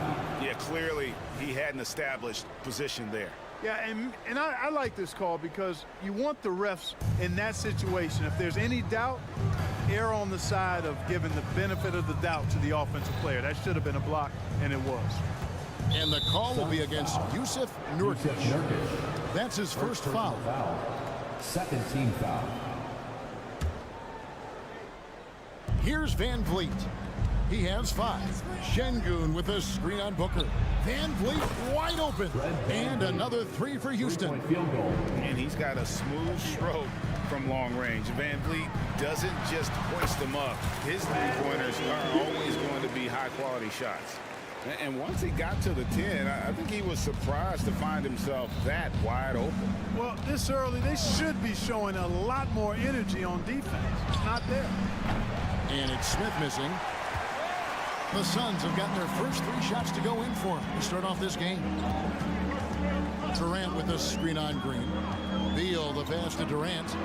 Yeah, clearly he had an established position there. Yeah, and I like this call because you want the refs in that situation. If there's any doubt, err on the side of giving the benefit of the doubt to the offensive player. That should have been a block, and it was. And the call will be against Jusuf Nurkic. That's his first foul. Second team foul. Here's Van Vliet. He has 5. Şengün with a screen on Booker. Van Vliet wide open. And another 3 for Houston. And he's got a smooth stroke from long range. Van Vliet doesn't just hoist them up. His 3-pointers are always going to be high-quality shots. And once he got to the 10, I think he was surprised to find himself that wide open. Well, this early, they should be showing a lot more energy on defense. It's not there. And it's Smith missing. The Suns have gotten their first 3 shots to go in for him to start off this game. Durant with a screen on Green. Beal the pass to Durant.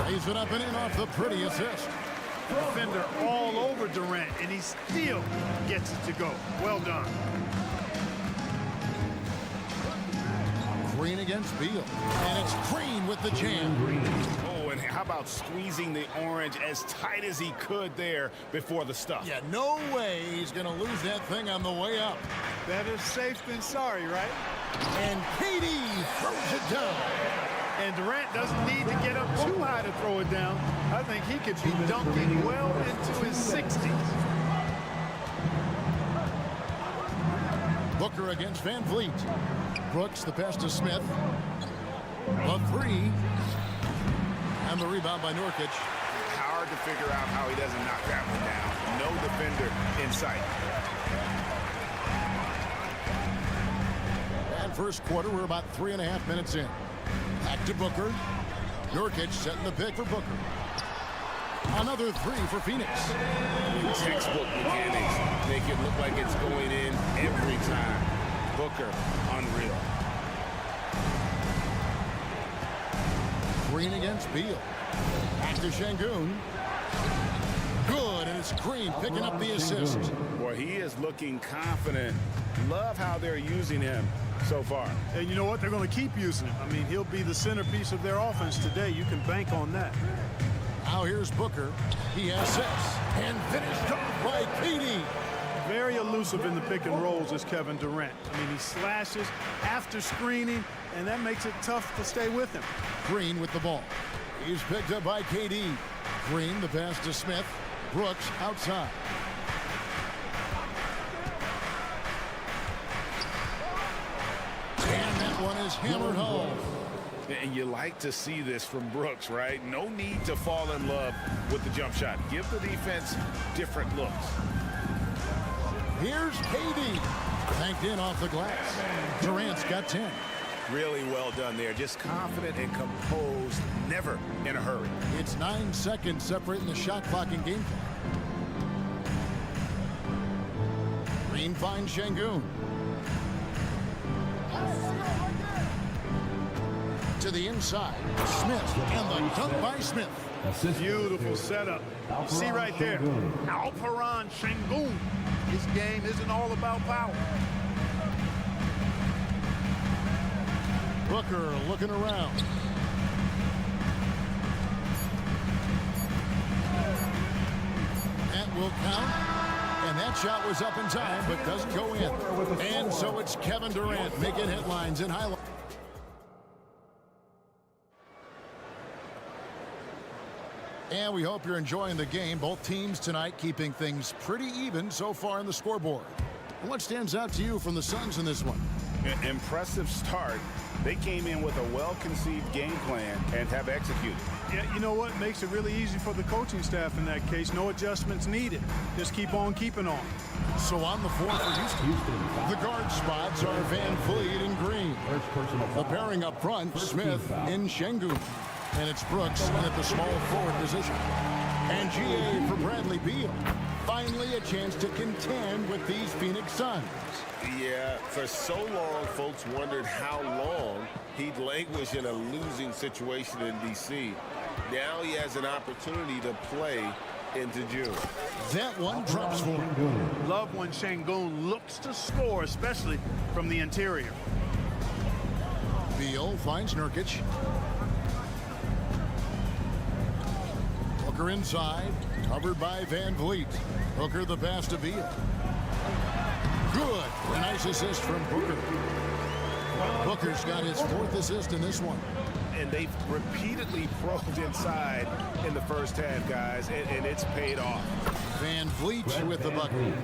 Lays it up and in off the pretty assist. Defender all over Durant, and he still gets it to go. Well done. Green against Beal. And it's Green with the jam. Oh, and how about squeezing the orange as tight as he could there before the stuff? Yeah, no way he's going to lose that thing on the way up. Better safe than sorry, right? And KD throws it down. And Durant doesn't need to get up too high to throw it down. I think he could be dunking well into his 60s. Booker against Van Vliet. Brooks the pass to Smith. A 3. And the rebound by Nurkic. Hard to figure out how he doesn't knock that one down. No defender in sight. And first quarter, we're about 3.5 minutes in. Back to Booker. Nurkic setting the pick for Booker. Another 3 for Phoenix. Textbook mechanics make it look like it's going in every time. Booker, unreal. Green against Beal. Back to Şengün. Good, and it's Green picking up the assist. Boy, he is looking confident. Love how they're using him so far. And you know what? They're going to keep using him. I mean, he'll be the centerpiece of their offense today. You can bank on that. Now here's Booker. He has 6. And finished off by KD. very elusive in the pick and rolls is Kevin Durant. I mean, he slashes after screening, and that makes it tough to stay with him. Green with the ball. He's picked up by KD. Green, the pass to Smith. Brooks outside. And that one is hammered home. And you like to see this from Brooks, right? No need to fall in love with the jump shot. Give the defense different looks. Here's KD. Banked in off the glass. Durant's got 10. Really well done there. Just confident and composed, never in a hurry. It's 9 seconds separating the shot clock and game clock. Green finds Şengün. To the inside. Smith, and the dunk by Smith. Beautiful setup. You see right there, Alperen Şengün. His game isn't all about power. Booker looking around. That will count. And that shot was up in time, but doesn't go in. And so it's Kevin Durant making headlines in highlights. And we hope you're enjoying the game. Both teams tonight keeping things pretty even so far in the scoreboard. What stands out to you from the Suns in this one? Impressive start. They came in with a well-conceived game plan and have executed. Yeah, you know what? Makes it really easy for the coaching staff in that case. No adjustments needed. Just keep on keeping on. So on the floor for Houston, the guard spots are Van Vliet and Green. The pairing up front, Smith and Şengün. And it's Brooks in at the small forward position. And GA for Bradley Beal. Finally a chance to contend with these Phoenix Suns. Yeah, for so long, folks wondered how long he'd languish in a losing situation in D.C. Now he has an opportunity to play into June. That one drops for him. Love when Şengün looks to score, especially from the interior. Beal finds Nurkic. Booker inside, covered by Van Vliet. Booker the pass to Beal. Good. A nice assist from Booker. Booker's got his 4th assist in this one. And they've repeatedly probed inside in the first half, guys, and it's paid off. Van Vliet with the bucket.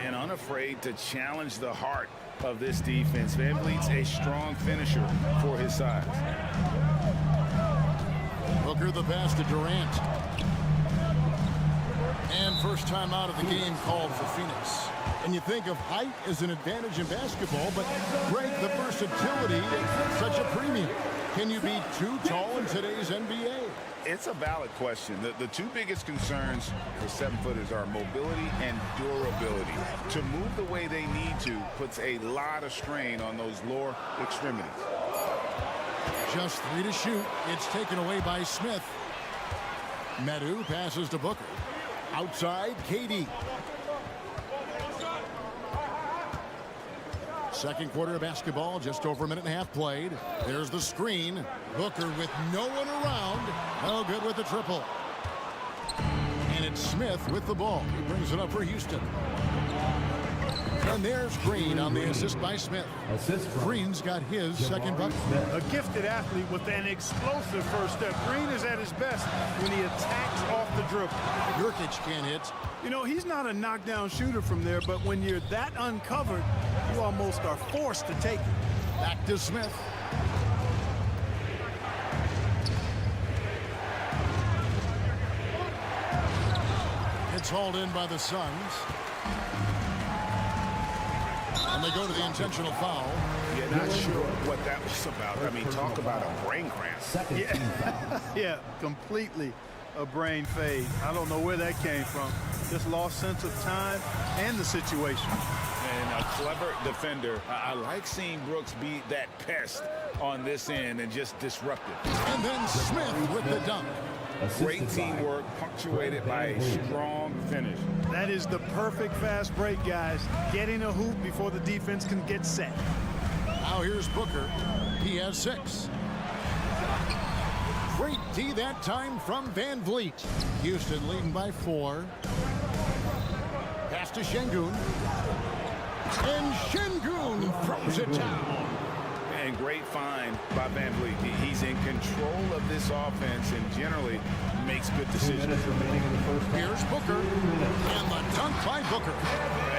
And unafraid to challenge the heart of this defense. Van Vliet's a strong finisher for his size. Booker the pass to Durant. And first time out of the game called for Phoenix. And you think of height as an advantage in basketball, but Greg, the versatility is such a premium. Can you be too tall in today's NBA? It's a valid question. The two biggest concerns for 7-footers are mobility and durability. To move the way they need to puts a lot of strain on those lower extremities. Just 3 to shoot. It's taken away by Smith. Medu passes to Booker. Outside, KD. Second quarter of basketball, just over a minute and a half played. There's the screen. Booker with no one around. No good with the triple. And it's Smith with the ball. He brings it up for Houston. And there's Green on the assist by Smith. Green's got his second bucket. A gifted athlete with an explosive first step. Green is at his best when he attacks off the dribble. Nurkic can't hit. You know, he's not a knockdown shooter from there, but when you're that uncovered, you almost are forced to take it. Back to Smith. It's hauled in by the Suns. And they go to the intentional foul. You're not sure what that was about. I mean, talk about a brain cramp. Yeah, completely a brain fade. I don't know where that came from. Just lost sense of time and the situation. And a clever defender. I like seeing Brooks be that pest on this end and just disrupt it. And then Smith with the dunk. Great teamwork punctuated by a strong finish. That is the perfect fast break, guys. Getting a hoop before the defense can get set. Now here's Booker. He has 6. Great D that time from Van Vliet. Houston leading by 4. Pass to Şengün. And Şengün throws it down. And great find by Van Vliet. He's in control of this offense and generally makes good decisions. Here's Booker. And the dunk by Booker.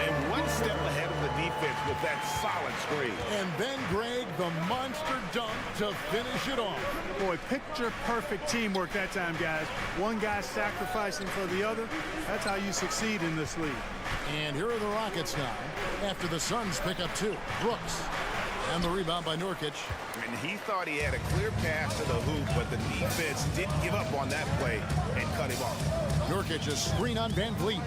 And one step ahead of the defense with that solid screen. And then Greg, the monster dunk to finish it off. Boy, picture-perfect teamwork that time, guys. One guy sacrificing for the other. That's how you succeed in this league. And here are the Rockets now after the Suns pick up 2. Brooks. And the rebound by Nurkic. And he thought he had a clear pass to the hoop, but the defense didn't give up on that play and cut him off. Nurkic, a screen on Van Vliet.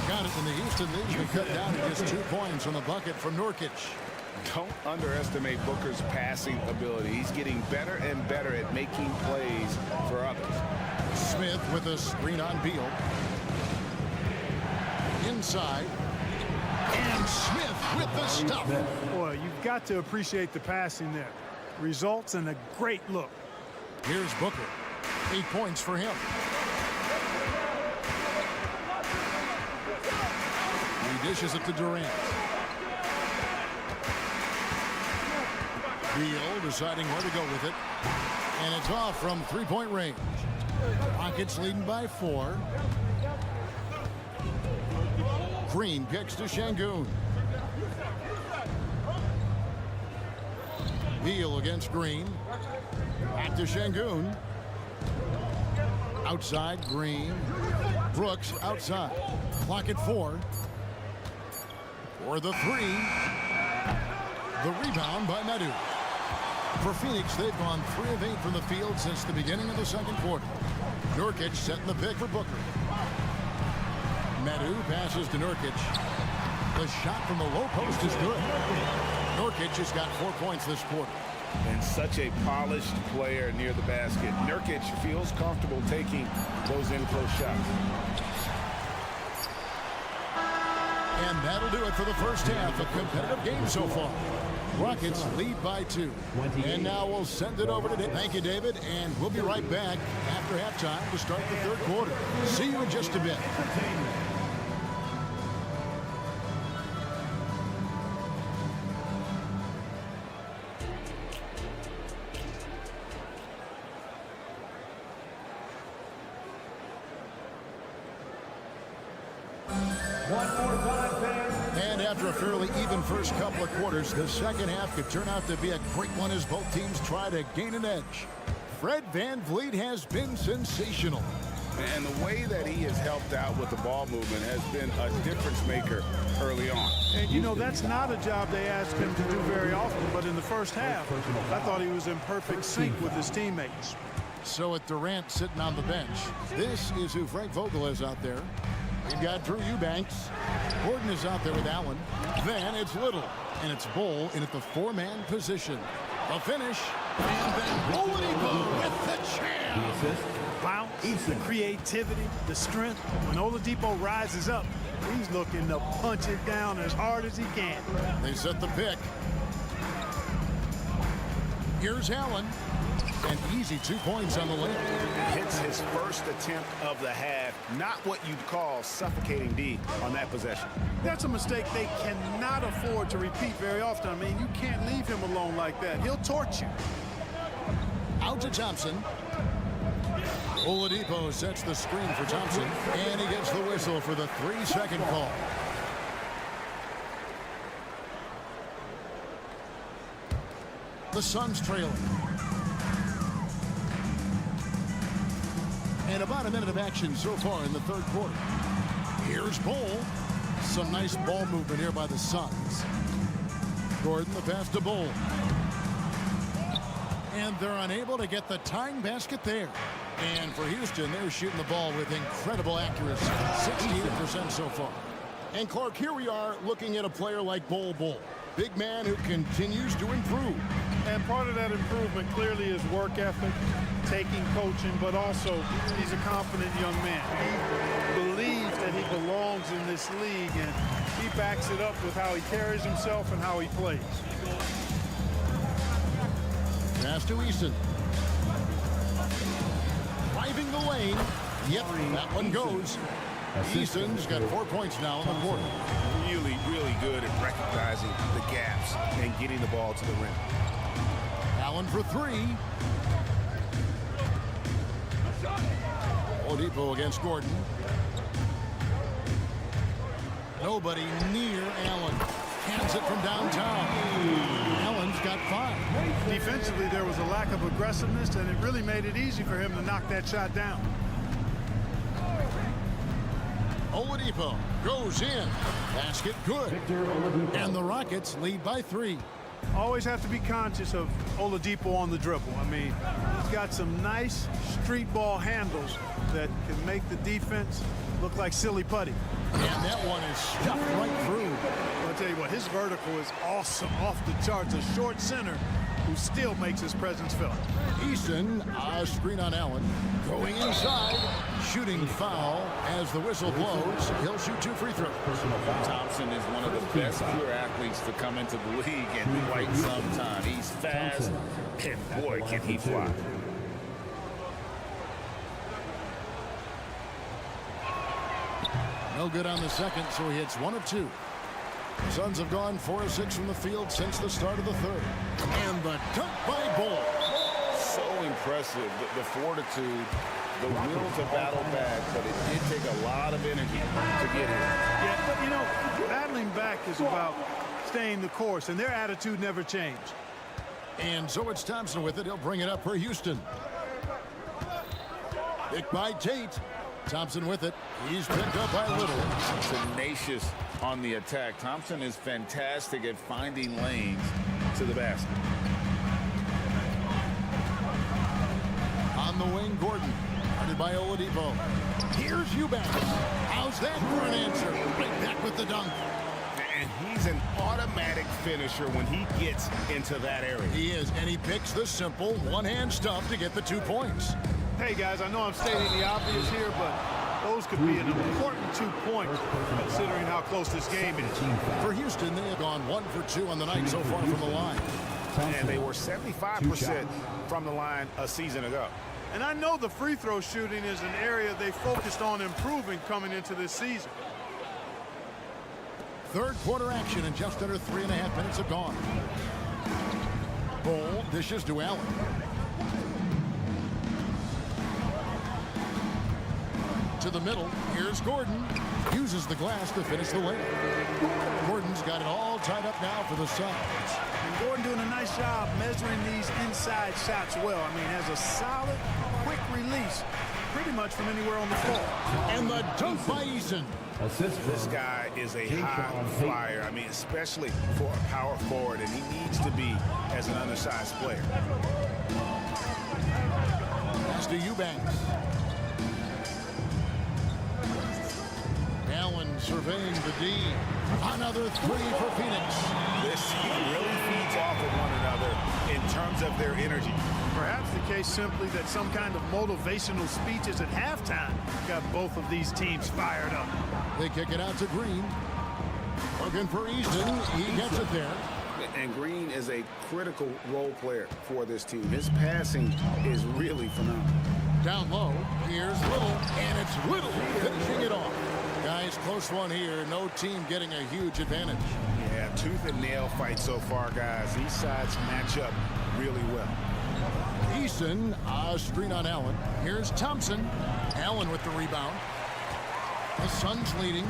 Got it in the Houston League. We cut down to just 2 points on the bucket from Nurkic. Don't underestimate Booker's passing ability. He's getting better and better at making plays for others. Smith with a screen on Beal. Inside. And Smith with the stop. Boy, you've got to appreciate the passing there. Results in a great look. Here's Booker. 8 points for him. He dishes it to Durant. Beal deciding where to go with it. And it's off from 3-point range. Rockets leading by 4. Green kicks to Şengün. Beal against Green. Back to Şengün. Outside Green. Brooks outside. Clock at 4. For the 3. The rebound by Medu. For Phoenix, they've gone 3 of 8 from the field since the beginning of the second quarter. Nurkic setting the pick for Booker. Medu passes to Nurkic. The shot from the low post is good. Nurkic has got 4 points this quarter. And such a polished player near the basket. Nurkic feels comfortable taking those in-close shots. And that'll do it for the first half. A competitive game so far. Rockets lead by 2. And now we'll send it over to David. Thank you, David. And we'll be right back after halftime to start the third quarter. See you in just a bit. And after a fairly even first couple of quarters, the second half could turn out to be a great one as both teams try to gain an edge. Fred Van Vliet has been sensational. And the way that he has helped out with the ball movement has been a difference maker early on. And, you know, that's not a job they ask him to do very often, but in the first half, I thought he was in perfect sync with his teammates. So with Durant sitting on the bench, this is who Frank Vogel is out there. We've got Drew Eubanks. Gordon is out there with Allen. Then it's Little. And it's Bull in at the 4-man position. A finish. And then Oladipo with the jam. Bounce, the creativity, the strength. When Oladipo rises up, he's looking to punch it down as hard as he can. They set the pick. Here's Allen. An easy 2 points on the layup. Hits his first attempt of the half. Not what you'd call suffocating D on that possession. That's a mistake they cannot afford to repeat very often. I mean, you can't leave him alone like that. He'll torch you. Out to Thompson. Oladipo sets the screen for Thompson. And he gets the whistle for the 3-second call. The Suns trailing. And about a minute of action so far in the third quarter. Here's Bull. Some nice ball movement here by the Suns. Gordon, the pass to Bull. And they're unable to get the tying basket there. And for Houston, they're shooting the ball with incredible accuracy. 68% so far. And Clark, here we are looking at a player like Bull. Big man who continues to improve. And part of that improvement clearly is work ethic, taking coaching, but also he's a confident young man. He believes that he belongs in this league, and he backs it up with how he carries himself and how he plays. Pass to Easton. Driving the lane. Yep, that one goes. Easton's got 4 points now in the quarter. Really, really good at recognizing the gaps and getting the ball to the rim. Allen for three. Oladipo against Gordon. Nobody near Allen. Hands it from downtown. Allen's got 5. Defensively, there was a lack of aggressiveness, and it really made it easy for him to knock that shot down. Oladipo goes in. Basket good. And the Rockets lead by 3. Always have to be conscious of Oladipo on the dribble. I mean, he's got some nice street ball handles that can make the defense look like silly putty. And that one is stuffed right through. I'll tell you what, his vertical is awesome, off the charts. A short center who still makes his presence felt. Easton, a screen on Allen. Going inside, shooting foul as the whistle blows. He'll shoot 2 free throws. Thompson is one of the best pure athletes to come into the league in quite some time. He's fast, and boy, can he fly. No good on the second, so he hits 1 of 2. The Suns have gone 4 of 6 from the field since the start of the third. And the dunk by Ball. So impressive, the fortitude, the will to battle back, but it did take a lot of energy to get here. Yeah, but you know, battling back is about staying the course, and their attitude never changed. And so it's Thompson with it. He'll bring it up for Houston. Picked by Tate. Thompson with it. He's picked up by Little. Tenacious on the attack. Thompson is fantastic at finding lanes to the basket. On the wing, Gordon. Guarded by Oladipo. Here's Eubanks. How's that for an answer? Right back with the dunk. And he's an automatic finisher when he gets into that area. He is, and he picks the simple one-hand stuff to get the 2 points. Hey, guys, I know I'm stating the obvious here, but those could be an important 2 points considering how close this game is. For Houston, they have gone 1 for 2 on the night so far from the line. And they were 75% from the line a season ago. And I know the free throw shooting is an area they focused on improving coming into this season. Third quarter action, and just under 3.5 minutes have gone. Ball dishes to Allen. To the middle. Here's Gordon. Uses the glass to finish the layup. Gordon's got it all tied up now for the Suns. And Gordon doing a nice job measuring these inside shots well. I mean, has a solid, quick release pretty much from anywhere on the floor. And the dunk by Eason. This guy is a high flyer. I mean, especially for a power forward, and he needs to be as an undersized player. Pass to Eubanks. Allen surveying the D. Another 3 for Phoenix. This team really feeds off of one another in terms of their energy. Perhaps the case simply that some kind of motivational speeches at halftime got both of these teams fired up. They kick it out to Green. Looking for Easton. He gets it there. And Green is a critical role player for this team. His passing is really phenomenal. Down low, here's Little, and it's Little finishing it off. Guys, close one here. No team getting a huge advantage. Yeah, tooth and nail fight so far, guys. These sides match up really well. Eason, a screen on Allen. Here's Thompson. Allen with the rebound. The Suns leading.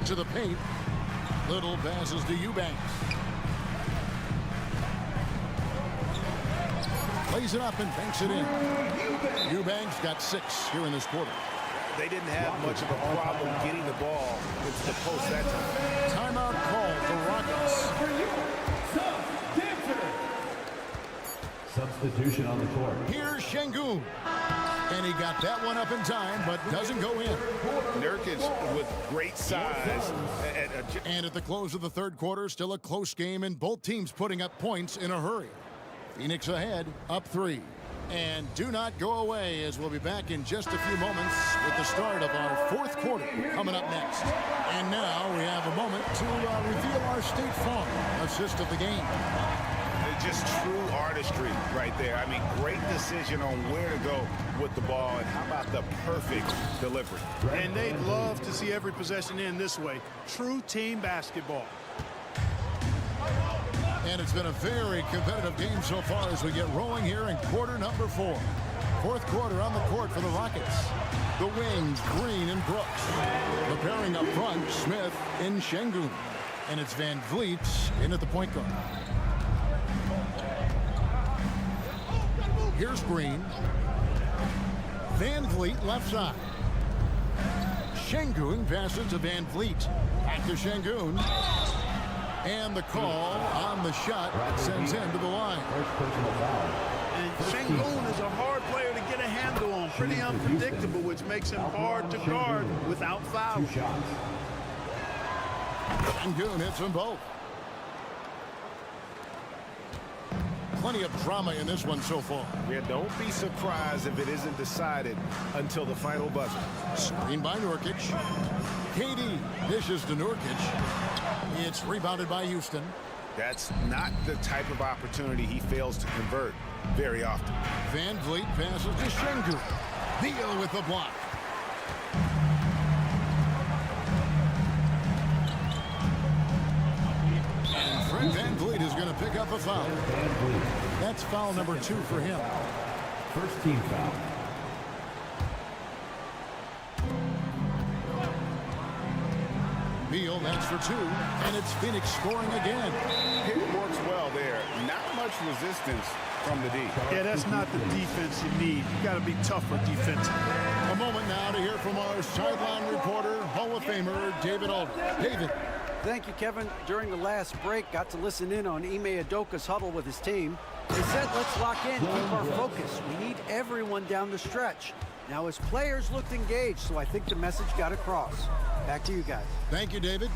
To the paint. Little passes to Eubanks. Plays it up and banks it in. Eubanks got 6 here in this quarter. They didn't have much of a problem getting the ball into the post that time. Timeout called for Rockets. Substitution on the court. Here's Şengün. And he got that one up in time, but doesn't go in. Nurkic with great size. And at the close of the third quarter, still a close game, and both teams putting up points in a hurry. Phoenix ahead, up 3. And do not go away, as we'll be back in just a few moments with the start of our fourth quarter coming up next. And now we have a moment to reveal our State Farm assist of the game. just true artistry right there. I mean, great decision on where to go with the ball, and how about the perfect delivery. And they'd love to see every possession end this way. True team basketball. And it's been a very competitive game so far as we get rolling here in quarter number 4. Fourth quarter on the court for the Rockets. The wings, Green and Brooks. The pairing up front, Smith and Şengün. And it's Van Vliet in at the point guard. Here's Green. Van Vliet left side. Şengün passes to Van Vliet. Back to Şengün. And the call on the shot sends him to the line. And Şengün is a hard player to get a handle on. Pretty unpredictable, which makes him hard to guard without fouling. Şengün hits them both. Plenty of drama in this one so far. Yeah, don't be surprised if it isn't decided until the final buzzer. Screen by Nurkic. KD dishes to Nurkic. It's rebounded by Houston. That's not the type of opportunity he fails to convert very often. Van Vliet passes to Şengün. Beal with the block. And Fred Van Vliet is going to pick up a foul. That's foul number 2 for him. First team foul. Beal, that's for 2. And it's Phoenix scoring again. It works well there. Not much resistance from the D. Yeah, that's not the defense you need. You got to be tougher defensively. A moment now to hear from our sideline reporter, Hall of Famer David Aldridge. David. Thank you, Kevin. During the last break, got to listen in on Ime Udoka's huddle with his team. They said, let's lock in, keep our focus. We need everyone down the stretch. Now, his players looked engaged, so I think the message got across. Back to you guys. Thank you, David.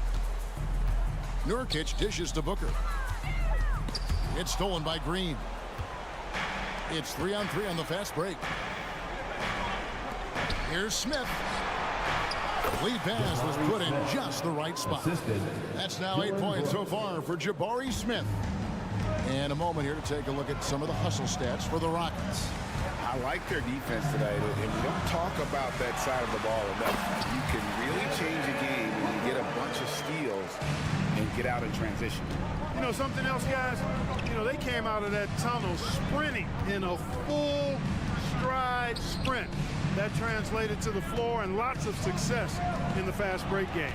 Nurkic dishes to Booker. It's stolen by Green. It's 3-on-3 on the fast break. Here's Smith. Lead pass was put in just the right spot. That's now 8 points so far for Jabari Smith. And a moment here to take a look at some of the hustle stats for the Rockets. I like their defense tonight, and we don't talk about that side of the ball enough. You can really change a game when you get a bunch of steals and get out in transition. You know something else, guys? You know, they came out of that tunnel sprinting in a full stride sprint. That translated to the floor and lots of success in the fast break game.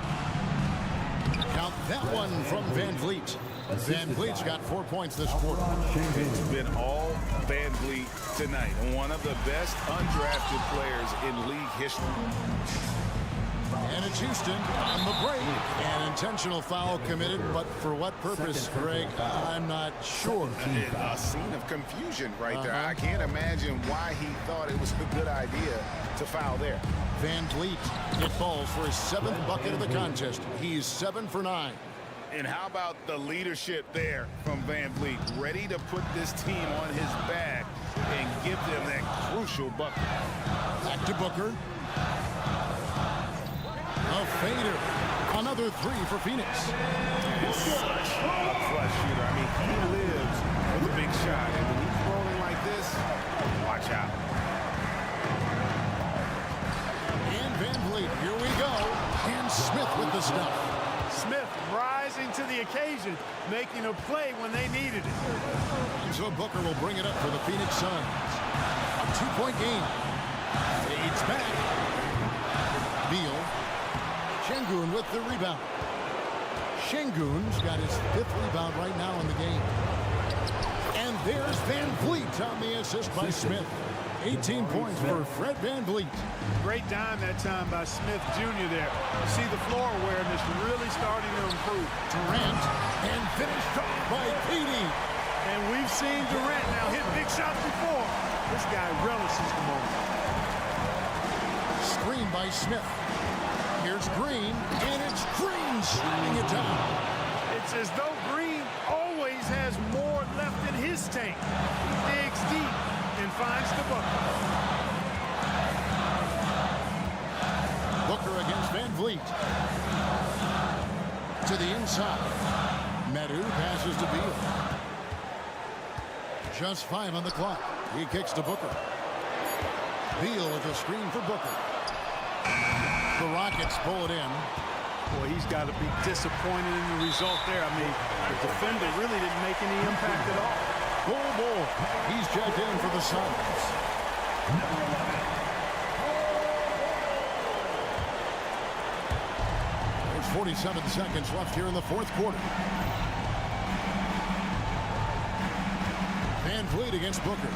Count that one from Van Vliet. Van Vliet's got 4 points this quarter. It's been all Van Vliet tonight. One of the best undrafted players in league history. And it's Houston on the break. An intentional foul committed, but for what purpose, Greg? I'm not sure. A scene of confusion right there. I can't imagine why he thought it was a good idea to foul there. Van Vliet, it falls for his 7th bucket of the contest. He's 7 for 9. And how about the leadership there from Van Vliet, ready to put this team on his back and give them that crucial bucket. Back to Booker. A fader. Another 3 for Phoenix. He's such a clutch shooter. I mean, he lives with a big shot. And when he's rolling like this, watch out. And Van Vliet, here we go. And Smith with the stuff. Smith rising to the occasion, making a play when they needed it. So Booker will bring it up for the Phoenix Suns. A 2-point game. Fades back. Beal. Şengün with the rebound. Şengün's got his 5th rebound right now in the game. And there's Van Vliet on the assist by Smith. 18 points for Fred Van Vliet. Great dime that time by Smith Jr. there. You see the floor awareness really starting to improve. Durant, and finished off by KD. And we've seen Durant now hit big shots before. This guy relishes the moment. Screen by Smith. Here's Green, and it's Green sliding it down. It's as though Green always has more left in his tank. He digs deep and finds the bucket. Booker against Van Vliet. To the inside. Medu passes to Beal. Just 5 on the clock. He kicks to Booker. Beal with a screen for Booker. The Rockets pull it in. Boy, he's got to be disappointed in the result there. I mean, the defender really didn't make any impact at all. Ball. He's checked in for the Suns. There's 47 seconds left here in the fourth quarter. Van Vliet against Booker.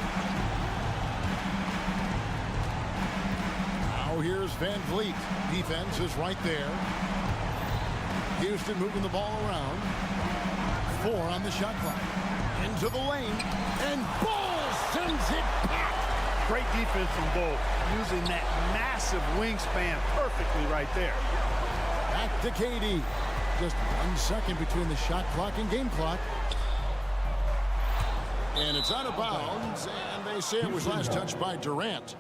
Now here's Van Vliet. Defense is right there. Houston moving the ball around. 4 on the shot clock. Into the lane. And Ball sends it back. Great defense from Bull, using that massive wingspan perfectly right there. Back to KD. Just 1 second between the shot clock and game clock. And it's out of bounds, and they say it was last touched by Durant.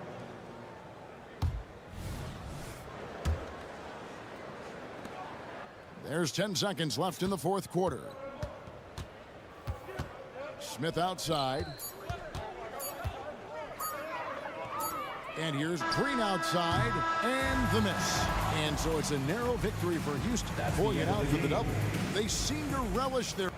There's 10 seconds left in the fourth quarter. Smith outside. And here's Green outside, and the miss. And so it's a narrow victory for Houston. Pulling it out for the double. They seem to relish their...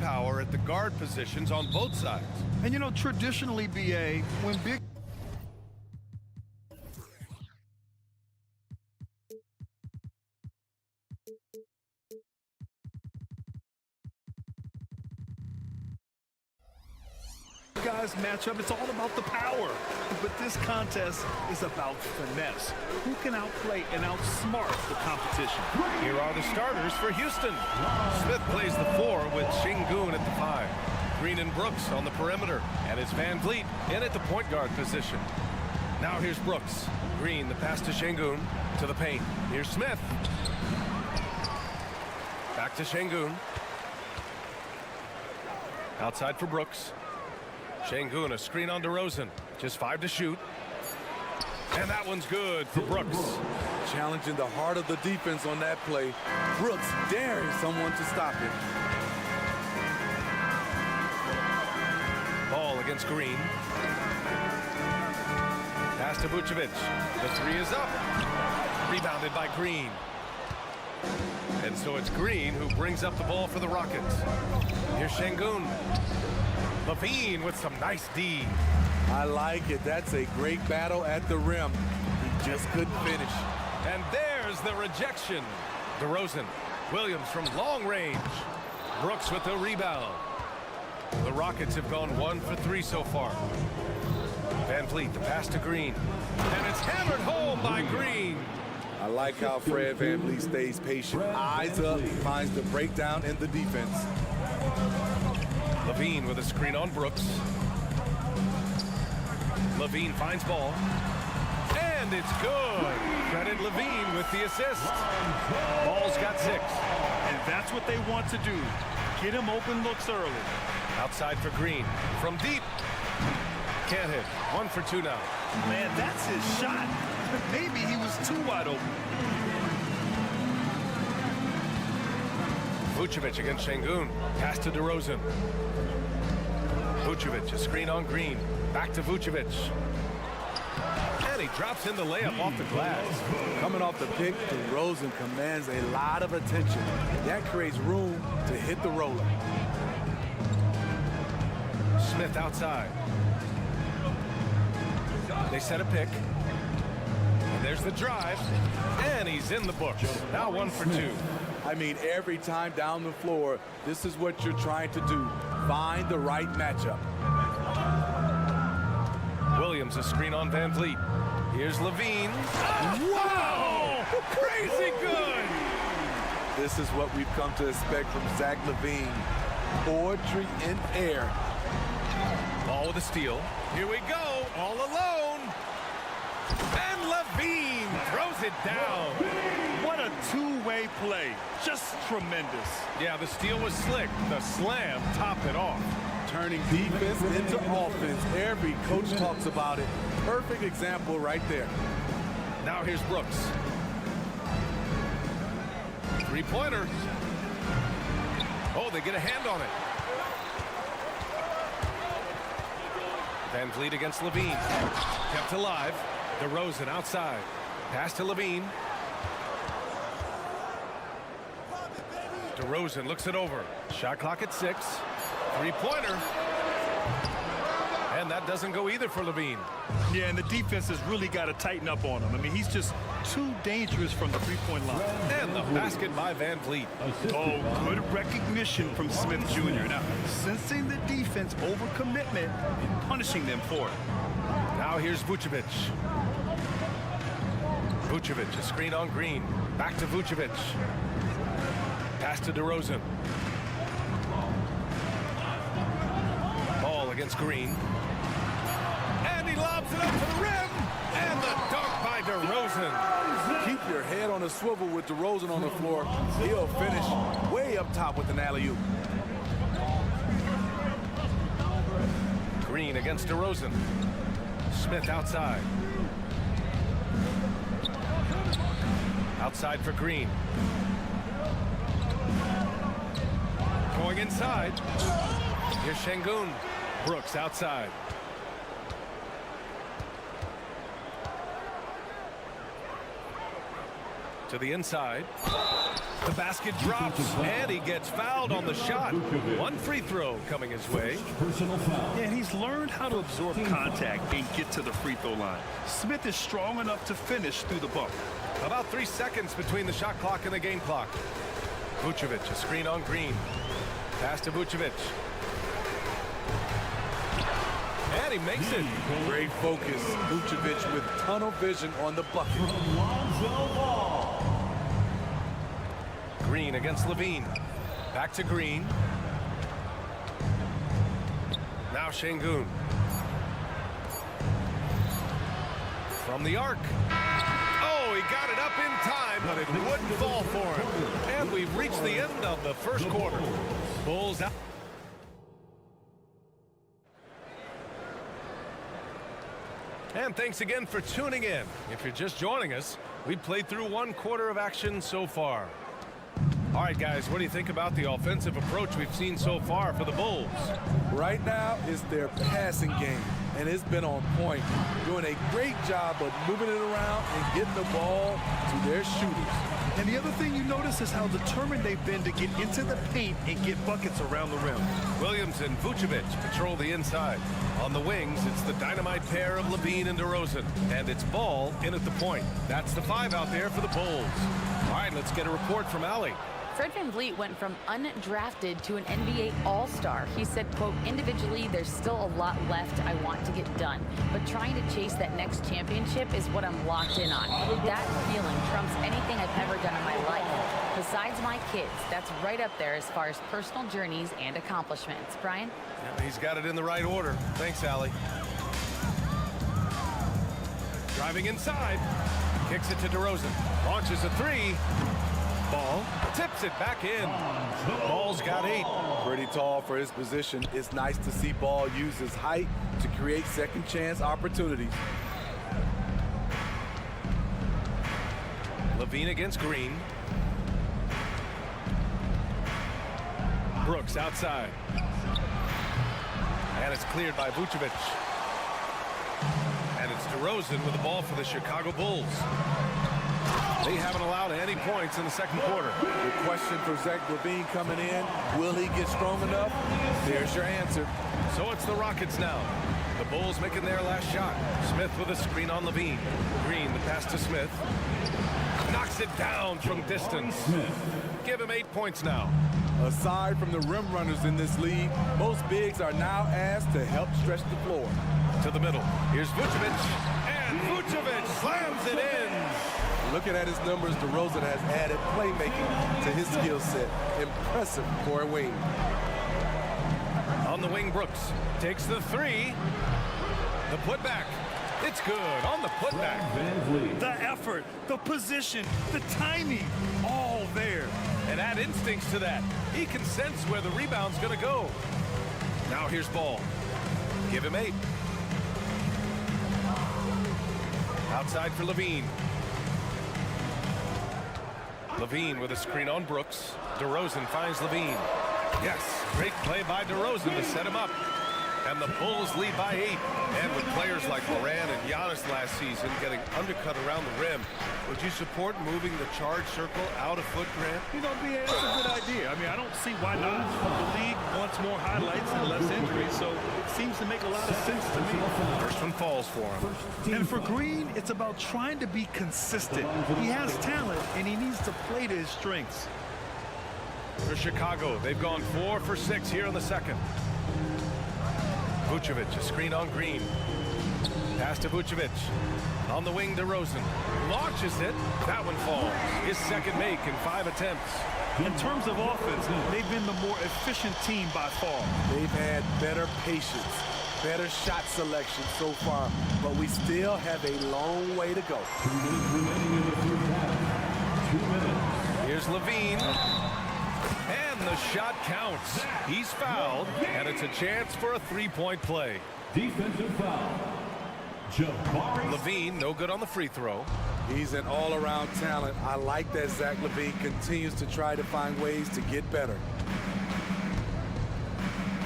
firepower at the guard positions on both sides. And you know, traditionally, BA, when big guys match up, it's all about the power. But this contest is about finesse. Who can outplay and outsmart the competition? Here are the starters for Houston. Smith plays the 4 with Shingun at the 5. Green and Brooks on the perimeter. And it's Van Vliet in at the point guard position. Now here's Brooks. Green, the pass to Shingun, to the paint. Here's Smith. Back to Shingun. Outside for Brooks. Shingun, a screen on DeRozan. Just 5 to shoot. And that one's good for Brooks. Challenging the heart of the defense on that play. Brooks daring someone to stop it. Ball against Green. Pass to Vucevic. The 3 is up. Rebounded by Green. And so it's Green who brings up the ball for the Rockets. Here's Shingun. Levine with some nice D. I like it. That's a great battle at the rim. He just couldn't finish. And there's the rejection. DeRozan. Williams from long range. Brooks with the rebound. The Rockets have gone 1 for 3 so far. Van Vliet, the pass to Green. And it's hammered home by Green. I like how Fred Van Vliet stays patient. Eyes up, finds the breakdown in the defense. Levine with a screen on Brooks. Levine finds ball. And it's good. Credit Levine with the assist. Ball's got 6. And that's what they want to do. Get him open looks early. Outside for Green. From deep. Can't hit. 1 for 2 now. Man, that's his shot. Maybe he was too wide open. Vucevic against Shingun. Pass to DeRozan. Vucevic, a screen on Green. Back to Vucevic. And he drops in the layup off the glass. Coming off the pick, DeRozan commands a lot of attention. That creates room to hit the roller. Smith outside. They set a pick. And there's the drive. And he's in the books. Now 1 for 2. I mean, every time down the floor, this is what you're trying to do. Find the right matchup. Williams, a screen on Van Vliet. Here's Levine. Wow! Crazy good! This is what we've come to expect from Zach LaVine. Poetry in air. Ball with a steal. Here we go, all alone. And Levine throws it down. What a two-way play. Just tremendous. Yeah, the steal was slick. The slam topped it off. Turning defense into offense. Every coach talks about it. Perfect example right there. Now here's Brooks. Three-pointer. Oh, they get a hand on it. Van Vliet against Levine. Kept alive. DeRozan outside. Pass to Levine. DeRozan looks it over. Shot clock at 6. Three-pointer. And that doesn't go either for Levine. Yeah, and the defense has really got to tighten up on him. I mean, he's just too dangerous from the three-point line. And the basket by Van Vliet. Oh, good recognition from Smith Jr. Now, sensing the defense overcommitment and punishing them for it. Now here's Vucevic. Vucevic, a screen on Green. Back to Vucevic. Pass to DeRozan. Ball against Green. And he lobs it up to the rim. And the dunk by DeRozan. Keep your head on a swivel with DeRozan on the floor. He'll finish way up top with an alley-oop. Green against DeRozan. Smith outside. Outside for Green. Going inside. Here's Shingun. Brooks outside. To the inside. The basket drops, and he gets fouled on the shot. One free throw coming his way. Yeah, and he's learned how to absorb contact and get to the free throw line. Smith is strong enough to finish through the bump. About 3 seconds between the shot clock and the game clock. Vucevic, a screen on Green. Pass to Vucevic. And he makes it. Great focus. Vucevic with tunnel vision on the bucket. Green against Levine. Back to Green. Now Şengün. From the arc. Oh, he got it up in time, but it wouldn't fall for him. And we've reached the end of the first quarter. Bulls out. And thanks again for tuning in. If you're just joining us, we've played through 1 quarter of action so far. All right, guys, what do you think about the offensive approach we've seen so far for the Bulls? Right now is their passing game, and it's been on point. Doing a great job of moving it around and getting the ball to their shooters. And the other thing you notice is how determined they've been to get into the paint and get buckets around the rim. Williams and Vucevic patrol the inside. On the wings, it's the dynamite pair of Levine and DeRozan. And it's Ball in at the point. That's the 5 out there for the Bulls. All right, let's get a report from Allie. Fred VanVleet went from undrafted to an NBA All-Star. He said, quote, individually, there's still a lot left I want to get done, but trying to chase that next championship is what I'm locked in on. That feeling trumps anything I've ever done in my life. Besides my kids, that's right up there as far as personal journeys and accomplishments. Brian? Yeah, he's got it in the right order. Thanks, Allie. Driving inside. Kicks it to DeRozan. Launches a 3. Ball tips it back in. Ball's got 8. Pretty tall for his position. It's nice to see Ball use his height to create second chance opportunities. Levine against Green. Brooks outside. And it's cleared by Vucevic. And it's DeRozan with the ball for the Chicago Bulls. They haven't allowed any points in the second quarter. The question for Zach Levine coming in, will he get strong enough? There's your answer. So it's the Rockets now. The Bulls making their last shot. Smith with a screen on Levine. Green, the pass to Smith. Knocks it down from distance. Give him 8 points now. Aside from the rim runners in this league, most bigs are now asked to help stretch the floor. To the middle. Here's Vucevic. And Vucevic slams it in. Looking at his numbers, DeRozan has added playmaking to his skill set. Impressive for a wing. On the wing, Brooks takes the 3. The putback. It's good on the putback. The effort, the position, the timing, all there. And add instincts to that. He can sense where the rebound's going to go. Now here's Ball. Give him 8. Outside for Levine. Levine with a screen on Brooks. DeRozan finds Levine. Yes, great play by DeRozan to set him up. And the Bulls lead by 8. And with players like Moran and Giannis last season getting undercut around the rim, would you support moving the charge circle out a foot, Grant? You know, BA, it's a good idea. I mean, I don't see why not. The league wants more highlights and less injuries, so it seems to make a lot of sense to me. First one falls for him. And for Green, it's about trying to be consistent. He has talent, and he needs to play to his strengths. For Chicago, they've gone 4 for 6 here in the second. Vucevic, a screen on Green. Pass to Vucevic. On the wing, DeRozan. Launches it. That one falls. His second make in 5 attempts. In terms of offense, they've been the more efficient team by far. They've had better patience, better shot selection so far, but we still have a long way to go. 2 minutes remaining in the first half. 2 minutes. Here's Levine. And the shot counts. He's fouled, and it's a chance for a 3-point play. Defensive foul. Jabari. Levine, no good on the free throw. He's an all-around talent. I like that Zach Levine continues to try to find ways to get better.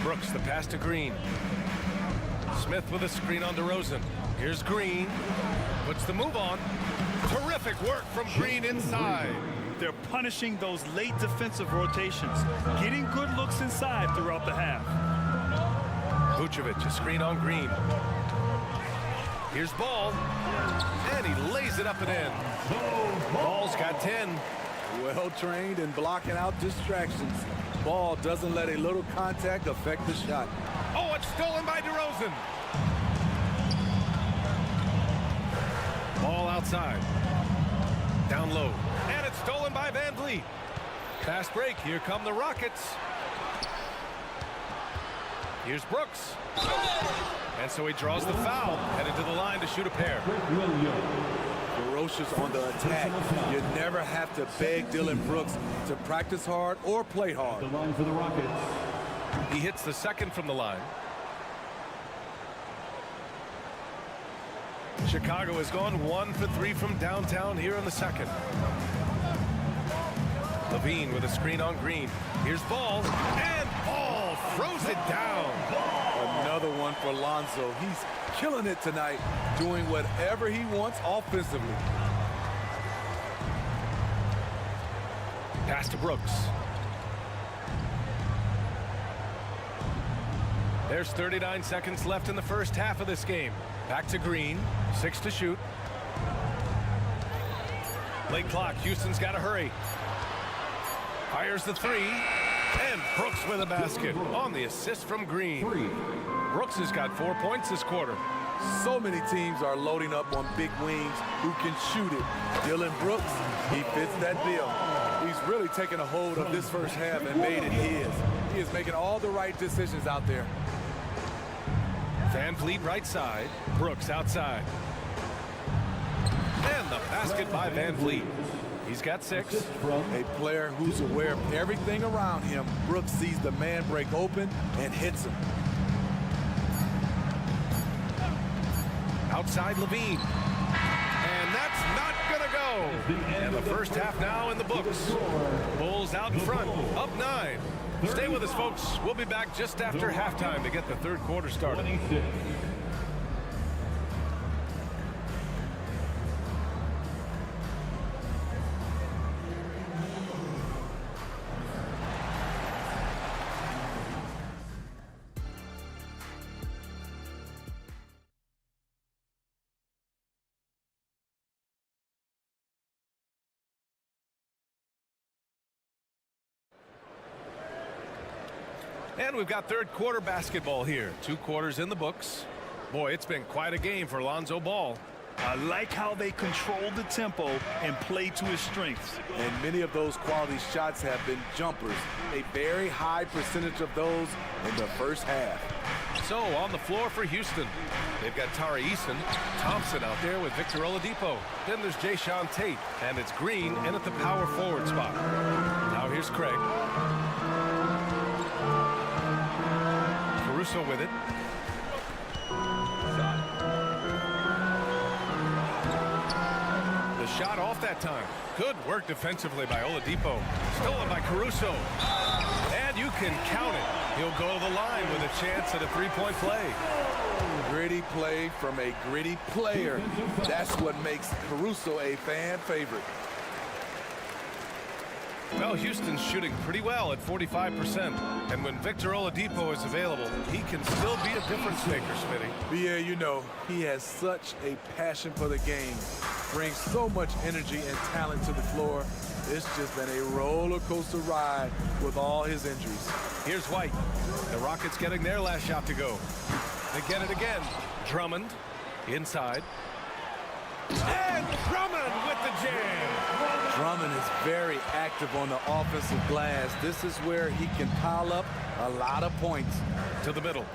Brooks, the pass to Green. Smith with a screen on DeRozan. Here's Green. Puts the move on. Terrific work from Green inside. They're punishing those late defensive rotations, getting good looks inside throughout the half. Vucevic, a screen on Green. Here's Ball, and he lays it up and in. Ball's got 10. Well trained in blocking out distractions. Ball doesn't let a little contact affect the shot. Oh, it's stolen by DeRozan. Ball outside. Down low. And it's stolen by Van Vliet. Fast break. Here come the Rockets. Here's Brooks. And so he draws the foul. Headed to the line to shoot a pair. Ferocious on the attack. You never have to beg Dylan Brooks to practice hard or play hard. The line for the Rockets. He hits the second from the line. Chicago has gone 1 for 3 from downtown here in the second. Levine with a screen on Green. Here's Ball, and Ball throws it down. Another one for Lonzo. He's killing it tonight, doing whatever he wants offensively. Pass to Brooks. There's 39 seconds left in the first half of this game. Back to Green, 6 to shoot. Late clock, Houston's got to hurry. Fires the three, and Brooks with a basket on the assist from Green. Brooks has got 4 points this quarter. So many teams are loading up on big wings who can shoot it. Dylan Brooks, he fits that bill. He's really taken a hold of this first half and made it his. He is making all the right decisions out there. Van Vliet right side, Brooks outside. And the basket by Van Vliet. He's got 6. A player who's aware of everything around him. Brooks sees the man break open and hits him. Outside Levine. And that's not gonna go. And the first half now in the books. Bulls out in front, up 9. Stay with us, folks. We'll be back just after halftime to get the third quarter started. And we've got third quarter basketball here. 2 quarters in the books. Boy, it's been quite a game for Lonzo Ball. I like how they control the tempo and play to his strengths. And many of those quality shots have been jumpers. A very high percentage of those in the first half. So on the floor for Houston, they've got Tari Eason, Thompson out there with Victor Oladipo. Then there's Jayshawn Tate, and it's Green in at the power forward spot. Now here's Craig. Caruso with it. The shot off that time. Good work defensively by Oladipo. Stolen by Caruso. And you can count it. He'll go to the line with a chance at a 3-point play. Gritty play from a gritty player. That's what makes Caruso a fan favorite. Well, Houston's shooting pretty well at 45%. And when Victor Oladipo is available, he can still be a difference maker, Smitty. Yeah, you know, he has such a passion for the game. Brings so much energy and talent to the floor. It's just been a roller coaster ride with all his injuries. Here's White. The Rockets getting their last shot to go. They get it again. Drummond inside. And Drummond with the jam. Drummond is very active on the offensive glass. This is where he can pile up a lot of points. To the middle.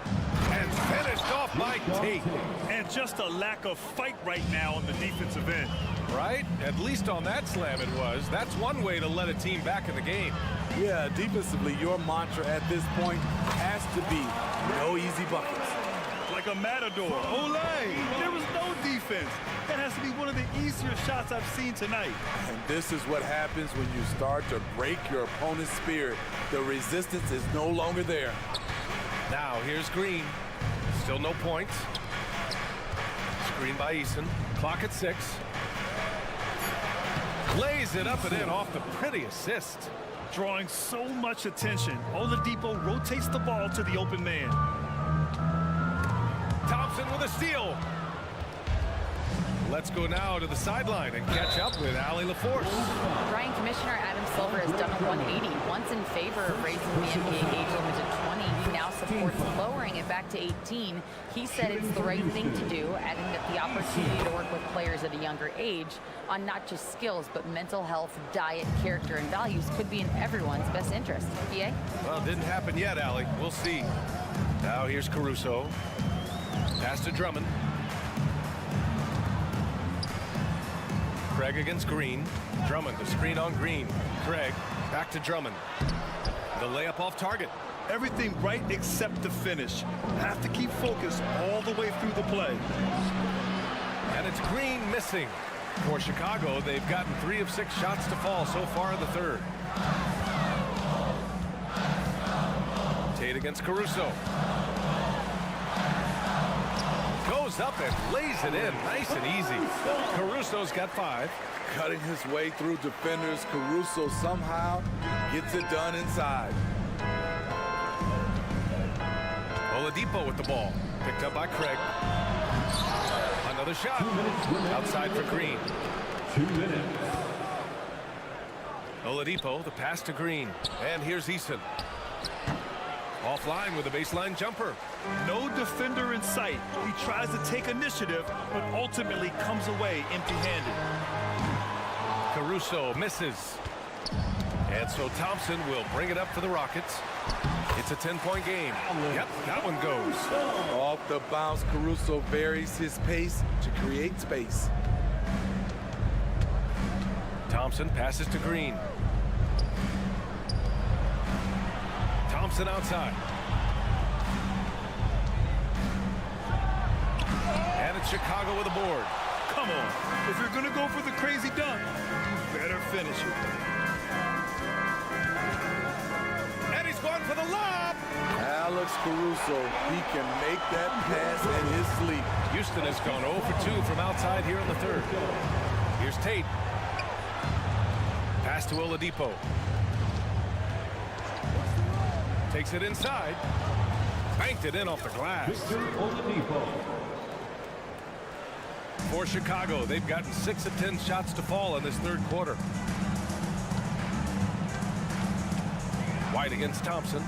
And finished off by Tate. And just a lack of fight right now on the defensive end. Right? At least on that slam it was. That's one way to let a team back in the game. Yeah, defensively, your mantra at this point has to be no easy buckets. Like a matador. Olay! There was no defense. That has to be one of the easier shots I've seen tonight. And this is what happens when you start to break your opponent's spirit. The resistance is no longer there. Now here's Green. Still no points. Screen by Eason. Clock at 6. Lays it up and in off the pretty assist. Drawing so much attention, Oladipo rotates the ball to the open man. Thompson with a steal. Let's go now to the sideline and catch up with Allie LaForce. Brian, Commissioner Adam Silver has done a 180, once in favor of raising the NBA age limit to 20. He now supports lowering it back to 18. He said it's the right thing to do, adding that the opportunity to work with players at a younger age on not just skills, but mental health, diet, character, and values could be in everyone's best interest. BA? Well, it didn't happen yet, Allie. We'll see. Now here's Caruso. Pass to Drummond. Craig against Green. Drummond, the screen on Green. Craig, back to Drummond. The layup off target. Everything right except the finish. Have to keep focused all the way through the play. And it's Green missing. For Chicago, they've gotten 3 of 6 shots to fall so far in the third. Tate against Caruso. Goes up and lays it in nice and easy. Caruso's got 5. Cutting his way through defenders, Caruso somehow gets it done inside. Oladipo with the ball. Picked up by Craig. Another shot. Outside for Green. 2 minutes. Oladipo, the pass to Green. And here's Eason. Offline with a baseline jumper. No defender in sight. He tries to take initiative, but ultimately comes away empty-handed. Caruso misses. And so Thompson will bring it up for the Rockets. It's a 10-point game. Yep, that one goes. Off the bounce, Caruso varies his pace to create space. Thompson passes to Green. Thompson outside. And it's Chicago with a board. Come on. If you're going to go for the crazy dunk, you better finish it. And he's going for the lob. Alex Caruso, he can make that pass in his sleep. Houston has gone 0 for 2 from outside here in the third. Here's Tate. Pass to Oladipo. Takes it inside. Banked it in off the glass. For Chicago, they've gotten 6 of 10 shots to fall in this third quarter. White against Thompson.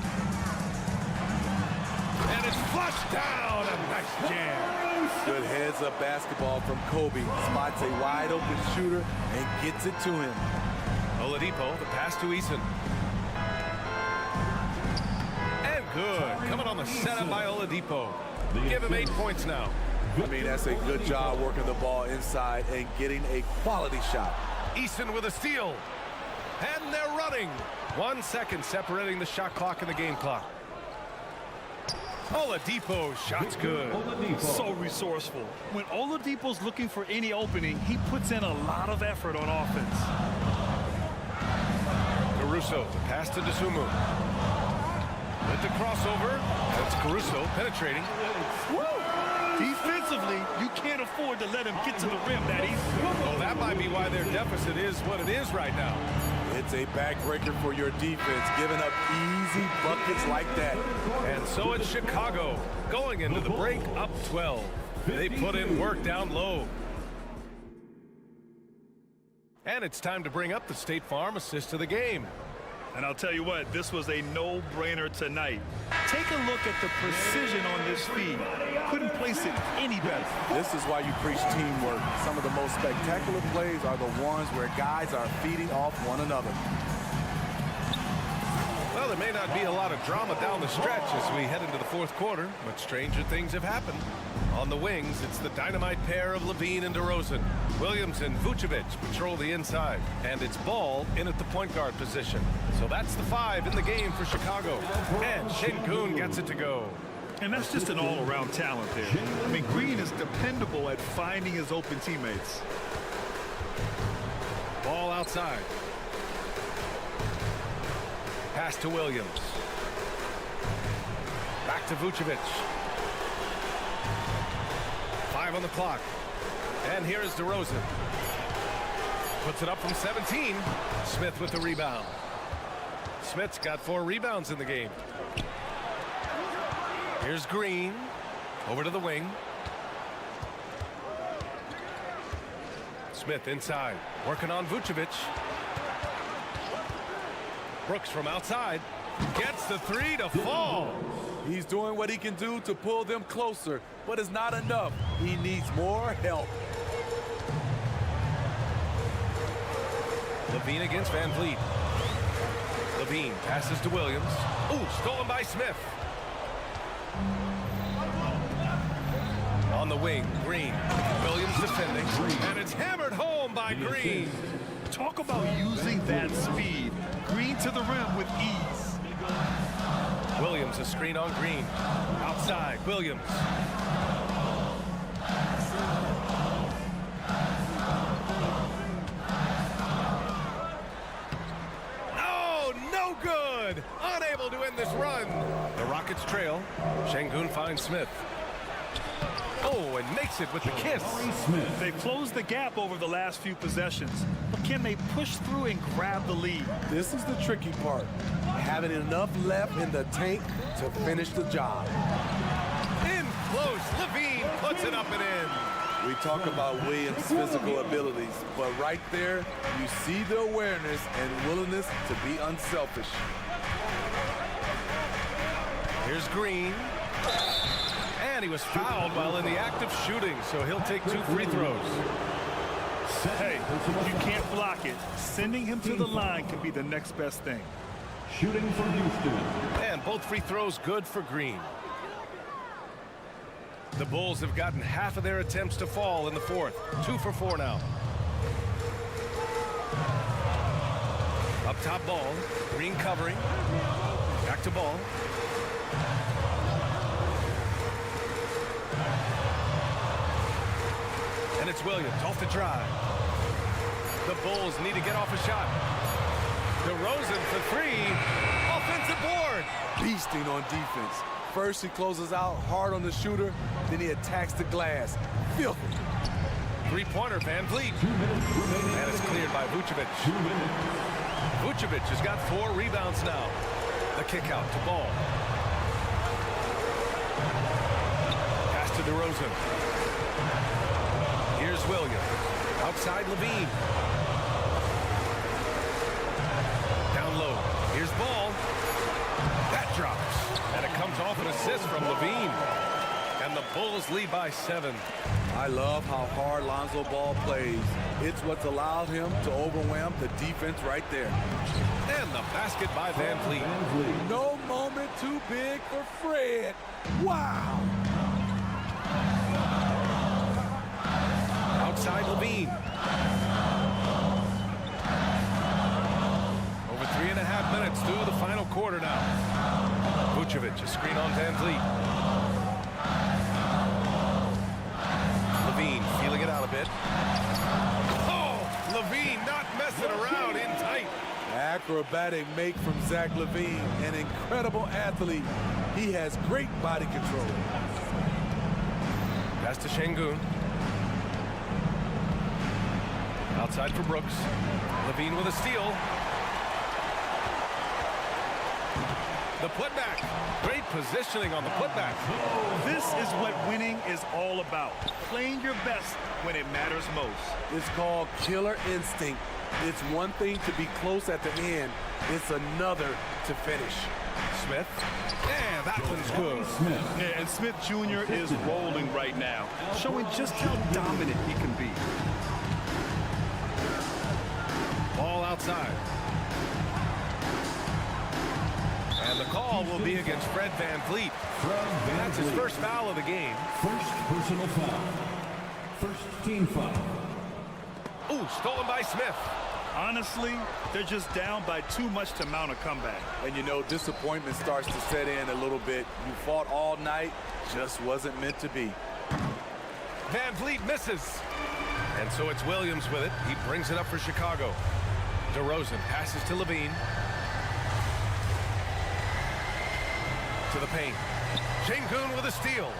And it's flushed down. A nice jam. Good heads-up basketball from Kobe. Spots a wide-open shooter and gets it to him. Oladipo, the pass to Eason. And good. Coming on the setup by Oladipo. Give him 8 points now. I mean, that's a good job working the ball inside and getting a quality shot. Eason with a steal. And they're running. 1 second separating the shot clock and the game clock. Oladipo, shot's good. So resourceful. When Oladipo's looking for any opening, he puts in a lot of effort on offense. Caruso, the pass to Dosunmu. With the crossover, that's Caruso penetrating. Woo! Defensively, you can't afford to let him get to the rim that easily. Well, that might be why their deficit is what it is right now. It's a backbreaker for your defense, giving up easy buckets like that. And so it's Chicago going into the break up 12. They put in work down low. And it's time to bring up the State Farm assist of the game. And I'll tell you what, this was a no-brainer tonight. Take a look at the precision on this feed. Couldn't place it any better. This is why you preach teamwork. Some of the most spectacular plays are the ones where guys are feeding off one another. Well, there may not be a lot of drama down the stretch as we head into the fourth quarter, but stranger things have happened. On the wings, it's the dynamite pair of Levine and DeRozan. Williams and Vucevic patrol the inside, and it's Ball in at the point guard position. So that's the 5 in the game for Chicago. And Şengün gets it to go. And that's just an all-around talent there. I mean, Green is dependable at finding his open teammates. Ball outside. Pass to Williams. Back to Vucevic. 5 on the clock. And here is DeRozan. Puts it up from 17. Smith with the rebound. Smith's got 4 rebounds in the game. Here's Green. Over to the wing. Smith inside. Working on Vucevic. Brooks from outside. Gets the 3 to fall. He's doing what he can do to pull them closer, but it's not enough. He needs more help. Levine against Van Vliet. Levine passes to Williams. Ooh, stolen by Smith. On the wing, Green. Williams defending. And it's hammered home by Green. Talk about using that speed. Green to the rim with ease. Williams, a screen on Green. Outside, Williams. Oh, no good! Unable to end this run. The Rockets trail. Şengün finds Smith. Oh, and makes it with the kiss. They've closed the gap over the last few possessions, but can they push through and grab the lead? This is the tricky part. Having enough left in the tank to finish the job. In close, Levine puts it up and in. We talk about Williams' physical abilities, but right there, you see the awareness and willingness to be unselfish. Here's Green. And he was fouled while in the act of shooting, so he'll take 2 free throws. Hey, if you can't block it, sending him to the line can be the next best thing. Shooting for Houston. And both free throws good for Green. The Bulls have gotten half of their attempts to fall in the 4th. 2 for 4 now. Up top ball. Green covering. Back to ball. And it's Williams off the drive. The Bulls need to get off a shot. DeRozan for 3. Offensive board. Beasting on defense. First he closes out hard on the shooter, then he attacks the glass. Filthy. 3-pointer, Van Vliet. And it's cleared by Vucevic. Vucevic has got 4 rebounds now. The kick out to Ball. Pass to DeRozan. Here's Williams. Outside Levine. Down low. Here's Ball. That drops. And it comes off an assist from Levine. And the Bulls lead by 7. I love how hard Lonzo Ball plays. It's what's allowed him to overwhelm the defense right there. And the basket by Van Vliet. No moment too big for Fred. Wow. Outside Levine. Over 3.5 minutes through the final quarter now. Vucevic, a screen on Van Vliet. Levine feeling it out a bit. Oh, Levine not messing around, in tight. Acrobatic make from Zach Levine, an incredible athlete. He has great body control. Pass to Şengün. Outside for Brooks. Levine with a steal. The putback. Great positioning on the putback. This is what winning is all about. Playing your best when it matters most. It's called killer instinct. It's one thing to be close at the end. It's another to finish. Smith. Yeah, that one's good. Yeah, and Smith Jr. is rolling right now, showing just how dominant he can be. Ball outside. And the call will be against Fred Van Vliet. That's his first foul of the game. First personal foul. First team foul. Ooh, stolen by Smith. Honestly, they're just down by too much to mount a comeback. And you know, disappointment starts to set in a little bit. You fought all night, just wasn't meant to be. Van Vliet misses. And so it's Williams with it. He brings it up for Chicago. DeRozan passes to Levine. To the paint. Şengün with a steal.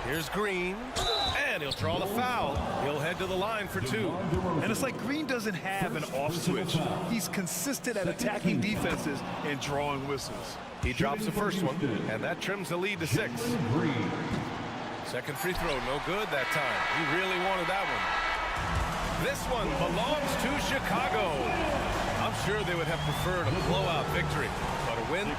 Here's Green, and he'll draw the foul. He'll head to the line for 2. And it's like Green doesn't have an off switch. He's consistent at attacking defenses and drawing whistles. He drops the first one, and that trims the lead to 6. Second free throw, no good that time. He really wanted that one. This one belongs to Chicago. I'm sure they would have preferred a blowout victory, but a win.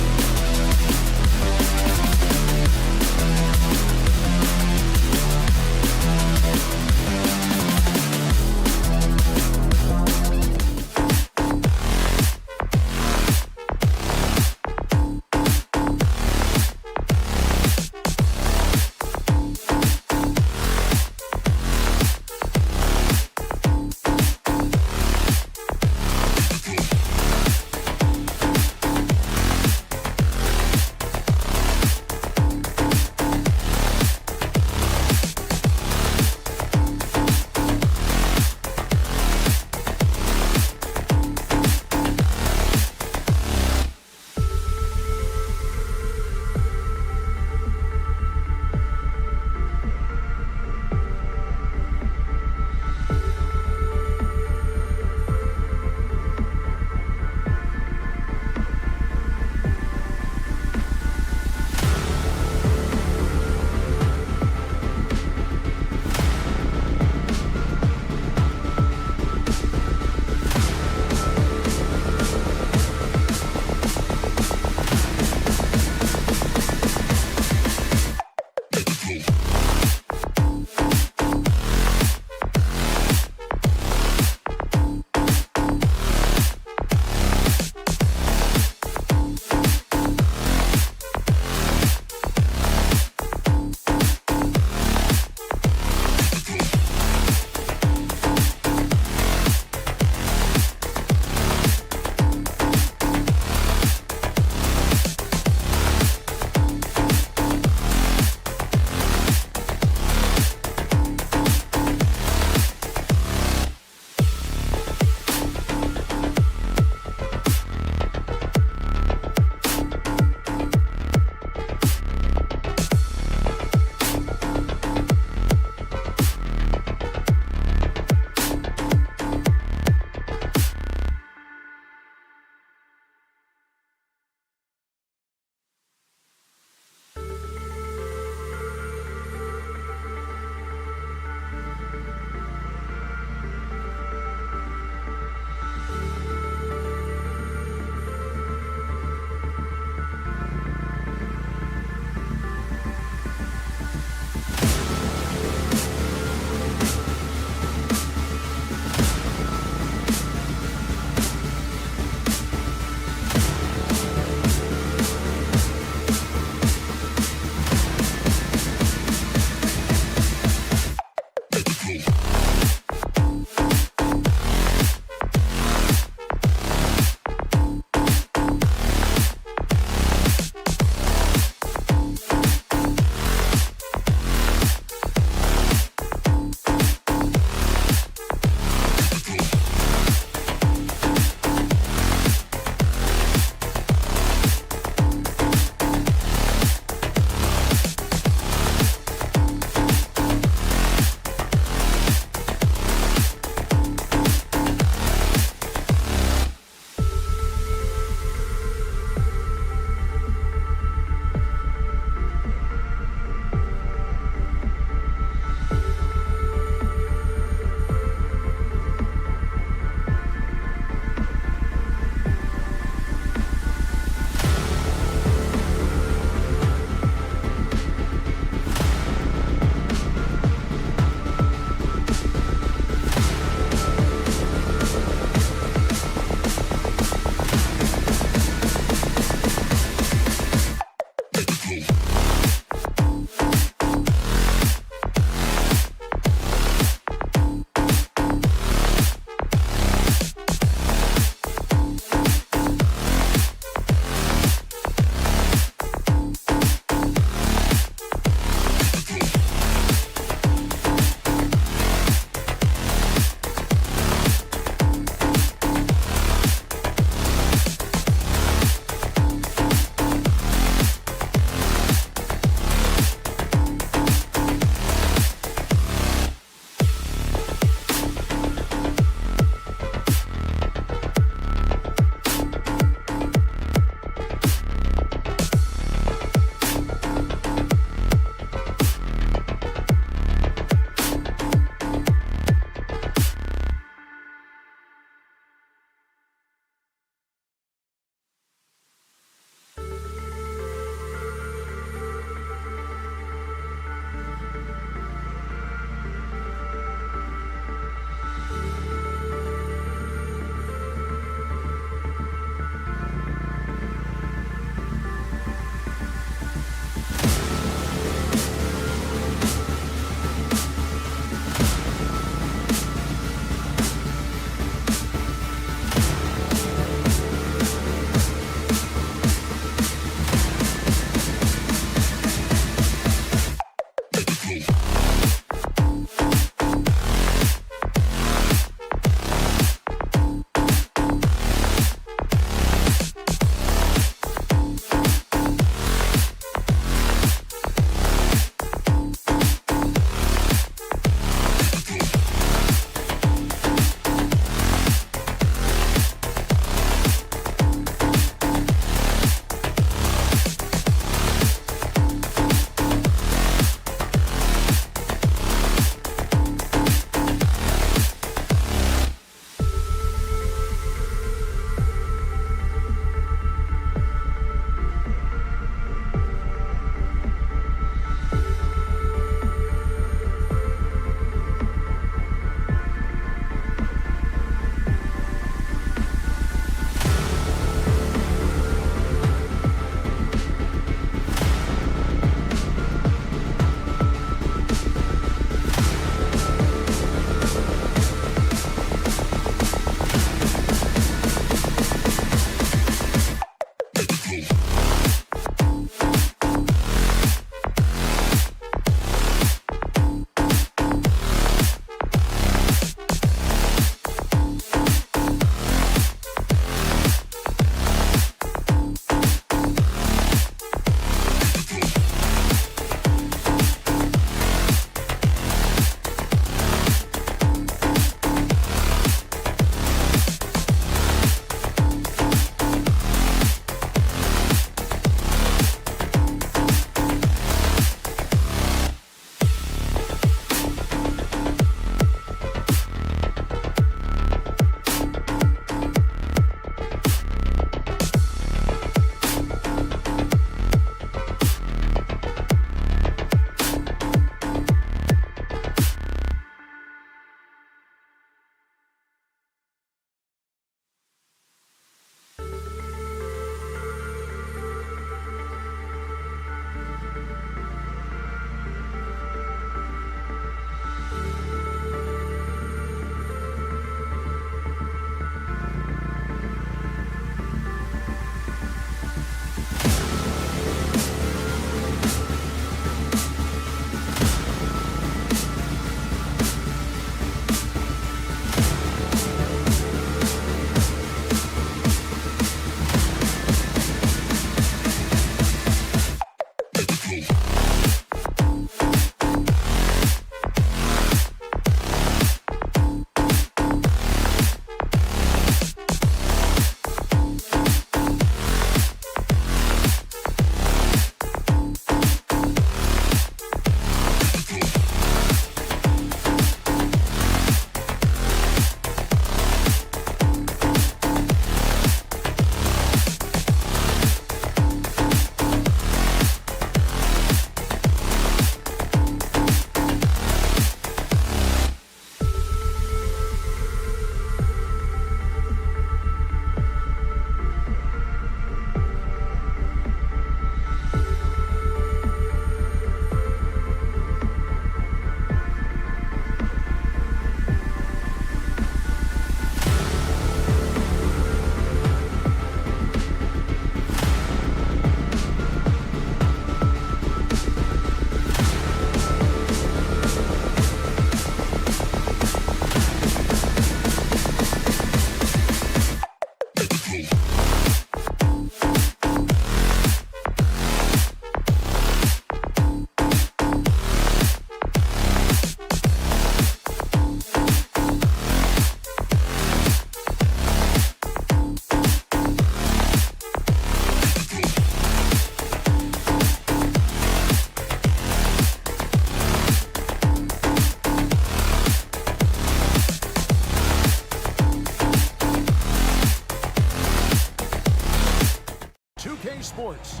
Esports.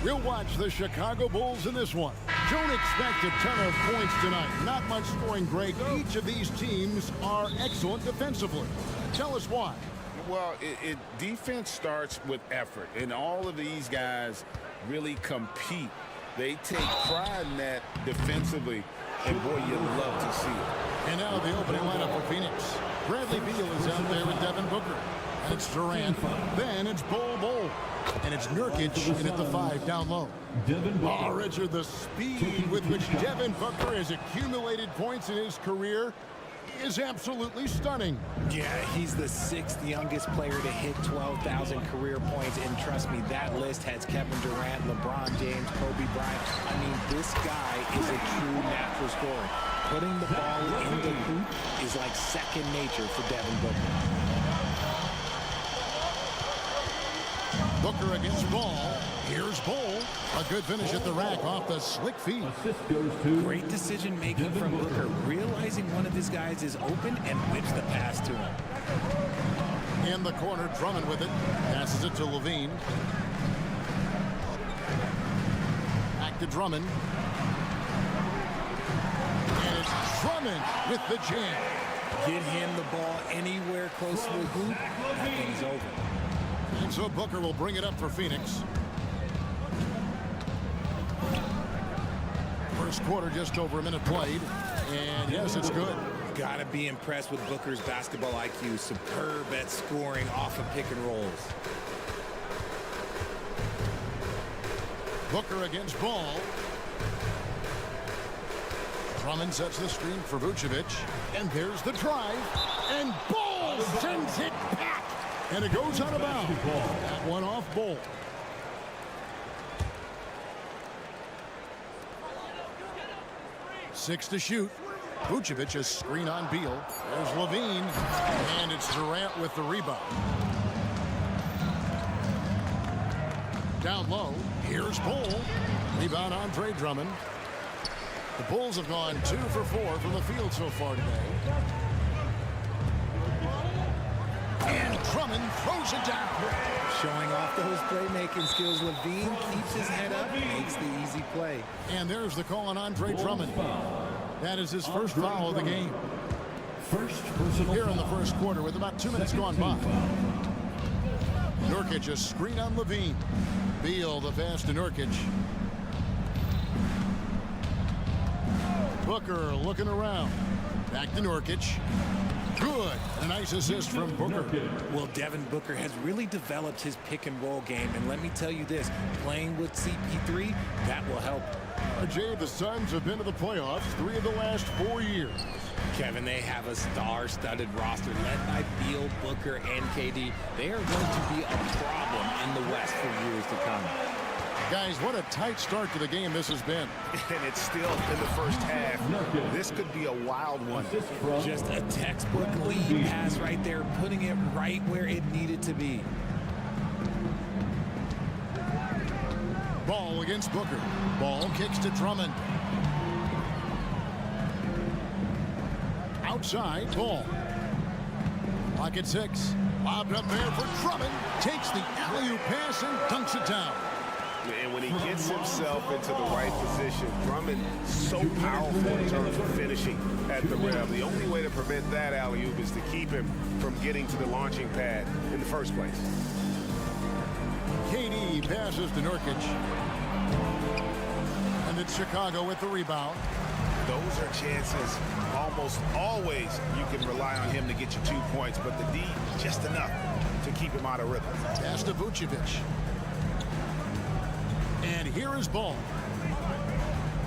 We'll watch the Chicago Bulls in this one. Don't expect a ton of points tonight. Not much scoring, Greg. Each of these teams are excellent defensively. Tell us why. Well, defense starts with effort, and all of these guys really compete. They take pride in that defensively, and boy, you love to see it. And now the opening lineup for Phoenix. Bradley Beal is out there with Devin Booker. And it's Durant. Then it's Bol. And it's Nurkic in at the 5 down low. Oh, Richard, the speed with which Devin Booker has accumulated points in his career is absolutely stunning. Yeah, he's the 6th youngest player to hit 12,000 career points. And trust me, that list has Kevin Durant, LeBron James, Kobe Bryant. I mean, this guy is a true natural scorer. Putting the ball in the hoop is like second nature for Devin Booker. Booker against Ball. Here's Bol. A good finish at the rack off the slick feed. Great decision making from Booker, realizing one of his guys is open and whips the pass to him. In the corner, Drummond with it. Passes it to Levine. Back to Drummond. And it's Drummond with the jam. Get him the ball anywhere close to the hoop, that thing's over. And so Booker will bring it up for Phoenix. First quarter, just over a minute played. And yes, it's good. Gotta be impressed with Booker's basketball IQ. Superb at scoring off of pick and rolls. Booker against Ball. Drummond sets the screen for Vucevic. And there's the drive. And Ball sends it back. And it goes out of bounds. That one off Bol. Six to shoot. Vucevic a screen on Beal. There's Levine. And it's Durant with the rebound. Down low. Here's Bol. Rebound Andre Drummond. The Bulls have gone 2 for 4 from the field so far today. And Drummond throws it down. Showing off those playmaking skills. Levine keeps his head up, makes the easy play. And there's the call on Andre Drummond. That is his first foul of the game. Here in the first quarter with about 2 minutes gone by. Nurkic a screen on Levine. Beal the pass to Nurkic. Booker looking around. Back to Nurkic. Good. A nice assist from Booker. Well, Devin Booker has really developed his pick and roll game. And let me tell you this, playing with CP3, that will help. Jay, the Suns have been to the playoffs 3 of the last 4 years. Kevin, they have a star-studded roster led by Beal, Booker, and KD. They are going to be a problem in the West for years to come. Guys, what a tight start to the game this has been. And it's still in the first half. This could be a wild one. Just a textbook lead pass right there, putting it right where it needed to be. Ball against Booker. Ball kicks to Drummond. Outside, Ball. Clock at 6. Lobbed up there for Drummond. Takes the alley-oop pass and dunks it down. And when he gets himself into the right position, Drummond so powerful in terms of finishing at the rim. The only way to prevent that alley-oop is to keep him from getting to the launching pad in the first place. KD passes to Nurkic. And it's Chicago with the rebound. Those are chances. Almost always you can rely on him to get you 2 points, but the D, just enough to keep him out of rhythm. Pass to Vucevic. And here is Ball.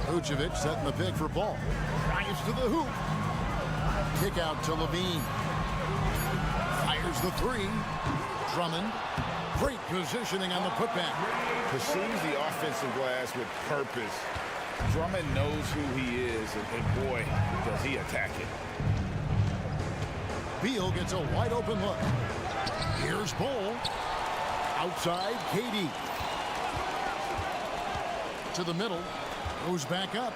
Vucevic setting the pick for Ball. Drives to the hoop. Kick out to Levine. Fires the 3. Drummond. Great positioning on the putback. Pursues the offensive glass with purpose. Drummond knows who he is, and boy, does he attack it. Beal gets a wide open look. Here's Bol. Outside, KD. To the middle. Goes back up.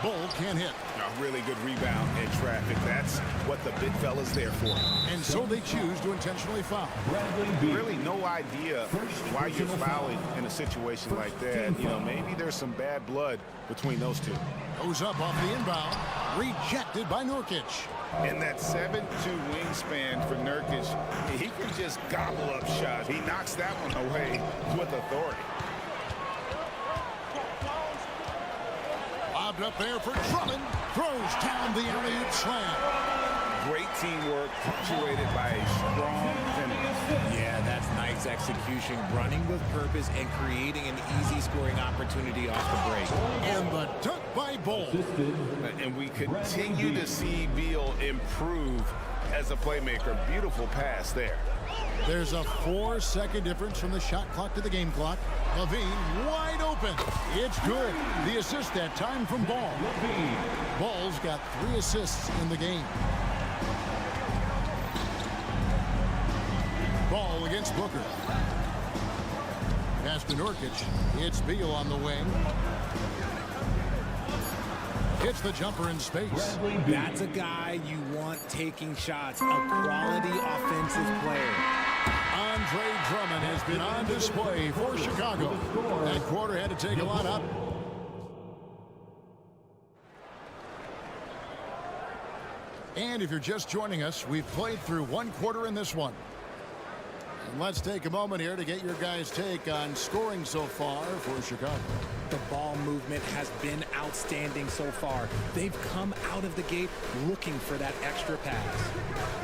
Bull can't hit. A really good rebound in traffic. That's what the big fella's there for. And so they choose to intentionally foul. Really no idea why you're fouling in a situation like that. You know, maybe there's some bad blood between those two. Goes up off the inbound. Rejected by Nurkic. And that 7'2" wingspan for Nurkic, he can just gobble up shots. He knocks that one away with authority. Lobbed up there for Drummond. Throws down the alley-oop slam. Great teamwork, punctuated by a strong finish. Yeah, that's nice execution, running with purpose and creating an easy scoring opportunity off the break. And the dunk by Bull. And we continue to see Beal improve as a playmaker. Beautiful pass there. There's a 4-second difference from the shot clock to the game clock. Levine wide open. It's good. The assist that time from Ball. Ball's got 3 assists in the game. Ball against Booker. Pass to Nurkic. It's Beal on the wing. Hits the jumper in space. That's a guy you want taking shots. A quality offensive player. Andre Drummond has been on display for Chicago. That quarter had to take a lot out. And if you're just joining us, we've played through 1 quarter in this one. And let's take a moment here to get your guys' take on scoring so far for Chicago. The ball movement has been outstanding so far. They've come out of the gate looking for that extra pass.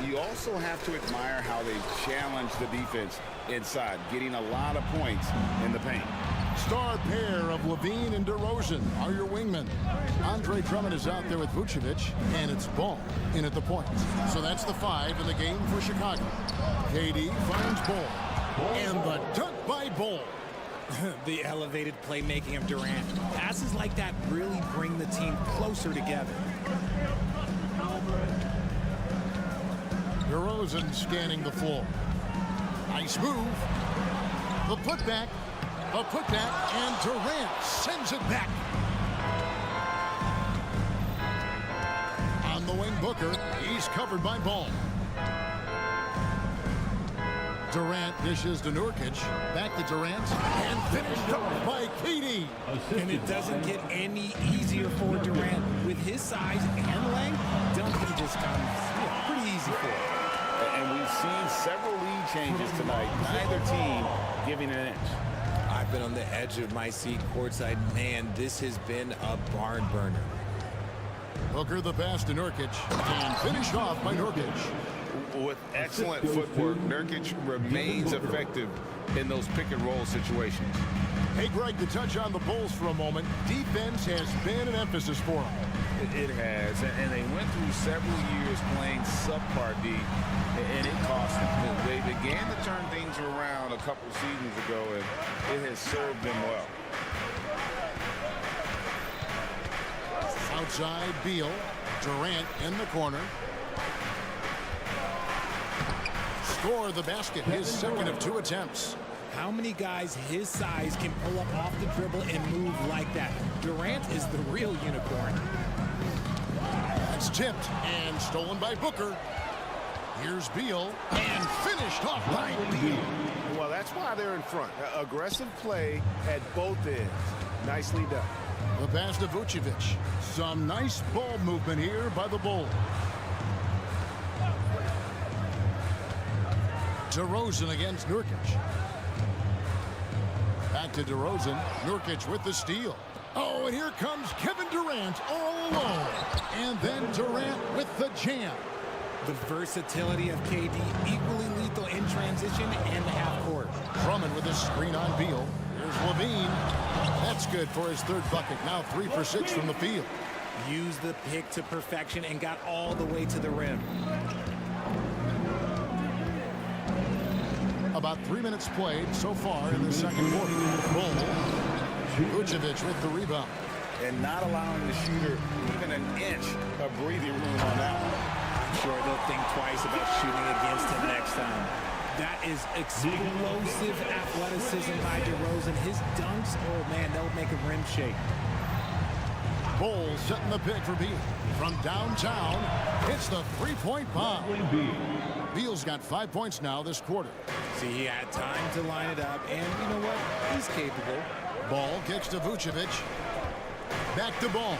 You also have to admire how they've challenged the defense inside, getting a lot of points in the paint. Star pair of Levine and DeRozan are your wingmen. Andre Drummond is out there with Vucevic, and it's Ball in at the point. So that's the 5 in the game for Chicago. KD finds Ball, and the dunk by Ball. The elevated playmaking of Durant. Passes like that really bring the team closer together. DeRozan scanning the floor. Nice move. The putback. A putback, and Durant sends it back. On the wing, Booker. He's covered by Ball. Durant dishes to Nurkic. Back to Durant. And finished off by KD. And it doesn't get any easier for Durant. With his size and length, dunking just comes pretty easy for him. And we've seen several lead changes tonight. Neither team giving an inch. I've been on the edge of my seat courtside. Man, this has been a barn burner. Booker the pass to Nurkic. And finished off by Nurkic. With excellent footwork, Nurkic remains effective in those pick-and-roll situations. Hey, Greg, to touch on the Bulls for a moment, defense has been an emphasis for them. It has, and they went through several years playing subpar D, and it cost them. They began to turn things around a couple seasons ago, and it has served them well. Outside, Beal. Durant in the corner. Score the basket, his second of 2 attempts. How many guys his size can pull up off the dribble and move like that? Durant is the real unicorn. It's tipped and stolen by Booker. Here's Beal, and finished off by Beal. Well, that's why they're in front. Aggressive play at both ends. Nicely done. The pass to Vucevic. Some nice ball movement here by the Bulls. DeRozan against Nurkic. Back to DeRozan. Nurkic with the steal. Oh, and here comes Kevin Durant all alone. And then Durant with the jam. The versatility of KD, equally lethal in transition and the half court. Drummond with a screen on Beal. Here's Levine. That's good for his 3rd bucket. Now 3 for 6 from the field. Used the pick to perfection and got all the way to the rim. About 3 minutes played so far in the second quarter. Bull. Vucevic with the rebound. And not allowing the shooter even an inch of breathing room on that one. I'm sure they'll think twice about shooting against him next time. That is explosive athleticism by DeRozan. His dunks, oh man, they'll make a rim shake. Bowles setting the pick for Beal. From downtown, it's the three-point bomb. Beal's got 5 points now this quarter. See, he had time to line it up, and you know what? He's capable. Ball kicks to Vucevic. Back to Ball.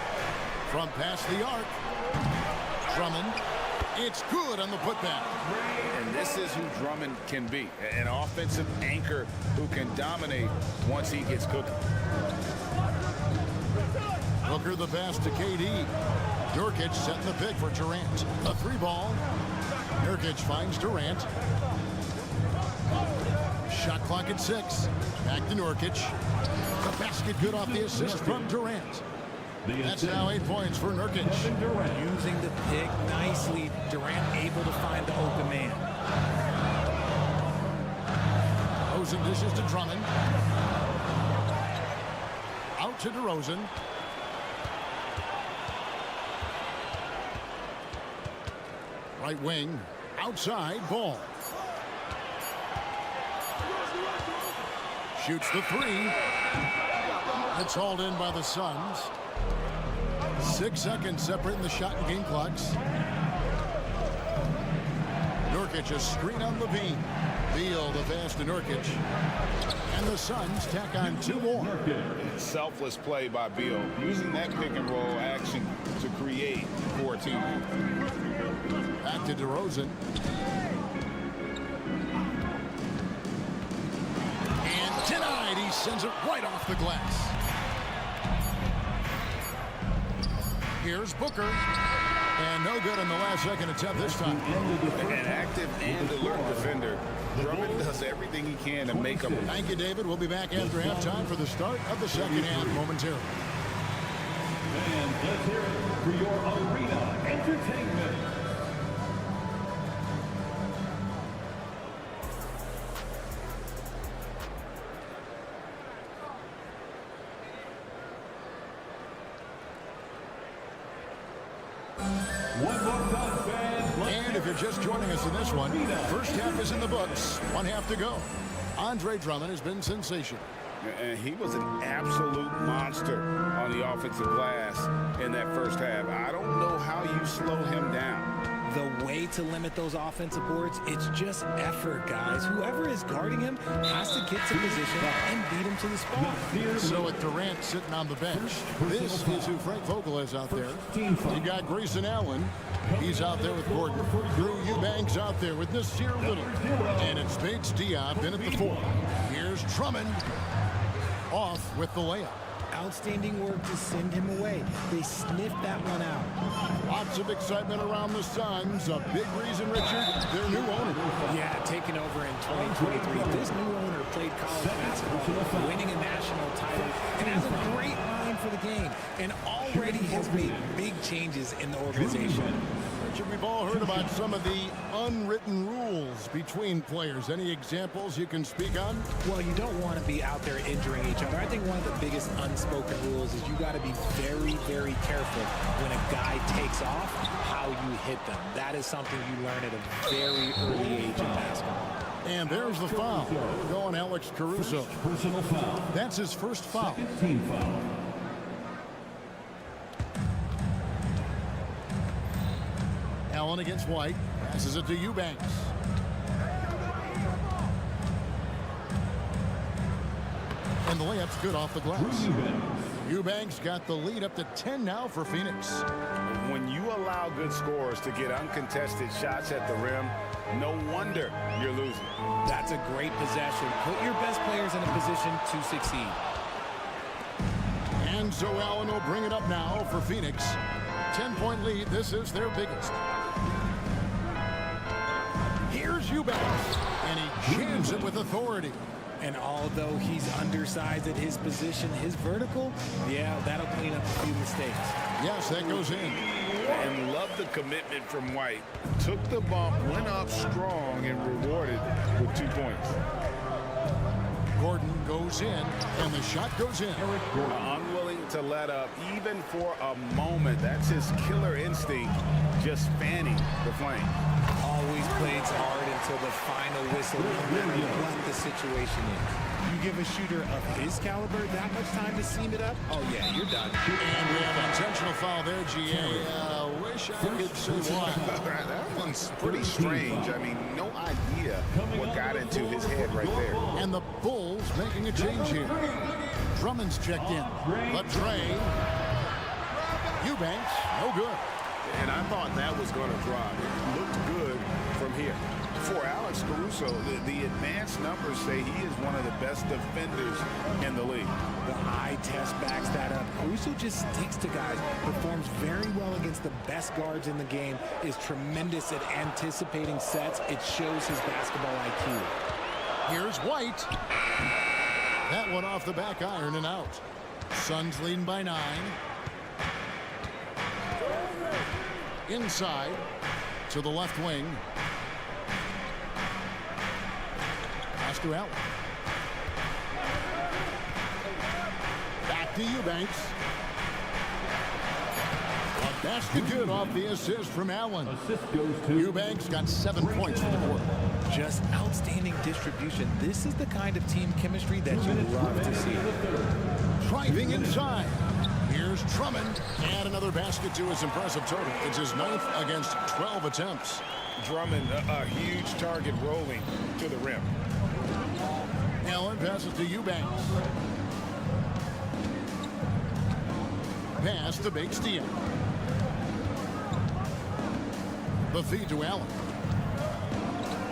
From past the arc. Drummond. It's good on the putback. And this is who Drummond can be. An offensive anchor who can dominate once he gets cooking. Booker the pass to KD. Nurkic setting the pick for Durant. A three ball. Nurkic finds Durant. Shot clock at 6. Back to Nurkic. The basket good off the assist from Durant. That's now 8 points for Nurkic. Using the pick nicely. Durant able to find the open man. DeRozan dishes to Drummond. Out to DeRozan. Right wing. Outside. Ball. Shoots the three. It's hauled in by the Suns. 6 seconds separating the shot and game clocks. Nurkic a screen on Levine. Beal the pass to Nurkic. And the Suns tack on 2 more. Selfless play by Beal, using that pick and roll action to create for a team. Back to DeRozan. And denied. He sends it right off the glass. Here's Booker. And no good on the last second attempt this time. An active and alert defender. Drummond does everything he can to make them. Thank you, David. We'll be back after halftime for the start of the second half momentarily. And let's hear it for your arena entertainment. And if you're just joining us in this one, first half is in the books. 1 half to go. Andre Drummond has been sensational. And he was an absolute monster on the offensive glass in that first half. I don't know how you slow him down. The way to limit those offensive boards, it's just effort, guys. Whoever is guarding him has to get to position and beat him to the spot. So with Durant sitting on the bench, this is who Frank Vogel is out there. You got Grayson Allen. He's out there with Gordon. Drew Eubanks out there with Nasir Little. And it's Bates Diop in at the 4. Here's Drummond off with the layup. Outstanding work to send him away. They sniffed that one out. Lots of excitement around the Suns. A big reason, Richard, their new owner. Yeah, taking over in 2023. This new owner played college basketball, winning a national title, and has a great mind for the game, and already has made big changes in the organization. Richard, we've all heard about some of the unwritten rules between players. Any examples you can speak on? Well, you don't want to be out there injuring each other. I think one of the biggest unspoken rules is you got to be very, very careful when a guy takes off, how you hit them. That is something you learn at a very early age in basketball. And there's the foul. Going Alex Caruso. Personal foul. That's his first foul. Team foul. Allen against White. Passes it to Eubanks. And the layup's good off the glass. Eubanks got the lead up to 10 now for Phoenix. When you allow good scorers to get uncontested shots at the rim, no wonder you're losing. That's a great possession. Put your best players in a position to succeed. And so Allen will bring it up now for Phoenix. 10-point lead. This is their biggest. Here's Eubanks. And he jams it with authority. And although he's undersized at his position, his vertical, yeah, that'll clean up a few mistakes. Yes, that goes in. And love the commitment from White. Took the bump, went up strong, and rewarded with 2 points. Gordon goes in, and the shot goes in. Unwilling to let up, even for a moment. That's his killer instinct, just fanning the flame. All always plays hard until the final whistle, no matter what the situation is. You give a shooter of his caliber that much time to seam it up, oh yeah, you're done. And we have an intentional foul there, GA. Wish I could say why. That one's pretty strange. I mean, no idea what got into his head right there. And the Bulls making a change here. Drummond's checked in. But Trey. Eubanks, no good. And I thought that was going to drop. It looked good from here. For Alex Caruso, the advanced numbers say he is one of the best defenders in the league. The eye test backs that up. Caruso just sticks to guys, performs very well against the best guards in the game, is tremendous at anticipating sets. It shows his basketball IQ. Here's White. That one off the back iron and out. Suns leading by 9. Inside to the left wing. Pass to Allen. Back to Eubanks. A basket good off the assist from Allen. Eubanks got 7 points for the quarter. Just outstanding distribution. This is the kind of team chemistry that you love to see. Driving inside. Here's Drummond. And another basket to his impressive total. It's his 9th against 12 attempts. Drummond, a huge target rolling to the rim. Allen passes to Eubanks. Pass to Big Steal. The feed to Allen.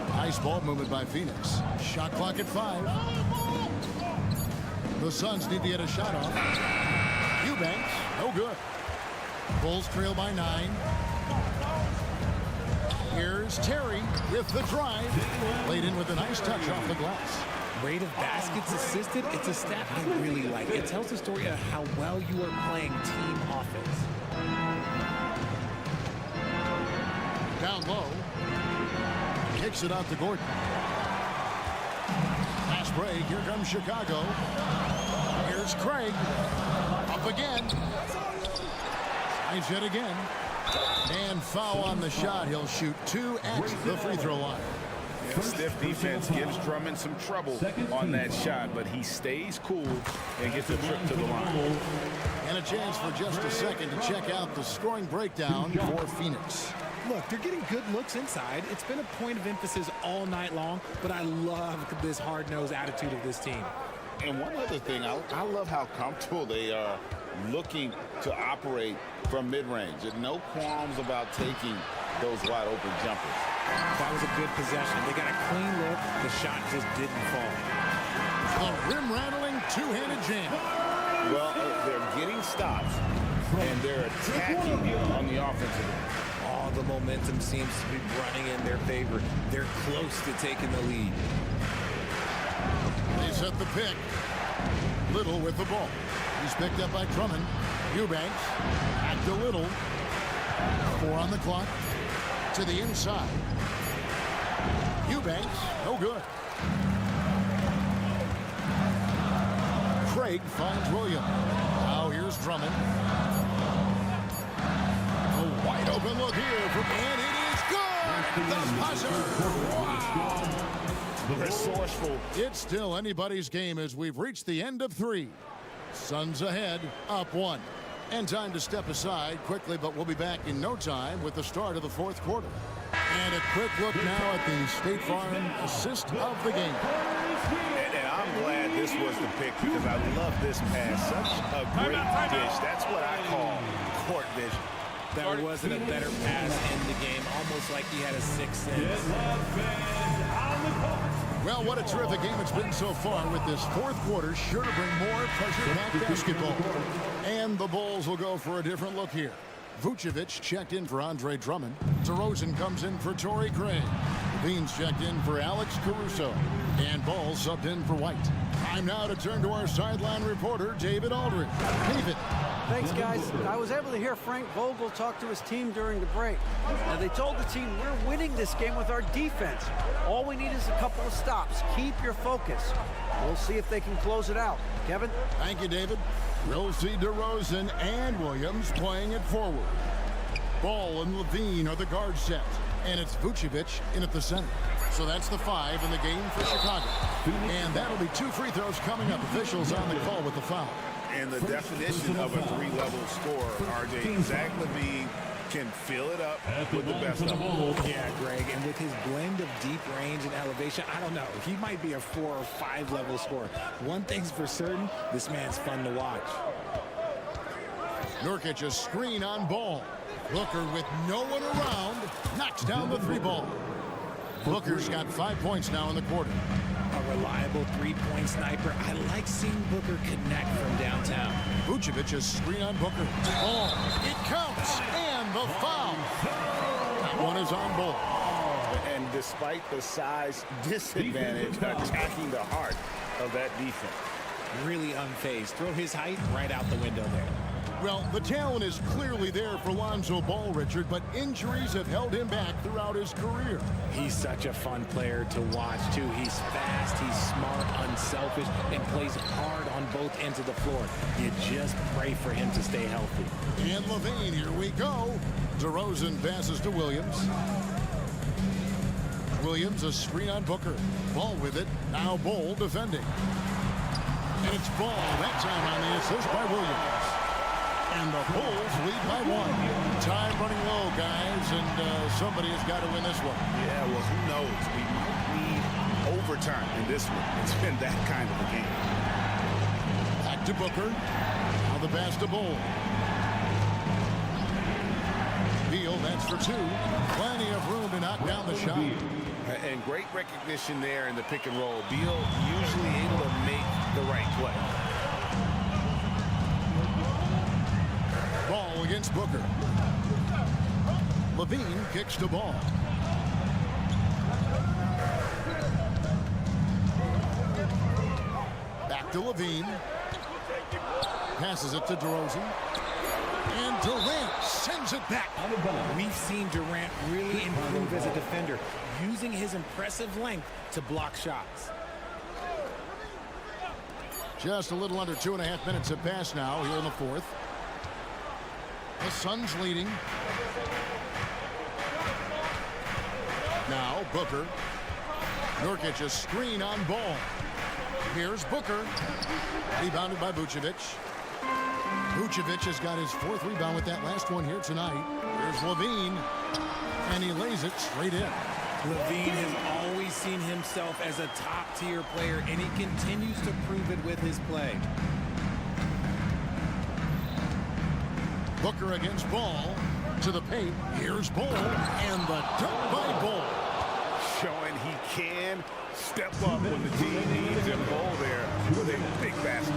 Nice ball movement by Phoenix. Shot clock at 5. The Suns need to get a shot off. Eubanks, no good. Bulls trail by 9. Here's Terry with the drive. Laid in with a nice touch off the glass. Rate of baskets assisted, it's a stat I really like. It tells the story of how well you are playing team offense. Down low. Kicks it out to Gordon. Pass break. Here comes Chicago. Here's Craig. Up again. Nice hit again. And foul on the shot. He'll shoot 2 at the free throw line. Stiff defense gives Drummond some trouble on that shot, but he stays cool and gets a trip to the line. And a chance for just a second to check out the scoring breakdown for Phoenix. Look, they're getting good looks inside. It's been a point of emphasis all night long, but I love this hard-nosed attitude of this team. And one other thing, I love how comfortable they are looking to operate from mid-range. And no qualms about taking those wide-open jumpers. That was a good possession. They got a clean look. The shot just didn't fall. A rim-rattling two-handed jam. Well, they're getting stops, and they're attacking on the offensive end. All the momentum seems to be running in their favor. They're close to taking the lead. They set the pick. Little with the ball. He's picked up by Drummond. Eubanks. Back to Little. 4 on the clock. To the inside. Eubanks. No good. Craig finds Williams. Now here's Drummond. A wide open look here from, and it is good. The buzzer. Wow. Resourceful. It's still anybody's game as we've reached the end of 3. Suns ahead, up 1. And time to step aside quickly, but we'll be back in no time with the start of the 4th quarter. And a quick look now at the State Farm assist of the game. And I'm glad this was the pick because I love this pass. Such a great dish. That's what I call court vision. There wasn't a better pass in the game, almost like he had a sixth sense. Well, what a terrific game it's been so far, with this 4th quarter sure to bring more pressure-packed basketball. And the Bulls will go for a different look here. Vucevic checked in for Andre Drummond. DeRozan comes in for Torrey Craig. Beans checked in for Alex Caruso. And Ball subbed in for White. Time now to turn to our sideline reporter, David Aldridge. David. Thanks, guys. I was able to hear Frank Vogel talk to his team during the break. And they told the team, we're winning this game with our defense. All we need is a couple of stops. Keep your focus. We'll see if they can close it out. Kevin? Thank you, David. We'll see DeRozan and Williams playing it forward. Ball and Levine are the guard set. And it's Vucevic in at the center. So that's the 5 in the game for Chicago. And that'll be 2 free throws coming up. Officials on the call with the foul. And the definition of a 3-level scorer, RJ, Zach LaVine can fill it up with the best of them. Yeah, Greg, and with his blend of deep range and elevation, I don't know. He might be a 4 or 5 level scorer. One thing's for certain, this man's fun to watch. Nurkic a screen on Ball. Booker with no one around knocks down the 3 ball. Booker's got 5 points now in the quarter. A reliable 3-point sniper. I like seeing Booker connect from downtown. Vucevic a screen on Booker. Ball. It counts. And the foul. That one is on Ball. And despite the size disadvantage, attacking the heart of that defense. Really unfazed. Throw his height right out the window there. Well, the talent is clearly there for Lonzo Ball, Richard, but injuries have held him back throughout his career. He's such a fun player to watch, too. He's fast, he's smart, unselfish, and plays hard on both ends of the floor. You just pray for him to stay healthy. And LaVine, here we go. DeRozan passes to Williams. Williams a screen on Booker. Ball with it. Now Ball defending. And it's Ball that time on the assist by Williams. And the Bulls lead by 1. Time running low, guys, and somebody has got to win this one. Yeah, well, who knows? We might need overtime in this one. It's been that kind of a game. Back to Booker. Now the pass to Bull. Beal, that's for 2. Plenty of room to knock down the shot. And great recognition there in the pick and roll. Beal usually able to make the right play. Ball against Booker. LaVine kicks the ball. Back to LaVine. Passes it to DeRozan. And Durant sends it back. We've seen Durant really improve as a defender, using his impressive length to block shots. Just a little under 2.5 minutes have passed now here in the 4th. The Suns leading. Now Booker. Nurkic a screen on Ball. Here's Booker. Rebounded by Vucevic. Vucevic has got his 4th rebound with that last one here tonight. Here's LaVine. And he lays it straight in. LaVine has always seen himself as a top-tier player, and he continues to prove it with his play. Booker against Ball. To the paint. Here's Ball. And the dunk by Ball. Showing he can step up when the team needs him. Ball there with a big basket.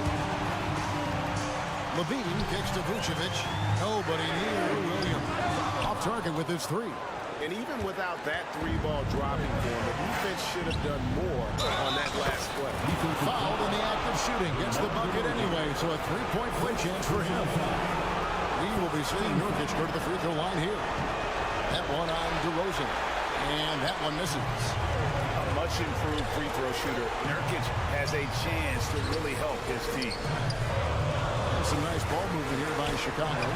LaVine kicks to Vucevic. Nobody near Williams. Off target with his 3. And even without that 3-ball dropping for him, the defense should have done more on that last play. Fouled in the act of shooting. Gets the bucket anyway, so a 3-point play chance for him. We will be seeing Nurkic go to the free throw line here. That one on DeRozan. And that one misses. A much improved free throw shooter. Nurkic has a chance to really help his team. Some nice ball movement here by Chicago.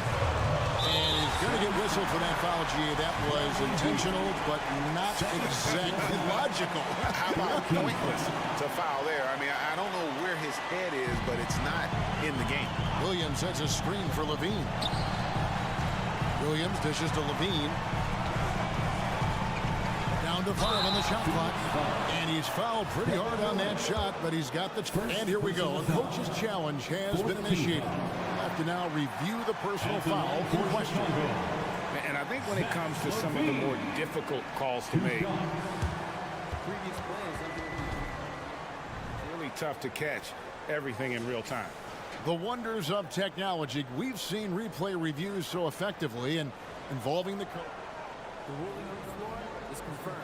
And he's going to get whistled for that foul, G. That was intentional, but not exactly logical. How about pointless to foul there? I mean, I don't know where his head is, but it's not in the game. Williams sets a screen for LaVine. Williams dishes to LaVine. Down to 5 on the shot clock. And he's fouled pretty hard on that shot, but he's got the... And here we go. A coach's challenge has been initiated. Have to now review the personal foul for question. And I think when it comes to some of the more difficult calls to make, really tough to catch everything in real time. The wonders of technology. We've seen replay reviews so effectively and involving the coach. The ruling on the floor is confirmed.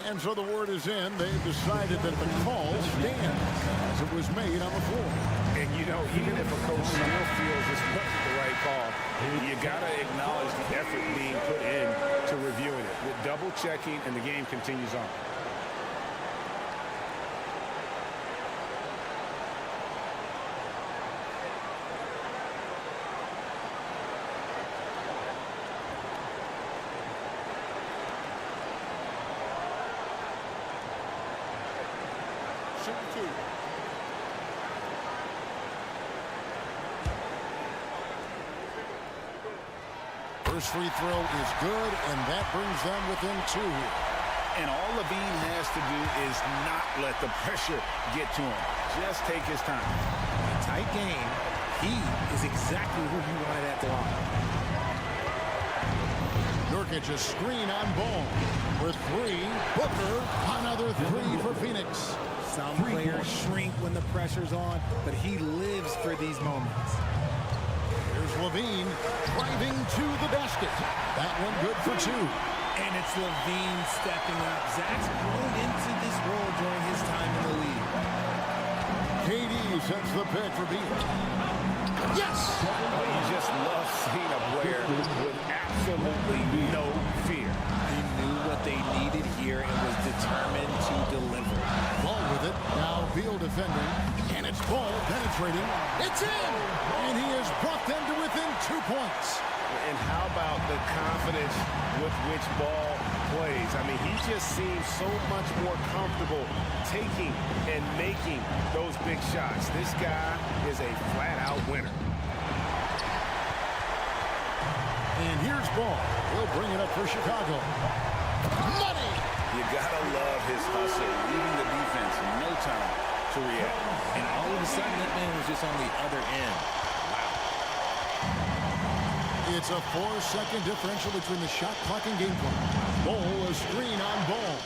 And so the word is in. They've decided that the call stands as it was made on the floor. And, you know, even if a coach still feels this wasn't the right call, you got to acknowledge the effort being put in to reviewing it. With double checking, and the game continues on. shooting two. First free throw is good, and that brings them within 2 here. And all Levine has to do is not let the pressure get to him. Just take his time. A tight game. He is exactly who you wanted at the line. Nurkic a screen on Ball for 3. Booker, another 3 for Phoenix. Some players shrink when the pressure's on, but he lives for these moments. Here's Levine driving to the basket. That one good for 2. And it's Levine stepping up. Zach's grown into this role during his time in the league. KD sets the pick for Beal. Yes! You just love seeing a player with absolutely no fear. He knew what they needed here and was determined to deliver. Ball with it. Now Beal defending. And it's Ball penetrating. It's in! And he has brought them to within 2 points. And how about the confidence with which Ball plays? I mean, he just seems so much more comfortable taking and making those big shots. This guy is a flat-out winner. And here's Ball. He'll bring it up for Chicago. Money! You gotta love his hustle, leaving the defense no time to react. And all of a sudden, that man was just on the other end. It's a 4-second differential between the shot clock and game clock. Ball, a screen on Ball.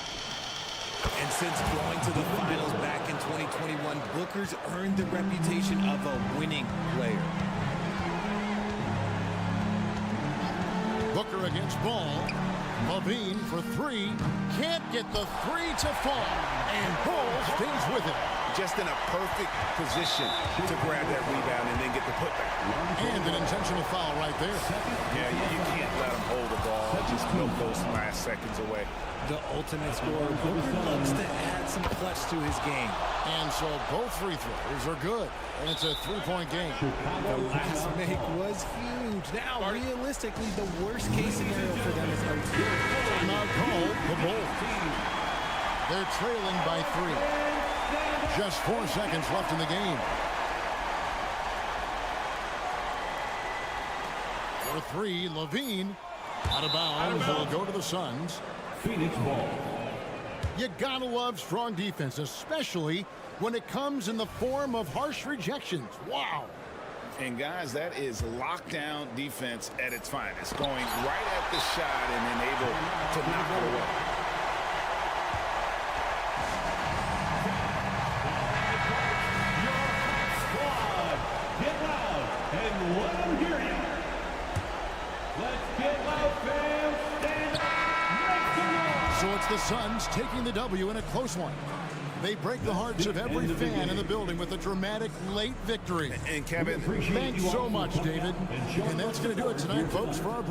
And since going to the finals back in 2021, Booker's earned the reputation of a winning player. Booker against Ball. Levine for 3. Can't get the 3 to fall. And Ball stays with it. Just in a perfect position to grab that rebound and then get the putback. And an intentional foul right there. Yeah, you can't let him hold the ball. Just milk those last seconds away. The ultimate scorer. Booker looks to add some clutch to his game. And so both free throws are good. And it's a 3-point game. The last make was huge. Now, realistically, the worst case scenario for them is OT. Now called the Bulls. They're trailing by 3. Just 4 seconds left in the game. For 3, Levine. Out of bounds. Will go to the Suns. Phoenix ball. You gotta love strong defense, especially when it comes in the form of harsh rejections. Wow. And guys, that is lockdown defense at its finest. Going right at the shot and then able to knock it away. Get loud and let them hear you. Let's get loud, fans. Stand up. Make some noise. So it's the Suns taking the W in a close one. They break the hearts of every fan in the building with a dramatic late victory. And Kevin, thanks so much, David. And that's going to do it tonight, folks, for our